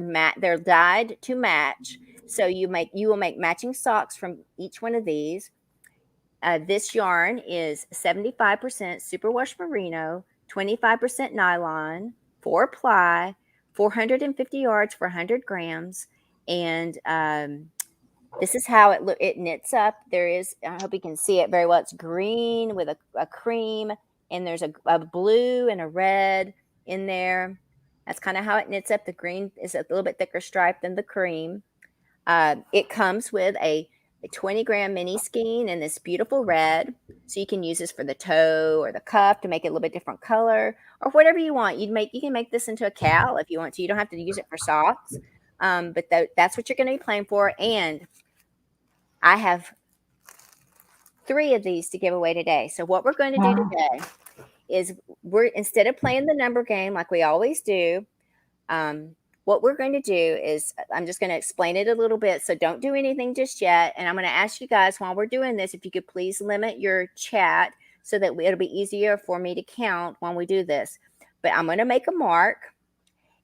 dyed to match. So you will make matching socks from each one of these. This yarn is 75% superwash merino, 25% nylon, 4-ply, 450 yards for 100 grams, and this is how it knits up. I hope you can see it very well. It's green with a cream, and there's a blue and a red in there. That's kind of how it knits up. The green is a little bit thicker stripe than the cream. It comes with a 20-gram mini skein in this beautiful red. So you can use this for the toe or the cuff to make it a little bit different color or whatever you want. You can make this into a cowl if you want to. You don't have to use it for socks. But that's what you're going to be playing for. And I have 3 of these to give away today. So what we're going to do today is instead of playing the number game like we always do, what we're going to do is I'm just going to explain it a little bit. So don't do anything just yet. And I'm going to ask you guys while we're doing this, if you could please limit your chat so that it'll be easier for me to count when we do this. But I'm going to make a mark.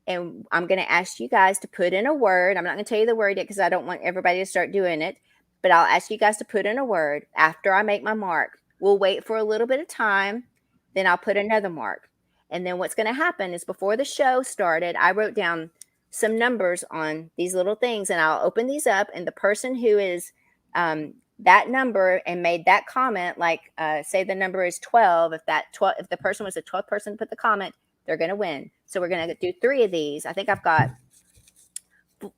And I'm going to ask you guys to put in a word. I'm not going to tell you the word yet because I don't want everybody to start doing it. But I'll ask you guys to put in a word after I make my mark. We'll wait for a little bit of time. Then I'll put another mark. And then what's going to happen is before the show started, I wrote down some numbers on these little things. And I'll open these up. And the person who is that number and made that comment, like say the number is 12. If the person was the 12th person to put the comment, they're going to win. So we're going to do 3 of these. I think I've got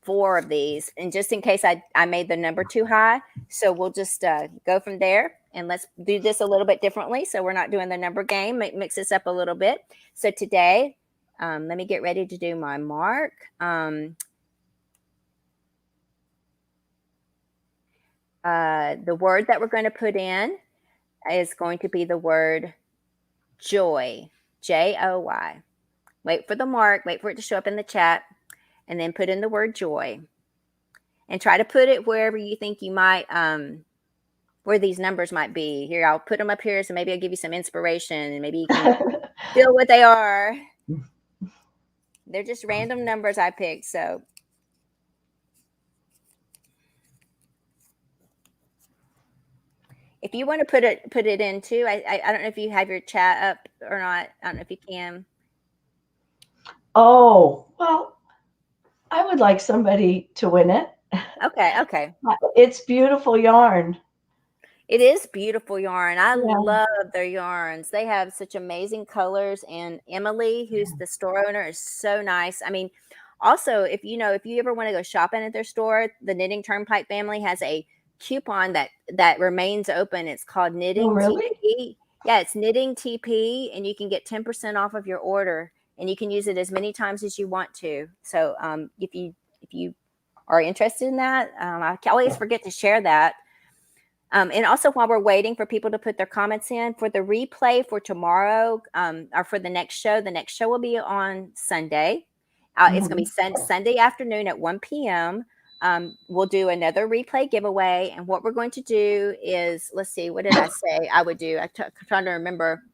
4 of these. And just in case I made the number too high. So we'll just go from there. And let's do this a little bit differently. So we're not doing the number game. Mix this up a little bit. So today, let me get ready to do my mark. The word that we're going to put in is going to be the word joy. Joy. Wait for the mark. Wait for it to show up in the chat. And then put in the word joy. And try to put it wherever you think you might, where these numbers might be. Here, I'll put them up here. So maybe I'll give you some inspiration. And maybe you can feel what they are. They're just random numbers I picked. So if you want to put it in too, I don't know if you have your chat up or not. I don't know if you can. Oh, well, I would like somebody to win it. Okay. It's beautiful yarn. It is beautiful yarn. I love their yarns. They have such amazing colors. And Emily, who's the store owner, is so nice. I mean, also, if you ever want to go shopping at their store, the Knitting Turnpike family has a coupon that remains open. It's called Knitting TP. Yeah, it's Knitting TP, and you can get 10% off of your order, and you can use it as many times as you want to. So if you are interested in that, I always forget to share that. And also, while we're waiting for people to put their comments in for the replay for tomorrow or for the next show will be on Sunday. It's going to be Sunday afternoon at 1 p.m. We'll do another replay giveaway. And what we're going to do is, let's see, what did I say I would do? I'm trying to remember.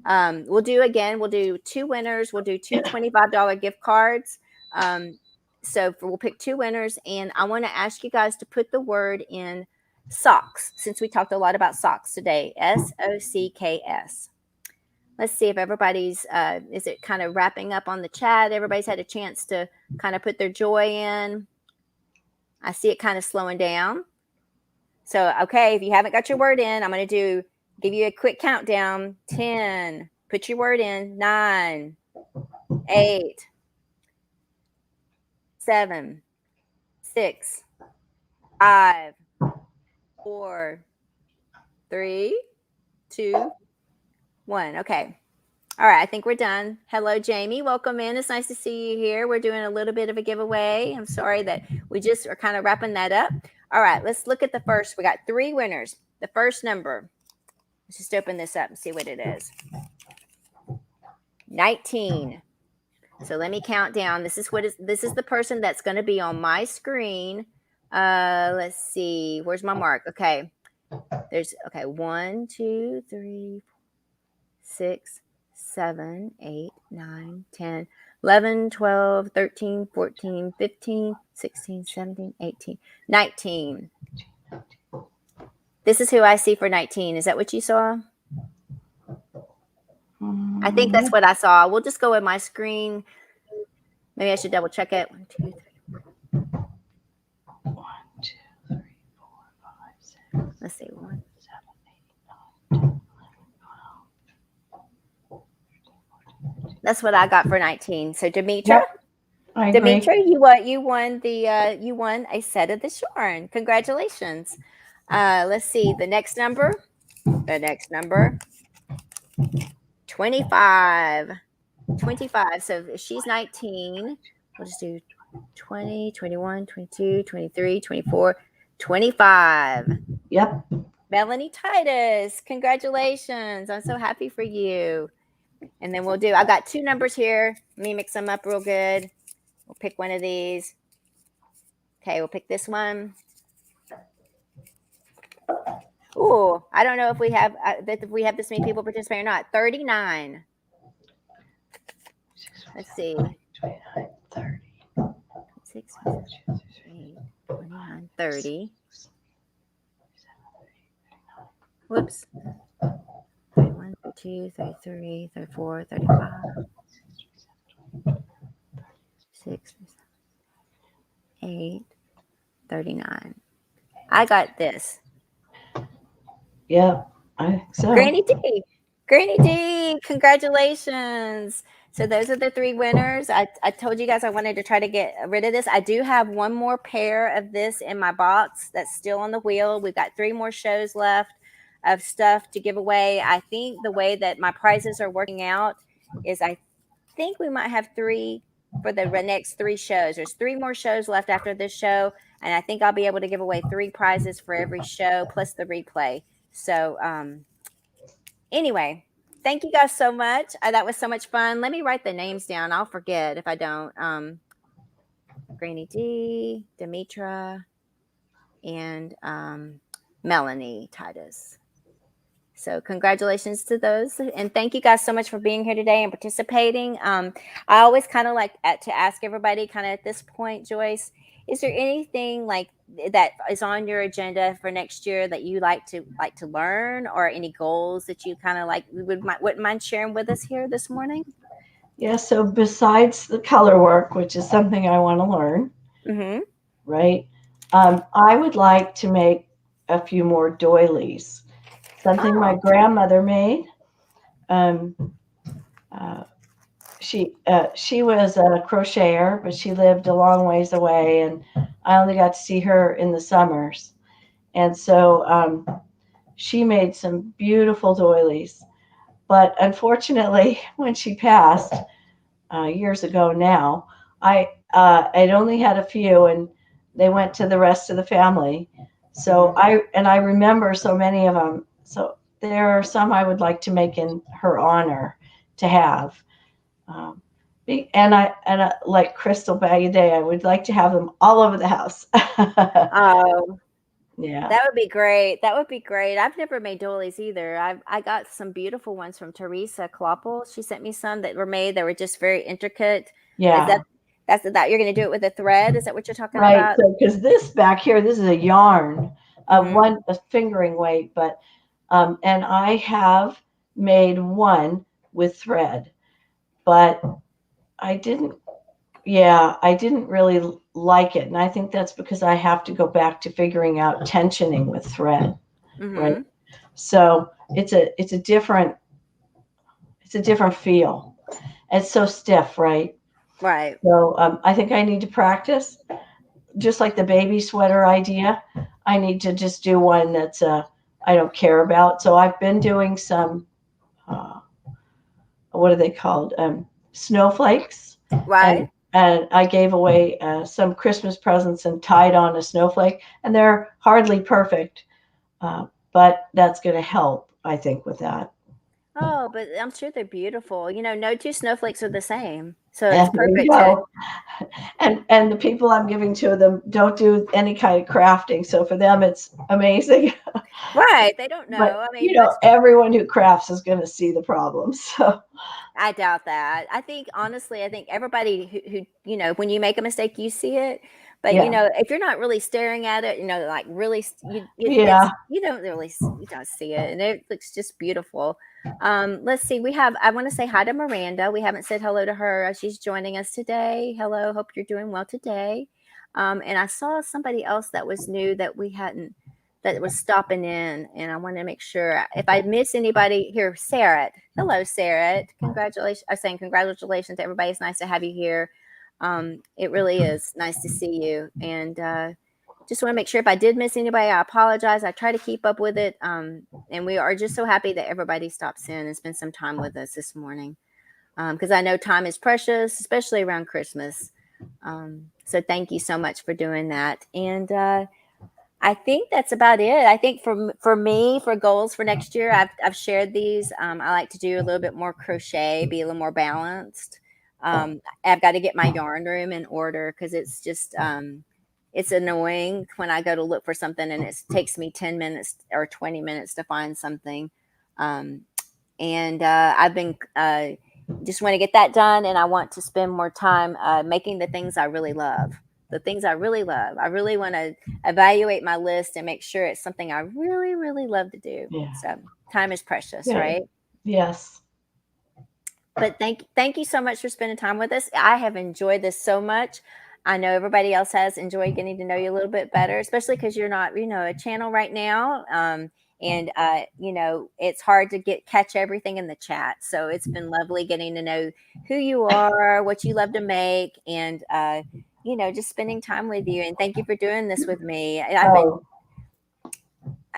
We'll do 2 winners. We'll do 2 $25 gift cards. So we'll pick 2 winners. And I want to ask you guys to put the word in socks, since we talked a lot about socks today. SOCKS. Let's see if everybody's, is it kind of wrapping up on the chat? Everybody's had a chance to kind of put their joy in. I see it kind of slowing down. So, okay, if you haven't got your word in, I'm going to give you a quick countdown. 10, put your word in. 9, 8, 7, 6, 5, 4, 3, 2, 1. Okay. All right. I think we're done. Hello, Jamie. Welcome in. It's nice to see you here. We're doing a little bit of a giveaway. I'm sorry that we just are kind of wrapping that up. All right, let's look at the first. We got 3 winners. The first number. Let's just open this up and see what it is. 19. So let me count down. This is the person that's going to be on my screen. Let's see. Where's my mark? Okay. There's 1, 2, 3, 6, 7, 8, 9, 10, 11, 12, 13, 14, 15, 16, 17, 18, 19. This is who I see for 19. Is that what you saw? I think that's what I saw. We'll just go with my screen. Maybe I should double check it. 1, 2, 3, 4. 1, 2, 3, 4, 5, 6. Let's see. 1, 7, 8, 9, 10, 11, 12. That's what I got for 19. So Demetra, Yep, I agree. Demetra, you won a set of the Shorn. Congratulations. Let's see the next number. 25. 25. So if she's 19, we'll just do 20, 21, 22, 23, 24, 25. Yep. Melanie Titus, congratulations. I'm so happy for you. And then I got 2 numbers here. Let me mix them up real good. We'll pick one of these. Okay, we'll pick this one. Ooh, I don't know if we have this many people participate or not. 39. Let's see. 29, 30. 6, 8, 29, 30. Whoops. 31, 32, 33, 34, 35. 6, 8, 39. I got this. Yep, I think so. Granny D, congratulations. So those are the 3 winners. I told you guys I wanted to try to get rid of this. I do have one more pair of this in my box that's still on the wheel. We've got 3 more shows left of stuff to give away. I think the way that my prizes are working out is I think we might have 3 for the next 3 shows. There's 3 more shows left after this show, and I think I'll be able to give away 3 prizes for every show plus the replay. So anyway, thank you guys so much. That was so much fun. Let me write the names down. I'll forget if I don't. Granny D, Demetra, and Melanie Titus. So congratulations to those. And thank you guys so much for being here today and participating. I always kind of like to ask everybody kind of at this point, Joyce, is there anything like that is on your agenda for next year that you like to learn, or any goals that you kind of like wouldn't mind sharing with us here this morning? Yeah, so besides the color work, which is something I want to learn, right? I would like to make a few more doilies. Something my grandmother made. She was a crocheter, but she lived a long ways away, and I only got to see her in the summers. And so she made some beautiful doilies. But unfortunately, when she passed years ago now, I'd only had a few, and they went to the rest of the family. So I remember so many of them. So there are some I would like to make in her honor to have. And I like Crystal Bag a Day. I would like to have them all over the house. Oh, yeah, that would be great. That would be great. I've never made doilies either. I got some beautiful ones from Teresa Kloeppel. She sent me some that were made. They were just very intricate. yeah. That's you're going to do it with a thread. Is that what you're talking Right. about? So because this back here, this is a yarn of a fingering weight, but and I have made one with thread, but I didn't really like it. And I think that's because I have to go back to figuring out tensioning with thread. Right. So it's a different feel. It's so stiff, right? Right. So I think I need to practice, just like the baby sweater idea. I need to just do one that's I don't care about. So I've been doing some, what are they called? Snowflakes. Right. and I gave away some Christmas presents and tied on a snowflake, and they're hardly perfect, but that's going to help, I think, with that. Oh, but I'm sure they're beautiful. No two snowflakes are the same, so it's And there you perfect to. go. And the people I'm giving to them don't do any kind of crafting, so for them it's amazing. Right, they don't know. But I mean, most everyone who crafts is going to see the problems. So I doubt that. I think honestly, I think everybody who when you make a mistake, you see it. But yeah, if you're not really staring at it, like really, yeah. you don't really you don't see it, and it looks just beautiful. Let's see. I want to say hi to Miranda. We haven't said hello to her. She's joining us today. Hello. Hope you're doing well today. And I saw somebody else that was new that we hadn't that was stopping in, and I want to make sure if I miss anybody here. Sarah, hello, Sarah. Congratulations! I'm saying congratulations to everybody. It's nice to have you here. It really is nice to see you, and just want to make sure if I did miss anybody, I apologize. I try to keep up with it, and we are just so happy that everybody stops in and spends some time with us this morning, because I know time is precious, especially around Christmas. So thank you so much for doing that, and I think that's about it. I think for me, for goals for next year, I've shared these. I like to do a little bit more crochet, be a little more balanced. I've got to get my yarn room in order because it's annoying when I go to look for something and it takes me 10 minutes or 20 minutes to find something. Um, and I've been just want to get that done, and I want to spend more time making the things I really love. The things I really love. I really want to evaluate my list and make sure it's something I really, really love to do. Yeah. So time is precious, Okay. right? Yes. But thank you so much for spending time with us. I have enjoyed this so much. I know everybody else has enjoyed getting to know you a little bit better, especially because you're not, a channel right now. And it's hard to catch everything in the chat. So it's been lovely getting to know who you are, what you love to make, and just spending time with you. And thank you for doing this with me. I've been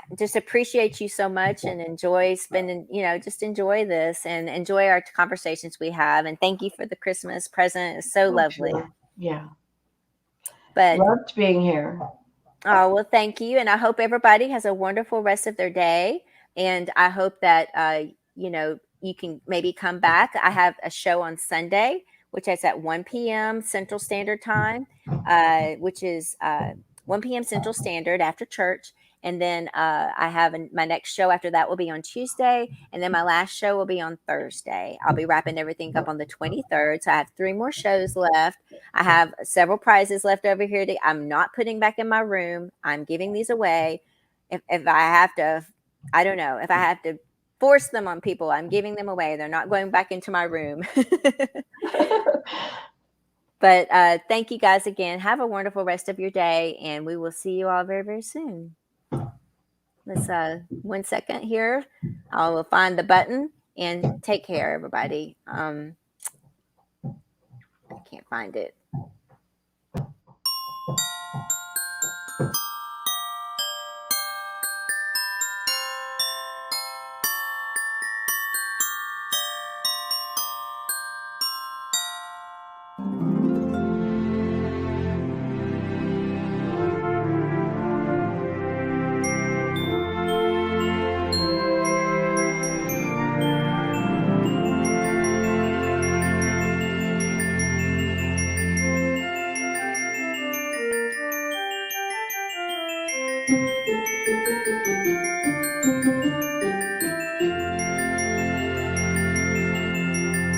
Oh, just appreciate you so much and enjoy spending, just enjoy this and enjoy our conversations we have. And thank you for the Christmas present. It's so lovely. sure. Yeah. But Loved being here. oh, well, thank you. And I hope everybody has a wonderful rest of their day. And I hope that, you can maybe come back. I have a show on Sunday, which is at 1 p.m. Central Standard Time, which is 1 p.m. Central Standard after church. And then I have my next show after that will be on Tuesday. And then my last show will be on Thursday. I'll be wrapping everything up on the 23rd. So I have 3 more shows left. I have several prizes left over here. I'm not putting back in my room. I'm giving these away. If I have to, I don't know, if I have to force them on people, I'm giving them away. They're not going back into my room. But thank you guys again. Have a wonderful rest of your day, and we will see you all very, very soon. Let's 1 second here. I will find the button, and take care, everybody. I can't find it.